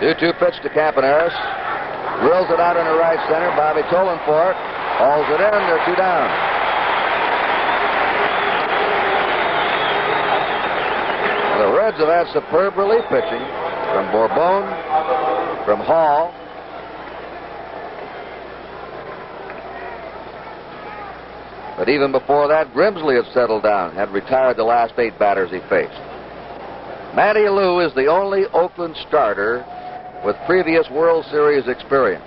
2-2 pitch to Campaneris. Drills it out into right center. Bobby Tolan for it. Hauls it in. They're 2 down. The Reds have had superb relief pitching from Bourbon, from Hall. But even before that, Grimsley had settled down, had retired the last 8 batters he faced. Matty Lou is the only Oakland starter with previous World Series experience.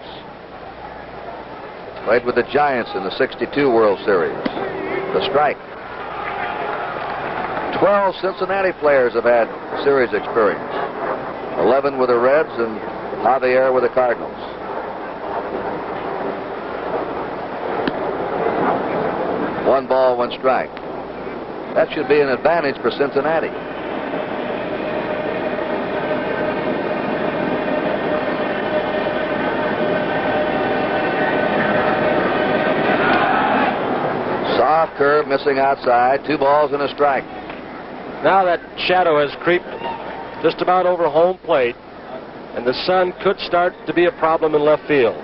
Played with the Giants in the '62 World Series. The strike. 12 Cincinnati players have had series experience. 11 with the Reds and Javier with the Cardinals. One ball, 1 strike. That should be an advantage for Cincinnati. Soft curve, missing outside. 2 balls and a strike. Now that shadow has creeped just about over home plate. and the sun could start to be a problem in left field.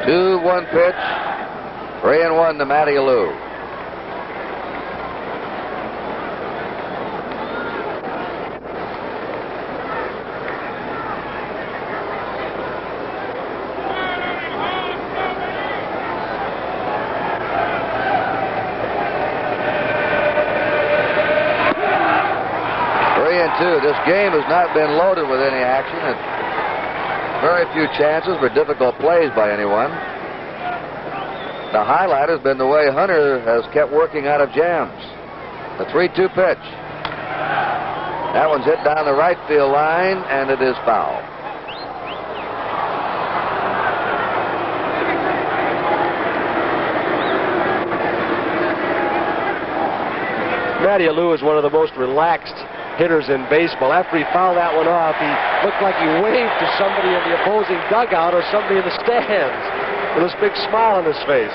Two, 1 pitch. 3-1 to Matty Alou. This game has not been loaded with any action. Very few chances for difficult plays by anyone. The highlight has been the way Hunter has kept working out of jams. The 3-2 pitch. That one's hit down the right field line, and it is foul. Matty Alou is one of the most relaxed hitters in baseball. After he fouled that one off, he looked like he waved to somebody in the opposing dugout or somebody in the stands with this big smile on his face.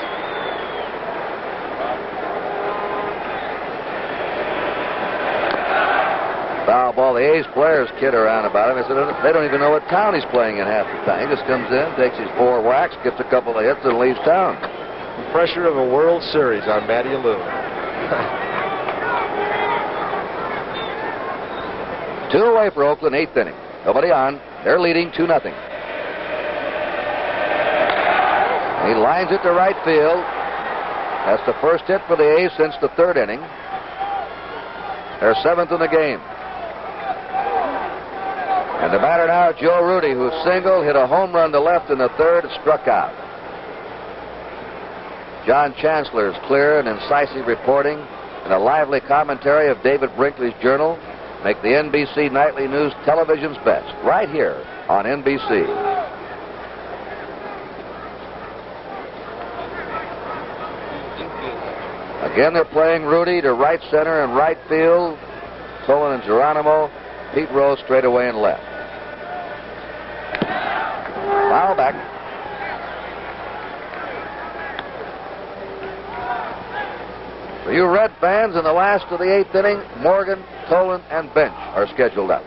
Foul ball. The A's players kid around about him. They don't even know what town he's playing in half the time. He just comes in, takes his 4 whacks, gets a couple of hits, and leaves town. The pressure of a World Series on Matty Alou. 2 away for Oakland, 8th inning. Nobody on. They're leading 2-0. He lines it to right field. That's the first hit for the A's since the 3rd inning. They're 7th in the game. And the batter now, Joe Rudy, who singled, hit a home run to left in the 3rd, struck out. John Chancellor's clear and incisive reporting and a lively commentary of David Brinkley's Journal make the NBC Nightly News television's best, right here on NBC. Again, they're playing Rudy to right center and right field. Tolan and Geronimo. Pete Rose straight away and left. Foul back. For you Red fans, in the last of the 8th inning, Morgan, Tolan, and Bench are scheduled up.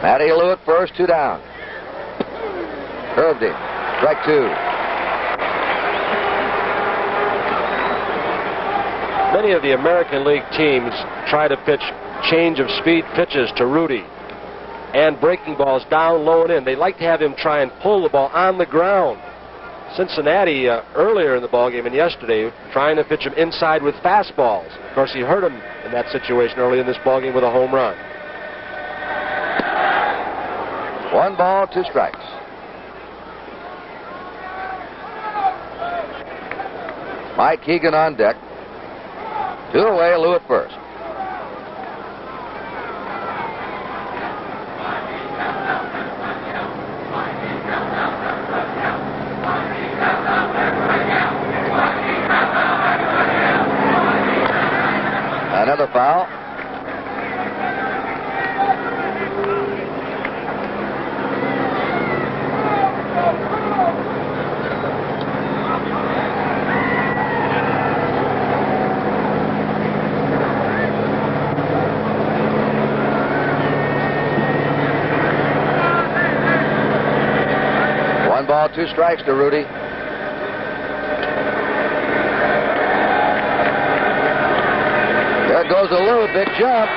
Matty Alou at first, 2 down. Curved him. Strike 2. Many of the American League teams try to pitch change of speed pitches to Rudy and breaking balls down low and in. They like to have him try and pull the ball on the ground. Cincinnati earlier in the ballgame and yesterday trying to pitch him inside with fastballs. Of course, he hurt him in that situation early in this ballgame with a home run. 1 ball, 2 strikes. Mike Keegan on deck. 2 away, Lou at first. Another foul. One ball, 2 strikes to Rudy. There goes Alou, big jump.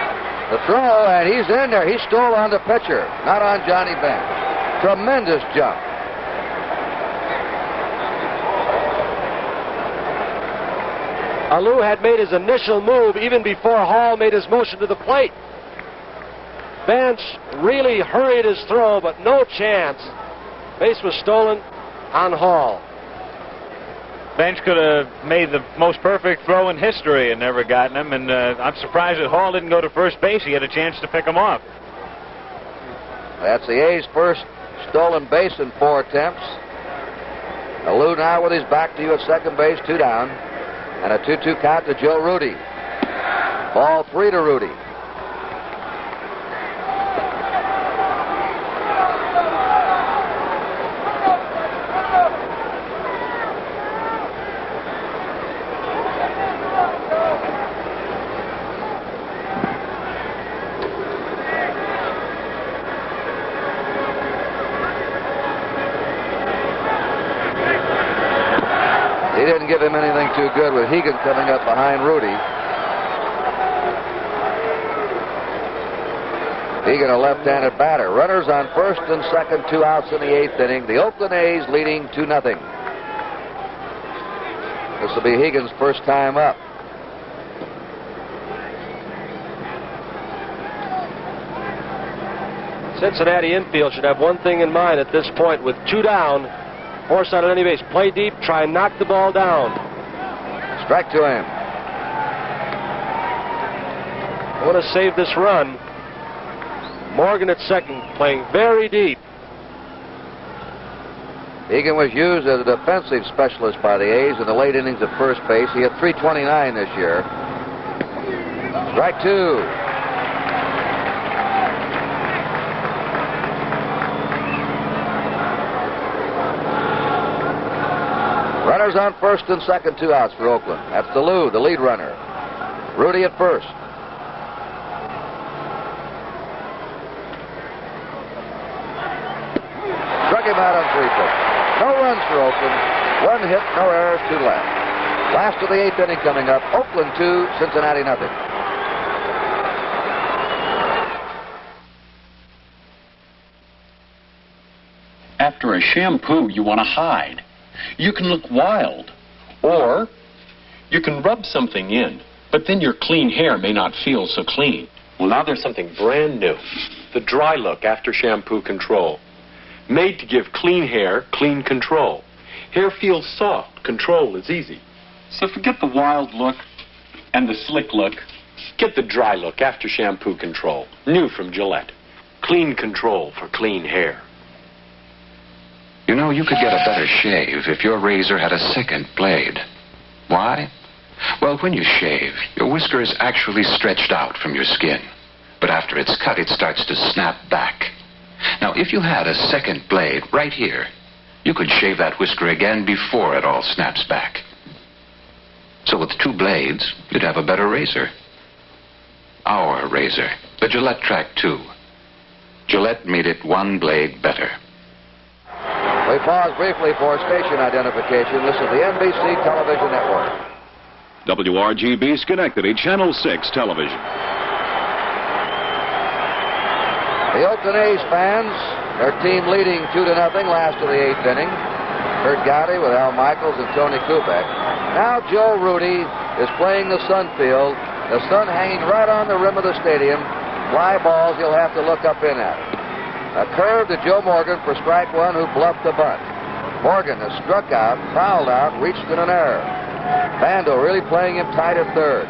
The throw, and he's in there. He stole on the pitcher, not on Johnny Bench. Tremendous jump. Alou had made his initial move even before Hall made his motion to the plate. Bench really hurried his throw, but no chance. Base was stolen on Hall. Bench could have made the most perfect throw in history and never gotten him, and I'm surprised that Hall didn't go to first base. He had a chance to pick him off. That's the A's first stolen base in 4 attempts. Alou now with his back to you at second base, 2 down. And a 2-2 count to Joe Rudy. Ball 3 to Rudy. give him anything too good with Hegan coming up behind Rudy. Hegan, a left-handed batter. Runners on first and second, 2 outs in the 8th inning. The Oakland A's leading 2-0. This will be Hegan's first time up. Cincinnati infield should have one thing in mind at this point. With 2 down, force out on any base. Play deep, try and knock the ball down. Strike to him. Want to save this run. Morgan at second, playing very deep. Hegan was used as a defensive specialist by the A's in the late innings at first base. He had 329 this year. Strike 2. Runners on first and second, 2 outs for Oakland. That's DeLue, the lead runner. Rudy at first. Struck him out on 3 pitches. No runs for Oakland. 1 hit, no errors, 2 left. Last of the 8th inning coming up. Oakland 2, Cincinnati nothing. After a shampoo, you want to hide. You can look wild, or you can rub something in, but then your clean hair may not feel so clean. Well, now there's something brand new. The Dry Look After Shampoo Control. Made to give clean hair clean control. Hair feels soft. Control is easy. So forget the wild look and the slick look. Get the Dry Look After Shampoo Control. New from Gillette. Clean control for clean hair. You know, you could get a better shave if your razor had a second blade. Why? Well, when you shave, your whisker is actually stretched out from your skin. But after it's cut, it starts to snap back. Now, if you had a second blade right here, you could shave that whisker again before it all snaps back. So with 2 blades, you'd have a better razor. Our razor, the Gillette Track 2. Gillette made it 1 blade better. We pause briefly for station identification. This is the NBC Television Network. WRGB Schenectady, Channel 6 Television. The Oakland A's fans, their team leading 2-0 last of the 8th inning. Curt Gowdy with Al Michaels and Tony Kubek. Now Joe Rudy is playing the sun field. The sun hanging right on the rim of the stadium. Fly balls you'll have to look up in at. A curve to Joe Morgan for strike 1, who bluffed the bunt. Morgan has struck out, fouled out, reached in an error. Bando really playing him tight at third.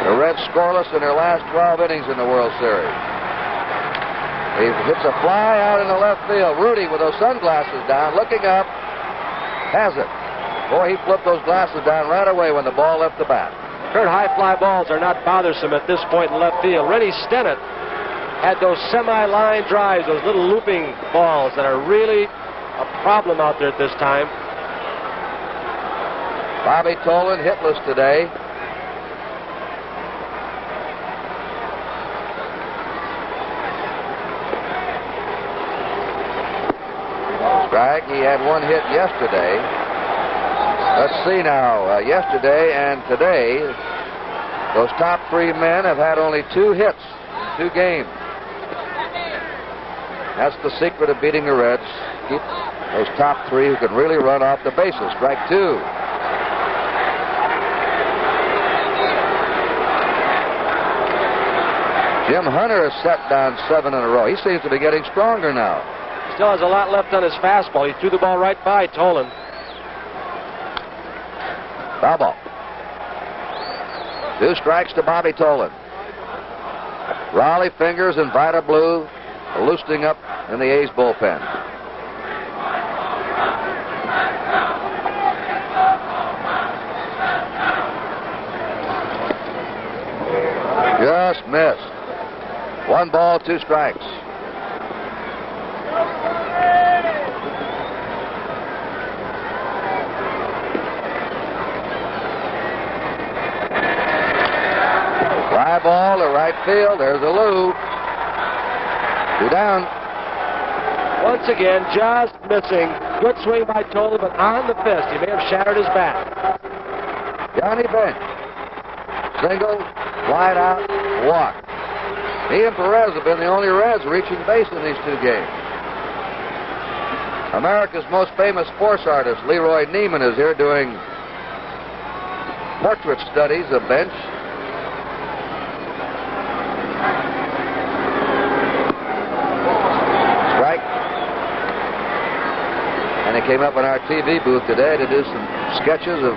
The Reds scoreless in their last 12 innings in the World Series. He hits a fly out in the left field. Rudy with those sunglasses down, looking up, has it. Boy, he flipped those glasses down right away when the ball left the bat. Curt, high fly balls are not bothersome at this point in left field. Rennie Stennett had those semi-line drives, those little looping balls that are really a problem out there at this time. Bobby Tolan hitless today. Strike. He had 1 hit yesterday. Let's see now. Yesterday and today, those top 3 men have had only 2 hits in 2 games. That's the secret of beating the Reds. Keep those top 3 who can really run off the bases. Strike 2. Jim Hunter has set down 7 in a row. He seems to be getting stronger now. Still has a lot left on his fastball. He threw the ball right by Tolan. Foul ball. 2 strikes to Bobby Tolan. Raleigh Fingers and Vida Blue are loosening up in the A's bullpen. Just missed. 1 ball, 2 strikes. Fly ball to right field. There's a Lou. 2 down. Once again, just missing. Good swing by Tolan, but on the fist. He may have shattered his back. Johnny Bench. Single, flied out, walk. He and Perez have been the only Reds reaching base in these two games. America's most famous sports artist, Leroy Neiman, is here doing portrait studies of Bench. Strike. And he came up in our TV booth today to do some sketches of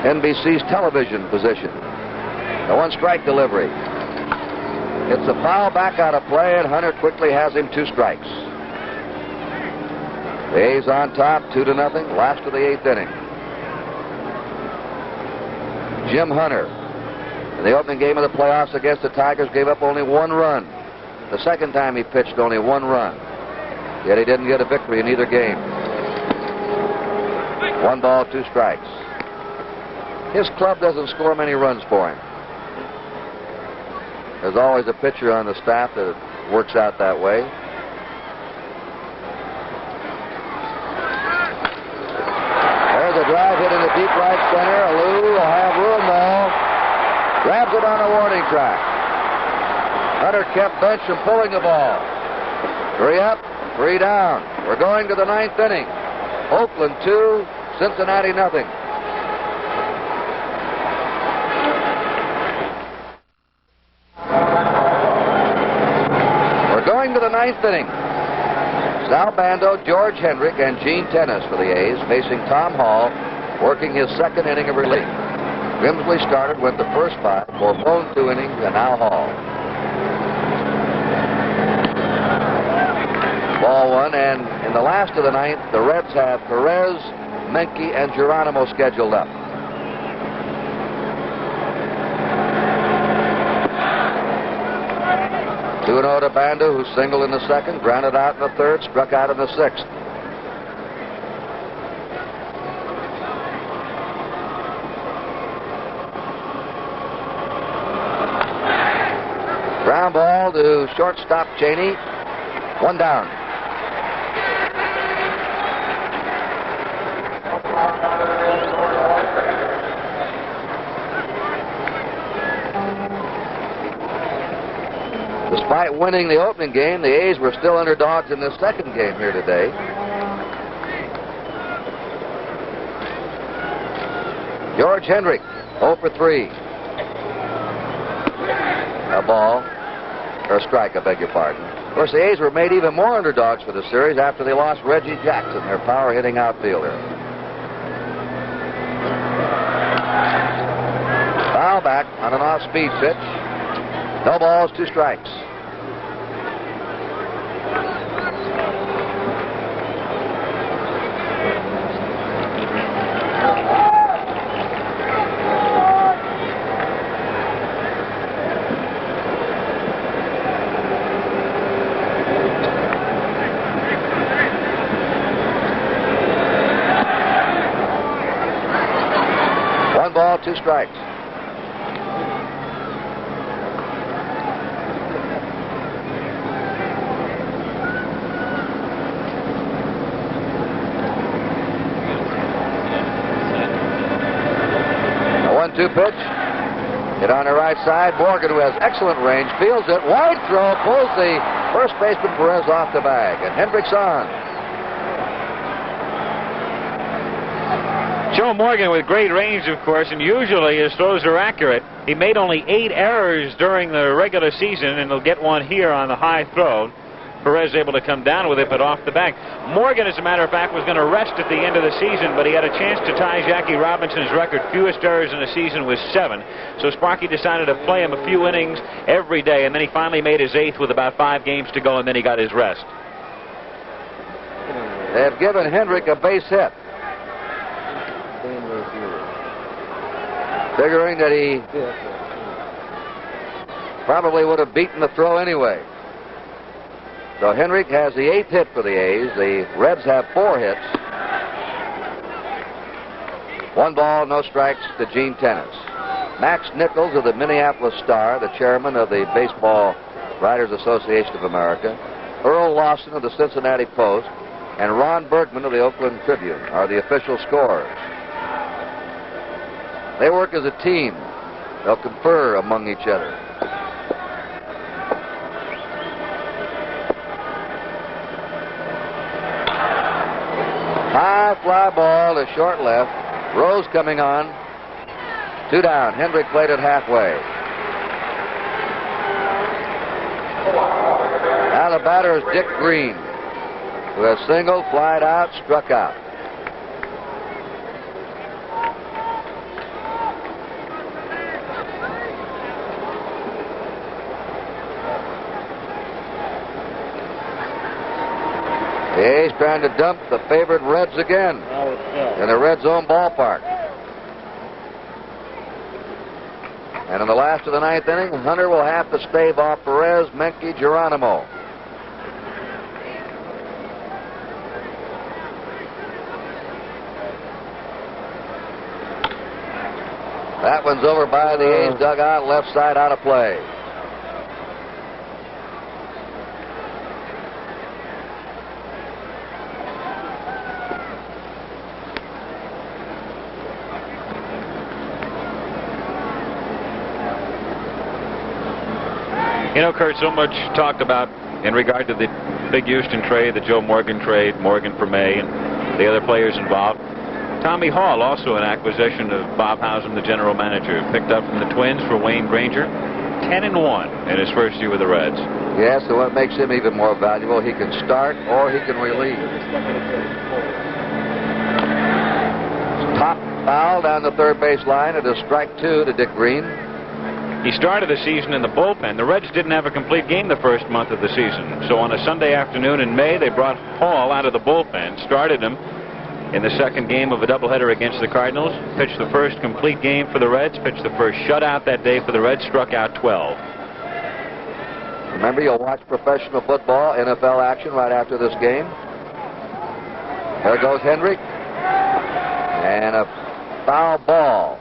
NBC's television position. The one strike delivery. It's a foul back out of play, and Hunter quickly has him 2 strikes. The A's on top, 2-0, last of the 8th inning. Jim Hunter, in the opening game of the playoffs against the Tigers, gave up only 1 run. The second time he pitched, only 1 run. Yet he didn't get a victory in either game. 1 ball, 2 strikes. His club doesn't score many runs for him. There's always a pitcher on the staff that works out that way. There's a drive hit in the deep right center. Alou will have room now. Grabs it on a warning track. Hunter kept Bench from pulling the ball. 3 up, 3 down. We're going to the 9th inning. Oakland 2, Cincinnati nothing. Going to the 9th inning. Sal Bando, George Hendrick, and Gene Tennis for the A's, facing Tom Hall, working his 2nd inning of relief. Grimsley started, went the first 5, postponed 2 innings, and now Hall. Ball 1, and in the last of the 9th, the Reds have Perez, Menke, and Geronimo scheduled up. 2-0 to Bando, who singled in the 2nd, grounded out in the 3rd, struck out in the 6th. Ground ball to shortstop Cheney. 1 down. Despite winning the opening game, the A's were still underdogs in the 2nd game here today. George Hendrick, 0 for 3. A ball, or a strike, I beg your pardon. Of course, the A's were made even more underdogs for the series after they lost Reggie Jackson, their power-hitting outfielder. Foul back on an off-speed pitch. No balls, 2 strikes. One ball, 2 strikes. A 1-2 pitch. Hit on the right side. Morgan, who has excellent range, fields it. Wide throw, pulls the first baseman Perez off the bag, and Hendrick's on. Joe Morgan with great range, of course, and usually his throws are accurate. He made only 8 errors during the regular season, and he'll get one here on the high throw. Perez able to come down with it, but off the bag. Morgan, as a matter of fact, was going to rest at the end of the season, but he had a chance to tie Jackie Robinson's record. Fewest errors in a season was 7. So Sparky decided to play him a few innings every day, and then he finally made his 8th with about 5 games to go, and then he got his rest. They have given Hendrick a base hit, figuring that he probably would have beaten the throw anyway. So Hendrick has the 8th hit for the A's. The Reds have 4 hits. 1 ball, no strikes to Gene Tennis. Max Nichols of the Minneapolis Star, the chairman of the Baseball Writers Association of America, Earl Lawson of the Cincinnati Post and Ron Bergman of the Oakland Tribune are the official scorers. They work as a team. They'll confer among each other. High fly ball to short left. Rose coming on. 2 down. Hendrick played it halfway. Now the batter is Dick Green, who has singled, flied out, struck out. The A's trying to dump the favorite Reds again in the Red Zone ballpark. And in the last of the 9th inning, Hunter will have to stave off Perez, Menke, Geronimo. That one's over by the A's dugout, left side out of play. You know, Curt, so much talked about in regard to the big Houston trade, the Joe Morgan trade, Morgan for May, and the other players involved. Tommy Hall, also an acquisition of Bob Howsam, the general manager, picked up from the Twins for Wayne Granger. 10-1 in his first year with the Reds. Yes, so what makes him even more valuable, he can start or he can relieve. Top foul down the third base line. It is strike 2 to Dick Green. He started the season in the bullpen. The Reds didn't have a complete game the first month of the season. So on a Sunday afternoon in May, they brought Hall out of the bullpen, started him in the second game of a doubleheader against the Cardinals, pitched the first complete game for the Reds, pitched the first shutout that day for the Reds, struck out 12. Remember, you'll watch professional football, NFL action right after this game. There goes Hendrick. And a foul ball.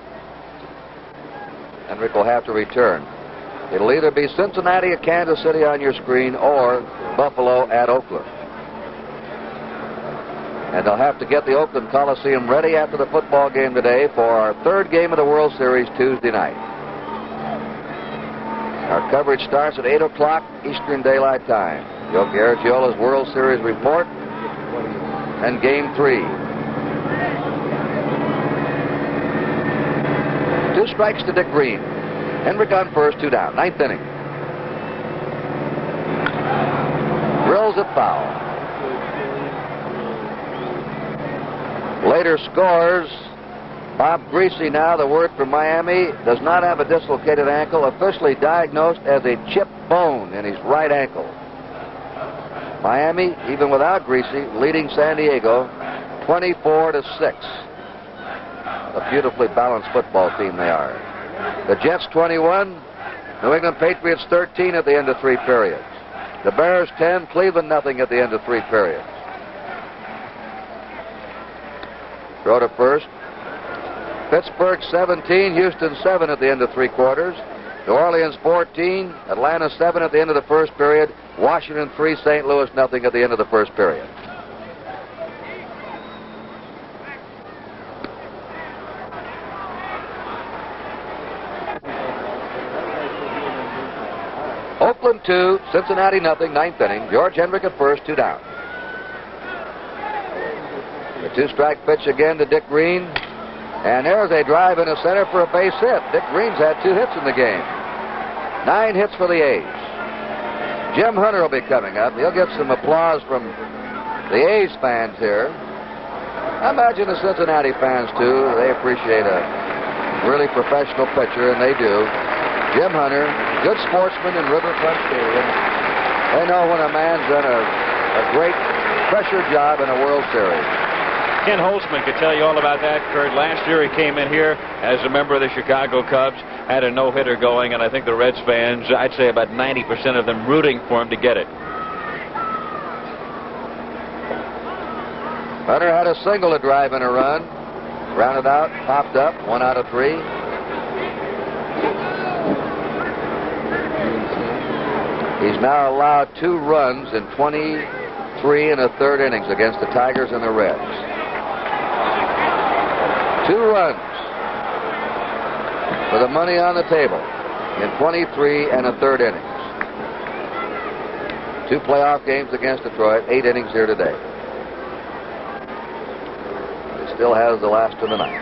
Hendrick will have to return. It'll either be Cincinnati at Kansas City on your screen or Buffalo at Oakland. And they'll have to get the Oakland Coliseum ready after the football game today for our third game of the World Series Tuesday night. Our coverage starts at 8 o'clock Eastern Daylight Time. Joe Garagiola's World Series report and Game 3. 2 strikes to Dick Green. Hendrick on first, 2 down. 9th inning. Drills it foul. Later scores. Bob Greasy now, the word from Miami, does not have a dislocated ankle, officially diagnosed as a chipped bone in his right ankle. Miami, even without Greasy, leading San Diego 24-6. A beautifully balanced football team they are. The Jets 21, New England Patriots 13 at the end of 3 periods. The Bears 10, Cleveland nothing at the end of 3 periods. Throw to first. Pittsburgh 17, Houston 7 at the end of 3 quarters. New Orleans 14, Atlanta 7 at the end of the first period. Washington 3, St. Louis nothing at the end of the first period. Oakland 2, Cincinnati nothing, 9th inning. George Hendrick at first, 2 down. The 2-strike pitch again to Dick Green. And there's a drive into center for a base hit. Dick Green's had 2 hits in the game. 9 hits for the A's. Jim Hunter will be coming up. He'll get some applause from the A's fans here. I imagine the Cincinnati fans, too. They appreciate a really professional pitcher, and they do. Jim Hunter, good sportsman in Riverfront Stadium. They know when a man's done a great pressure job in a World Series. Ken Holtzman could tell you all about that, Curt. Last year he came in here as a member of the Chicago Cubs, had a no-hitter going, and I think the Reds fans, I'd say about 90% of them rooting for him to get it. Hunter had a single to drive in a run. Grounded out, popped up, 1 out of 3. He's now allowed 2 runs in 23 1/3 innings against the Tigers and the Reds. 2 runs for the money on the table in 23 1/3 innings. 2 playoff games against Detroit, 8 innings here today. He still has the last of the night.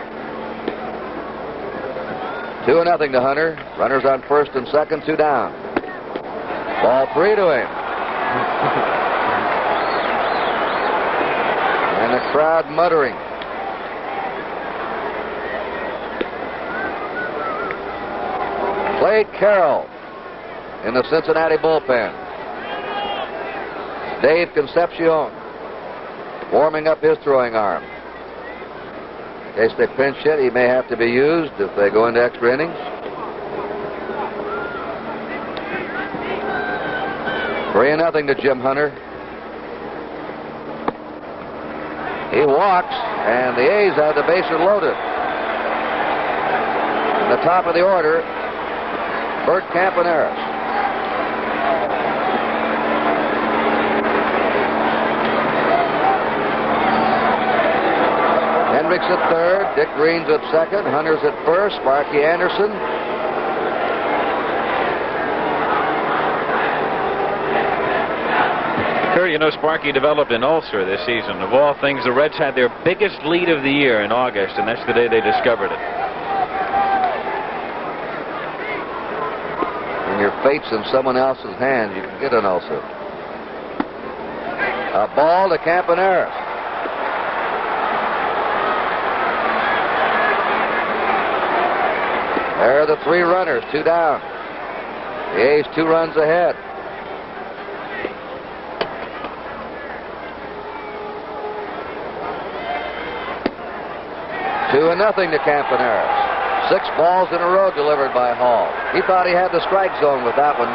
2-0 to Hunter. Runners on first and second, 2 down. Ball 3 to him. And the crowd muttering. Clay Carroll in the Cincinnati bullpen. Dave Concepcion warming up his throwing arm. In case they pinch hit, he may have to be used if they go into extra innings. 3-0 to Jim Hunter. He walks, and the A's have the bases loaded. In the top of the order, Bert Campaneris. Hendricks at third, Dick Green's at second, Hunter's at first, Sparky Anderson. Curt, you know, Sparky developed an ulcer this season. Of all things, the Reds had their biggest lead of the year in August, and that's the day they discovered it. When your fate's in someone else's hands, you can get an ulcer. A ball to Campaneris. There are the 3 runners, 2 down. The A's 2 runs ahead. Two and nothing to Campaneris. 6 balls in a row delivered by Hall. He thought he had the strike zone with that one.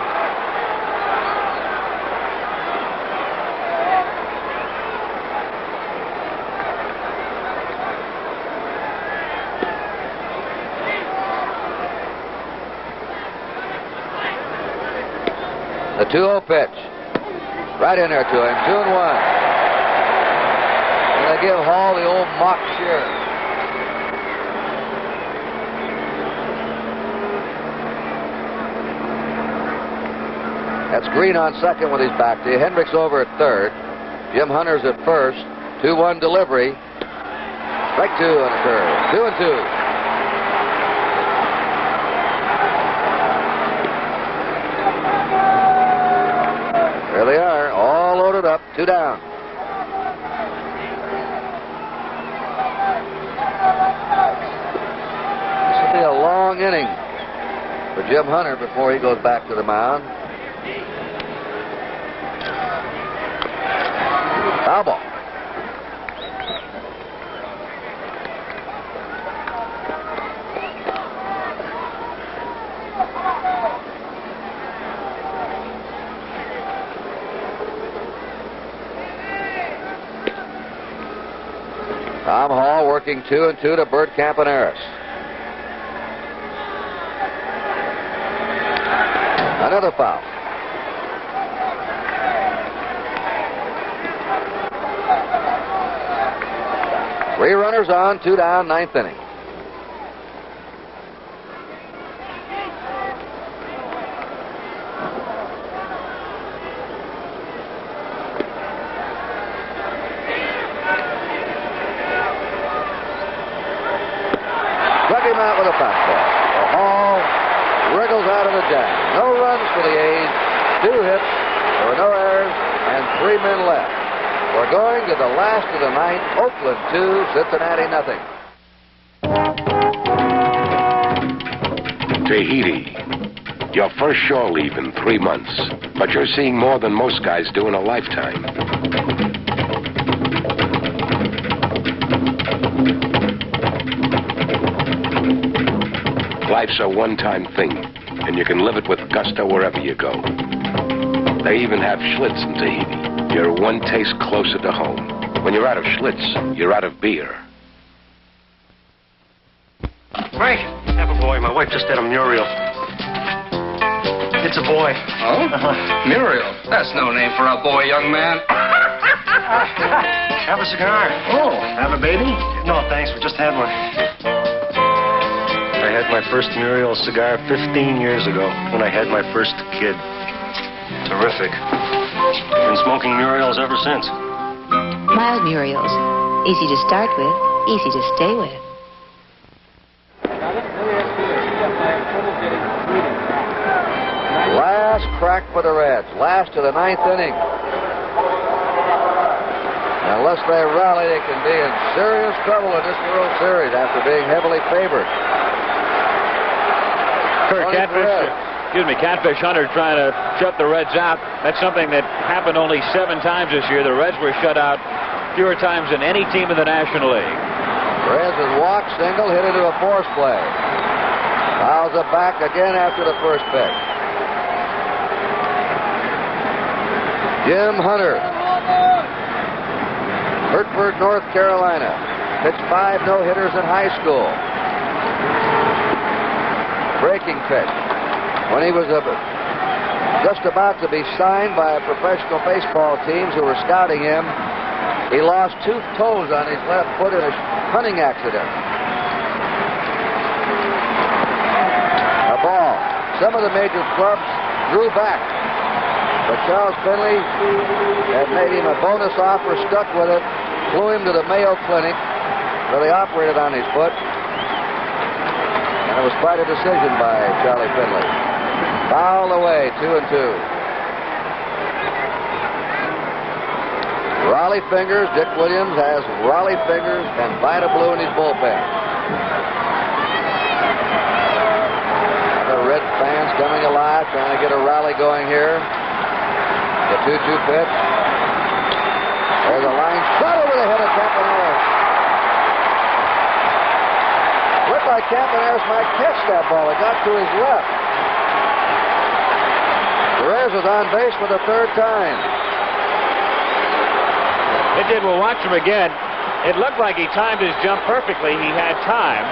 The 2-0 pitch. Right in there to him. 2-1. And they give Hall the old mock cheer. That's Green on second with his back to you. Hendricks over at third. Jim Hunter's at first. 2-1 delivery. Strike 2 on a curve. 2-2. There they are, all loaded up, 2 down. This will be a long inning for Jim Hunter before he goes back to the mound. Foul ball. Tom Hall working 2-2 to Bert Campaneris. Another foul. Three runners on, 2 down, 9th inning. Struck him out with a fastball. The Hall wriggles out of the jam. No runs for the A's, 2 hits, there were no errors, and 3 men left. We're going to the last of the ninth. Oakland 2, Cincinnati nothing. Tahiti. Your first shore leave in 3 months, but you're seeing more than most guys do in a lifetime. Life's a one-time thing, and you can live it with gusto wherever you go. They even have Schlitz in Tahiti. You're one taste closer to home. When you're out of Schlitz, you're out of beer. Frank, have a boy. My wife just had a Muriel. It's a boy. Oh? Muriel. That's no name for a boy, young man. Have a cigar. Oh. Have a baby? No, thanks. We just had one. I had my first Muriel cigar 15 years ago when I had my first kid. Terrific. Been smoking Muriels ever since. Mild Muriels. Easy to start with, easy to stay with. Last crack for the Reds. Last of the ninth inning. Unless they rally, they can be in serious trouble in this World Series after being heavily favored. Curt, Catfish Hunter trying to shut the Reds out. That's something that happened only 7 times this year. The Reds were shut out fewer times than any team in the National League. Reds has walked, single, hit into a force play. Fouls it back again after the first pitch. Jim Hunter, Hertford, North Carolina. Pitched 5 no-hitters in high school. Breaking pitch. When he was just about to be signed by a professional baseball teams who were scouting him, he lost 2 toes on his left foot in a hunting accident. A ball. Some of the major clubs drew back, but Charles Finley had made him a bonus offer, stuck with it, flew him to the Mayo Clinic, where they operated on his foot, and it was quite a decision by Charlie Finley. Foul away, 2-2. Raleigh fingers. Dick Williams has Raleigh fingers and Vita Blue in his bullpen. The Red fans coming alive, trying to get a rally going here. The 2-2 pitch. There's a line shot over the head of Campaneris. Looked like Campaneris might catch that ball. It got to his left. Perez is on base for the 3rd time. It did. We'll watch him again. It looked like he timed his jump perfectly. He had time.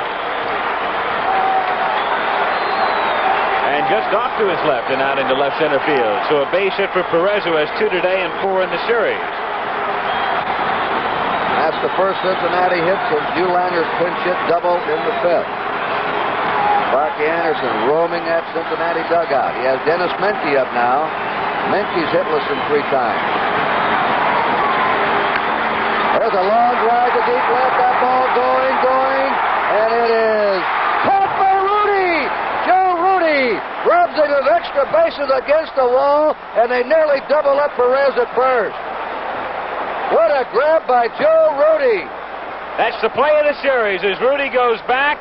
And just off to his left and out into left center field. So a base hit for Perez, who has 2 today and 4 in the series. That's the first Cincinnati hit since Ulander's pinch hit double in the 5th. Sparky Anderson roaming that Cincinnati dugout. He has Dennis Menke up now. Menke's hitless in 3 times. There's a long drive to deep left. That ball going, and it is caught by Rudy. Joe Rudy rubs it with extra bases against the wall, and they nearly double up Perez at first. What a grab by Joe Rudy. That's the play of the series as Rudy goes back.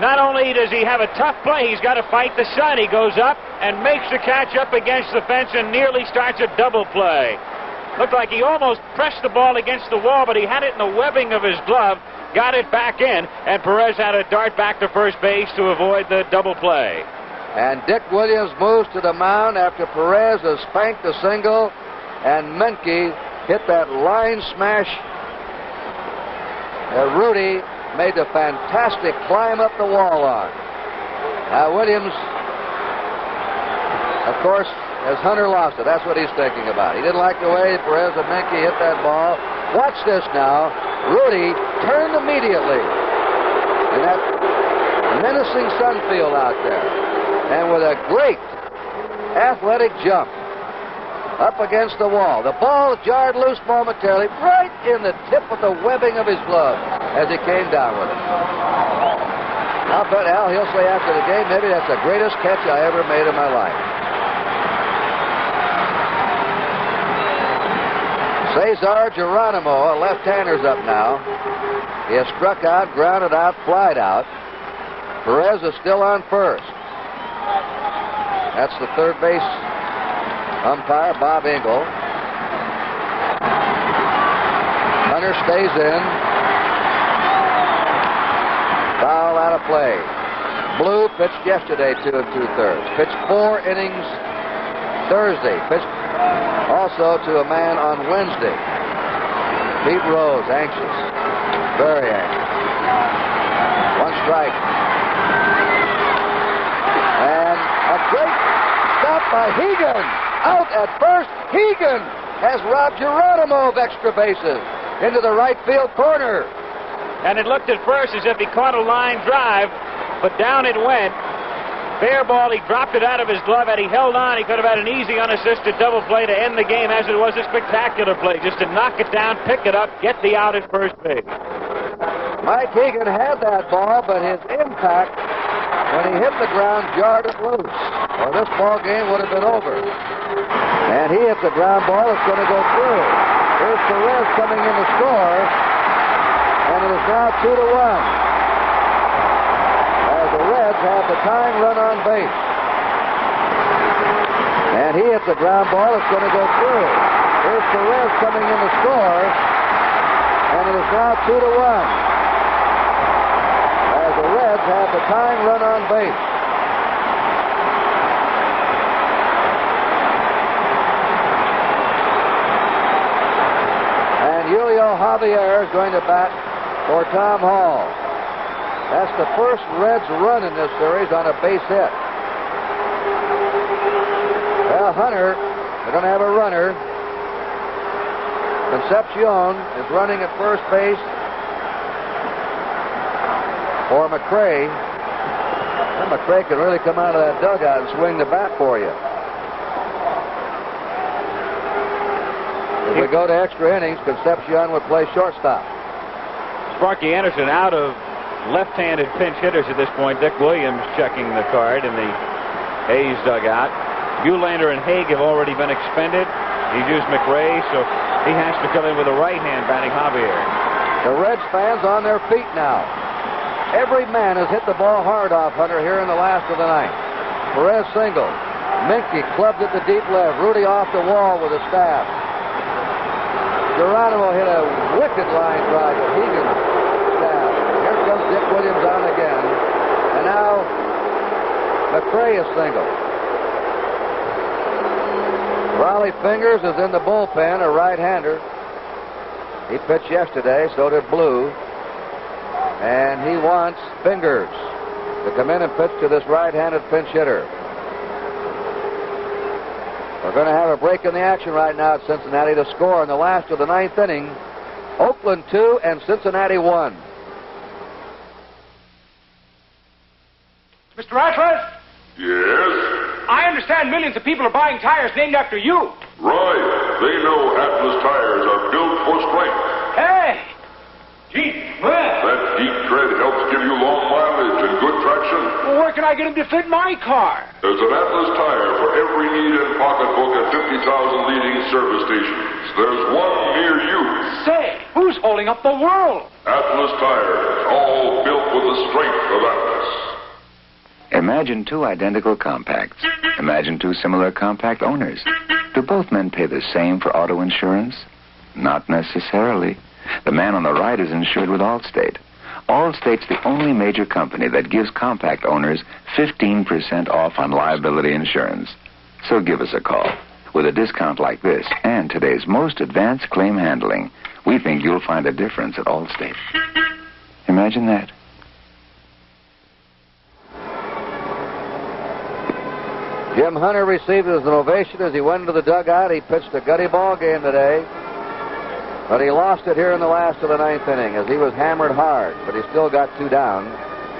Not only does he have a tough play, he's got to fight the sun. He goes up and makes the catch up against the fence and nearly starts a double play. Looked like he almost pressed the ball against the wall, but he had it in the webbing of his glove, got it back in, and Perez had to dart back to first base to avoid the double play. And Dick Williams moves to the mound after Perez has spanked the single, and Menke hit that line smash. Rudy made the fantastic climb up the wall on. Now Williams, of course, as Hunter lost it, that's what he's thinking about. He didn't like the way Perez and Menke hit that ball. Watch this now. Rudy turned immediately in that menacing sun field out there. And with a great athletic jump up against the wall. The ball jarred loose momentarily right in the tip of the webbing of his glove as he came down with it. I'll bet Al, he'll say after the game, maybe that's the greatest catch I ever made in my life. Cesar Geronimo, a left-hander's up now. He has struck out, grounded out, flied out. Perez is still on first. That's the third base umpire, Bob Engel. Hunter stays in. Foul out of play. Blue pitched yesterday 2 2/3. Pitched 4 innings Thursday. Pitched also to a man on Wednesday. Pete Rose, anxious. Very anxious. 1 strike. And a great stop by by Hegan. Out at first. Hegan has robbed Geronimo of extra bases into the right field corner. And it looked at first as if he caught a line drive, but down it went. Fair ball, he dropped it out of his glove. Had he held on, he could have had an easy, unassisted double play to end the game, as it was a spectacular play, just to knock it down, pick it up, get the out at first base. Mike Hegan had that ball, but his impact when he hit the ground jarred it loose, or this ball game would have been over. And he hit the ground ball. It's going to go through. Here's Perez coming in to score, and it is now 2-1. The Reds have the tying run on base. And he hits the ground ball. It's going to go through. Here's Perez coming in to score. And it is now 2-1. As the Reds have the tying run on base. And Julio Javier is going to bat for Tom Hall. That's the first Reds run in this series on a base hit. Well, Hunter, they're going to have a runner. Concepcion is running at first base for McRae. And McRae can really come out of that dugout and swing the bat for you. If we go to extra innings, Concepcion would play shortstop. Sparky Anderson out of left-handed pinch hitters at this point. Dick Williams checking the card in the A's dugout. Buhlander and Haig have already been expended. He's used McRae, so he has to come in with a right hand batting Javier. The Reds fans on their feet now. Every man has hit the ball hard off Hunter here in the last of the ninth. Perez single. Minke clubbed it to deep left. Rudy off the wall with a stab. Geronimo hit a wicked line drive at Hegan. Dick Williams on again. And now McRae is single. Raleigh Fingers is in the bullpen, a right-hander. He pitched yesterday, so did Blue. And he wants Fingers to come in and pitch to this right-handed pinch hitter. We're going to have a break in the action right now at Cincinnati to score in the last of the ninth inning. Oakland 2 and Cincinnati 1. Mr. Ratcliffe? Yes? I understand millions of people are buying tires named after you. Right. They know Atlas tires are built for strength. Hey! Gee, man. That deep tread helps give you long mileage and good traction. Well, where can I get them to fit my car? There's an Atlas tire for every need and pocketbook at 50,000 leading service stations. There's one near you. Say, who's holding up the world? Atlas tires, all built with the strength of Atlas. Imagine two identical compacts. Imagine two similar compact owners. Do both men pay the same for auto insurance? Not necessarily. The man on the right is insured with Allstate. Allstate's the only major company that gives compact owners 15% off on liability insurance. So give us a call. With a discount like this and today's most advanced claim handling, we think you'll find a difference at Allstate. Imagine that. Jim Hunter received an ovation as he went into the dugout. He pitched a gutty ball game today, but he lost it here in the last of the ninth inning as he was hammered hard, but he still got two down.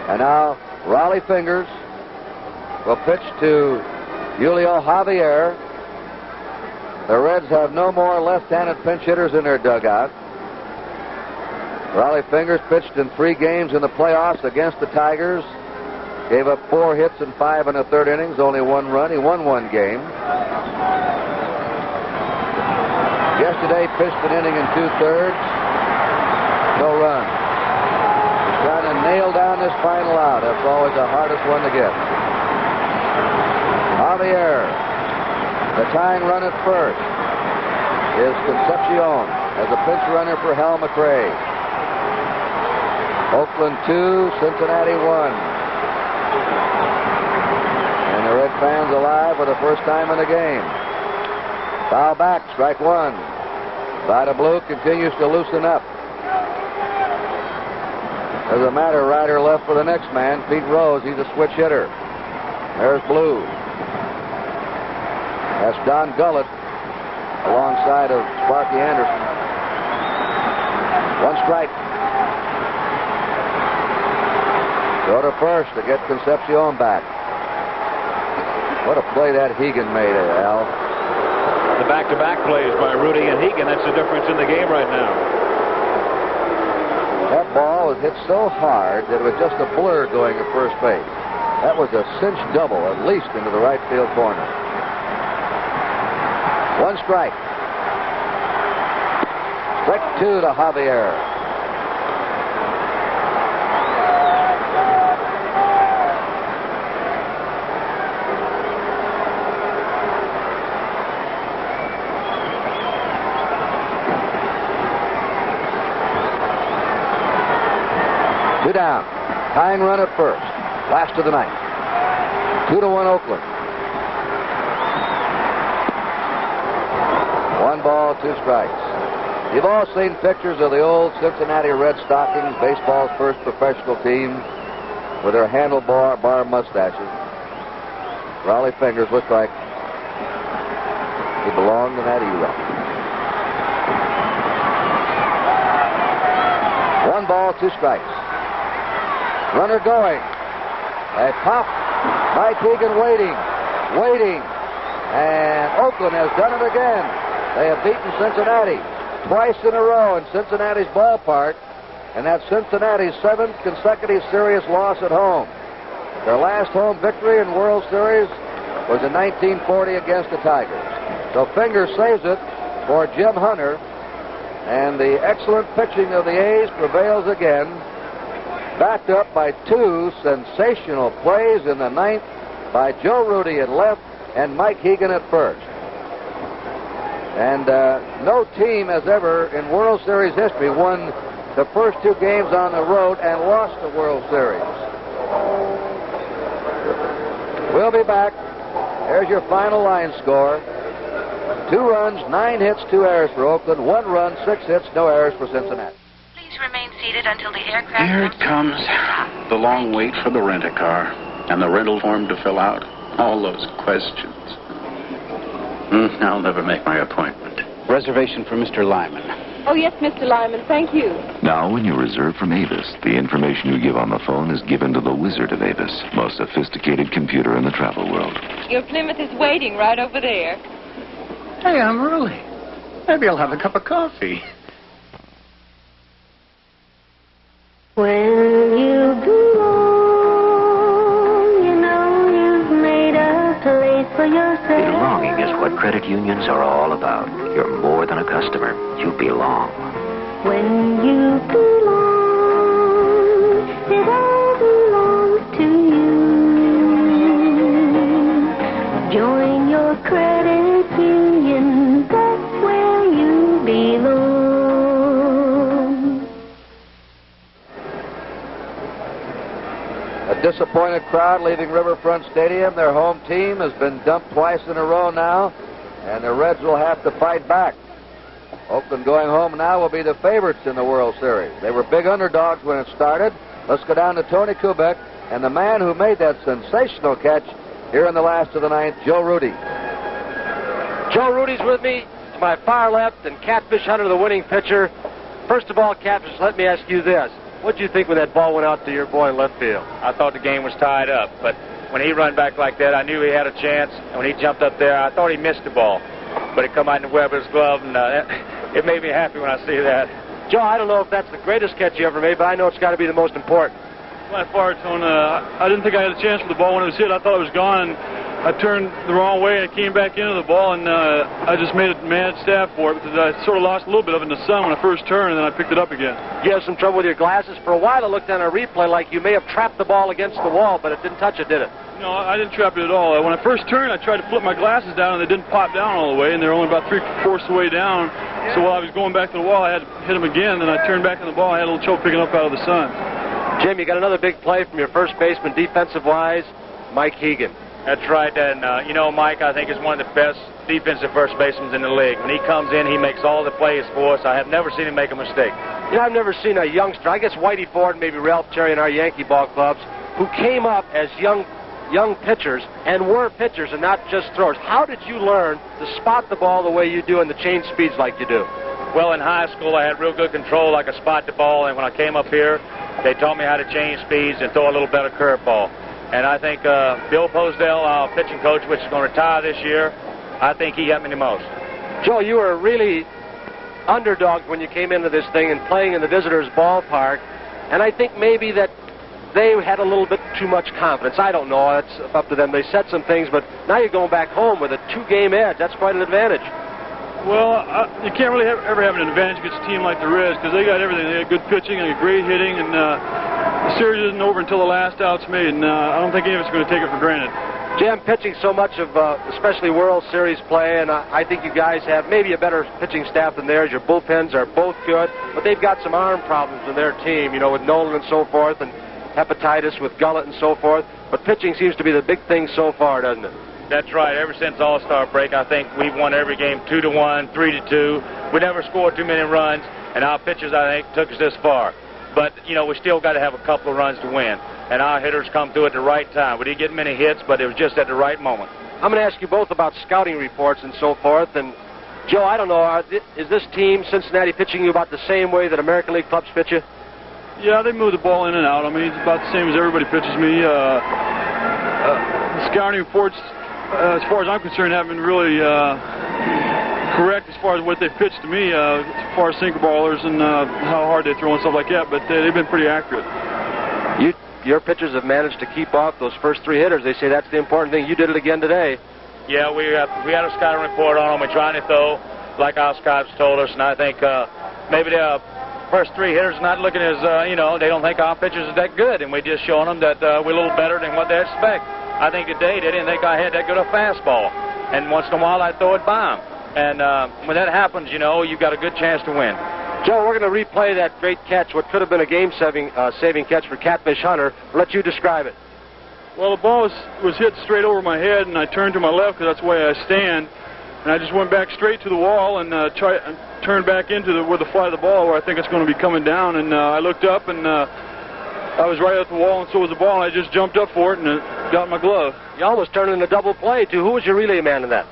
And now Raleigh Fingers will pitch to Julio Javier. The Reds have no more left-handed pinch hitters in their dugout. Raleigh Fingers pitched in 3 games in the playoffs against the Tigers. Gave up 4 hits in 5 1/3 innings, only 1 run. He won 1 game. Yesterday, pitched an inning in 2/3. No run. He's trying to nail down this final out. That's always the hardest one to get. Javier, the tying run at first, is Concepcion as a pinch runner for Hal McRae. Oakland 2, Cincinnati 1. And the Red fans alive for the first time in the game. Foul back, strike 1. Vida Blue continues to loosen up. Doesn't matter, right or left for the next man. Pete Rose, he's a switch hitter. There's Blue. That's Don Gullett alongside of Sparky Anderson. 1 strike. Go to first to get Concepcion back. What a play that Hegan made, Al. The back-to-back plays by Rudy and Hegan. That's the difference in the game right now. That ball was hit so hard that it was just a blur going at first base. That was a cinch double, at least into the right field corner. 1 strike. Strike 2 to Javier. Two down. Tying run at first. Last of the ninth. 2-1 Oakland. 1 ball, 2 strikes. You've all seen pictures of the old Cincinnati Red Stockings, baseball's first professional team, with their handlebar mustaches. Raleigh Fingers looked like he belonged in that era. 1 ball, 2 strikes. Runner going. A pop. Mike Hegan waiting. And Oakland has done it again. They have beaten Cincinnati twice in a row in Cincinnati's ballpark, and that's Cincinnati's 7th consecutive serious loss at home. Their last home victory in World Series was in 1940 against the Tigers. So Fingers saves it for Jim Hunter, and the excellent pitching of the A's prevails again, backed up by 2 sensational plays in the 9th by Joe Rudy at left and Mike Hegan at first. And no team has ever in World Series history won the first 2 games on the road and lost the World Series. We'll be back. There's your final line score. 2 runs, 9 hits, 2 errors for Oakland. 1 run, 6 hits, no errors for Cincinnati. Please remain seated until the aircraft... Here it comes. The long wait for the rent-a-car and the rental form to fill out. All those questions. I'll never make my appointment. Reservation for Mr. Lyman. Oh, yes, Mr. Lyman. Thank you. Now, when you reserve from Avis, the information you give on the phone is given to the Wizard of Avis, most sophisticated computer in the travel world. Your Plymouth is waiting right over there. Hey, I'm early. Maybe I'll have a cup of coffee. When you belong, you know you've made a place for yourself. Belonging is what credit unions are all about. You're more than a customer. You belong. When you belong, it all belongs to you. Join your credit union. That's where you belong. A disappointed crowd leaving Riverfront Stadium. Their home team has been dumped twice in a row now, and the Reds will have to fight back. Oakland going home now will be the favorites in the World Series. They were big underdogs when it started. Let's go down to Tony Kubek and the man who made that sensational catch here in the last of the ninth, Joe Rudy. Joe Rudy's with me to my far left, and Catfish Hunter, the winning pitcher. First of all, Catfish, let me ask you this. What did you think when that ball went out to your boy in left field? I thought the game was tied up, but when he run back like that, I knew he had a chance. And when he jumped up there, I thought he missed the ball. But it come out in the Weber's glove, and it made me happy when I see that. Joe, I don't know if that's the greatest catch you ever made, but I know it's got to be the most important. My far tone, I didn't think I had a chance with the ball when it was hit. I thought it was gone, and I turned the wrong way and came back into the ball, and I just made a mad stab for it because I sort of lost a little bit of it in the sun when I first turned, and then I picked it up again. You had some trouble with your glasses? For a while, it looked on a replay like you may have trapped the ball against the wall, but it didn't touch it, did it? No, I didn't trap it at all. When I first turned, I tried to flip my glasses down, and they didn't pop down all the way, and they were only about 3/4 the way down. So while I was going back to the wall, I had to hit them again, then I turned back in the ball. I had a little trouble picking up out of the sun. Jim, you got another big play from your first baseman, defensive-wise, Mike Hegan. That's right, and Mike, I think, is one of the best defensive first basemen in the league. When he comes in, he makes all the plays for us. I have never seen him make a mistake. You know, I've never seen a youngster, I guess Whitey Ford and maybe Ralph Cherry in our Yankee ball clubs, who came up as young young pitchers, and were pitchers and not just throwers. How did you learn to spot the ball the way you do and to change speeds like you do? Well, in high school, I had real good control. I could spot the ball, and when I came up here, they taught me how to change speeds and throw a little better curveball. And I think Bill Posdell, our pitching coach, which is going to retire this year, I think he got me the most. Joe, you were really underdogged when you came into this thing and playing in the visitors' ballpark, and I think maybe that they had a little bit too much confidence. I don't know. It's up to them. They said some things, but now you're going back home with a 2-game edge. That's quite an advantage. Well, you can't really ever have an advantage against a team like the Reds because they got everything. They got good pitching and great hitting, and the series isn't over until the last out's made, and I don't think any of us are going to take it for granted. Jim, pitching so much of especially World Series play, and I think you guys have maybe a better pitching staff than theirs. Your bullpens are both good, but they've got some arm problems in their team, you know, with Nolan and so forth, and hepatitis with Gullett and so forth. But pitching seems to be the big thing so far, doesn't it? That's right. Ever since All-Star break, I think we've won every game 2-1, 3-2. We never scored too many runs, and our pitchers, I think, took us this far. But, you know, we still got to have a couple of runs to win. And our hitters come through at the right time. We didn't get many hits, but it was just at the right moment. I'm going to ask you both about scouting reports and so forth. And, Joe, I don't know, is this team, Cincinnati, pitching you about the same way that American League clubs pitch you? Yeah, they move the ball in and out. I mean, it's about the same as everybody pitches me. The scouting reports, as far as I'm concerned, haven't been really correct as far as what they've pitched to me, as far as sinker ballers and how hard they throw and stuff like that, but they've been pretty accurate. Your pitchers have managed to keep off those first 3 hitters. They say that's the important thing. You did it again today. Yeah, we had a scouting report on them. We're trying to throw like our scouts told us, and I think maybe the first 3 hitters not looking as, you know, they don't think our pitchers are that good, and we're just showing them that we're a little better than what they expect. I think today they didn't think I had that good a fastball, and once in a while I throw it by them. And when that happens, you know, you've got a good chance to win. Joe, we're going to replay that great catch, what could have been a game-saving catch for Catfish Hunter. I'll let you describe it. Well, the ball was hit straight over my head, and I turned to my left because that's the way I stand. And I just went back straight to the wall and turned back into where the fly of the ball, where I think it's going to be coming down. And I looked up, and I was right at the wall, and so was the ball. And I just jumped up for it, and it got my glove. You almost turned it into a double play, too. Who was your relay man in that?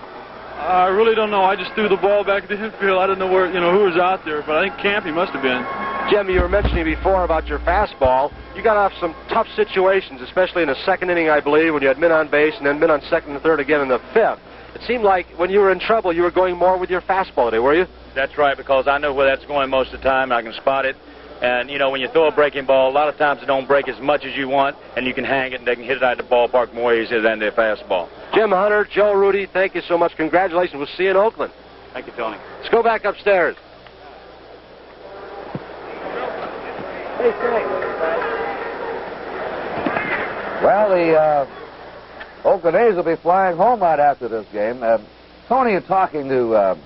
I really don't know. I just threw the ball back at the infield. I didn't know where, you know, who was out there, but I think Campy must have been. Jim, you were mentioning before about your fastball. You got off some tough situations, especially in the 2nd inning, I believe, when you had men on base and then men on 2nd and 3rd again in the 5th. It seemed like when you were in trouble, you were going more with your fastball today, were you? That's right, because I know where that's going most of the time. I can spot it. And, you know, when you throw a breaking ball, a lot of times it don't break as much as you want, and you can hang it, and they can hit it out of the ballpark more easily than their fastball. Jim Hunter, Joe Rudy, thank you so much. Congratulations. We'll see you in Oakland. Thank you, Tony. Let's go back upstairs. Hey, thanks. Well, the Oakland A's will be flying home right after this game. Tony is talking to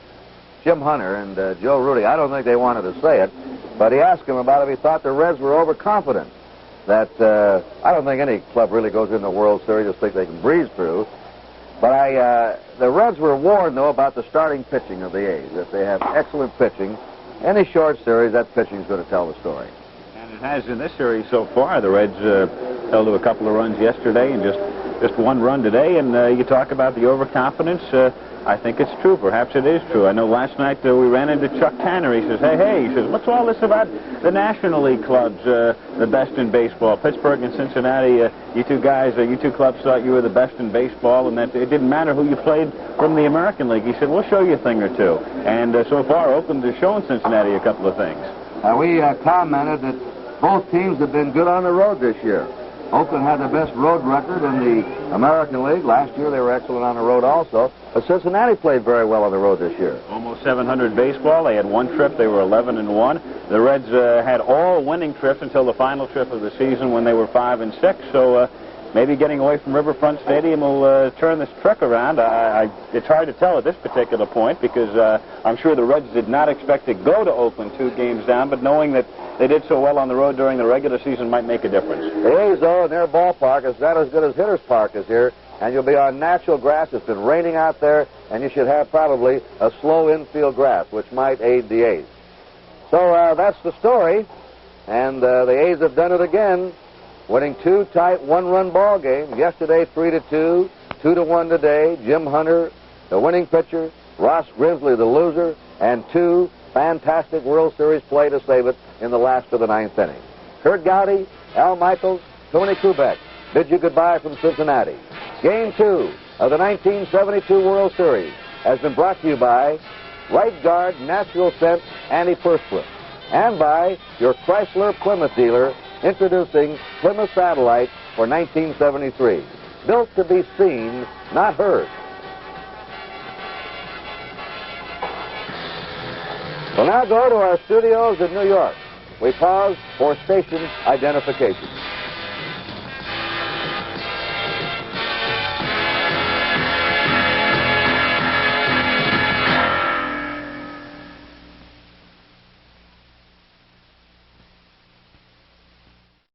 Jim Hunter and Joe Rudy. I don't think they wanted to say it, but he asked him about if he thought the Reds were overconfident. That I don't think any club really goes into the World Series just think they can breeze through. But the Reds were warned, though, about the starting pitching of the A's. If they have excellent pitching, any short series, that pitching is going to tell the story. And it has in this series so far. The Reds held to a couple of runs yesterday and just 1 run today. And you talk about the overconfidence. I think it's true. Perhaps it is true. I know last night we ran into Chuck Tanner. He says, hey, he says, what's all this about the National League clubs, the best in baseball? Pittsburgh and Cincinnati, you two clubs thought you were the best in baseball, and that it didn't matter who you played from the American League. He said, we'll show you a thing or two. And so far, Oakland has shown Cincinnati a couple of things. We commented that both teams have been good on the road this year. Oakland had the best road record in the American League. Last year they were excellent on the road also. But Cincinnati played very well on the road this year. Almost 700 baseball. They had 1 trip. They were 11-1. The Reds had all winning trips until the final trip of the season when they were 5-6. So maybe getting away from Riverfront Stadium will turn this trick around. It's hard to tell at this particular point because I'm sure the Reds did not expect to go to Oakland 2 games down, but knowing that they did so well on the road during the regular season might make a difference. The A's, though, in their ballpark is not as good as Hitters Park is here, and you'll be on natural grass. It's been raining out there, and you should have probably a slow infield grass, which might aid the A's. So that's the story, and the A's have done it again. winning 2 tight one-run ball games. Yesterday, 3-2, 2-1 today. Jim Hunter, the winning pitcher. Ross Grimsley, the loser. And 2 fantastic World Series play to save it in the last of the 9th inning. Curt Gowdy, Al Michaels, Tony Kubek bid you goodbye from Cincinnati. Game 2 of the 1972 World Series has been brought to you by Right Guard Natural Scent Antiperspirant and by your Chrysler Plymouth dealer introducing Plymouth Satellite for 1973. Built to be seen, not heard. We'll now go to our studios in New York. We pause for station identification.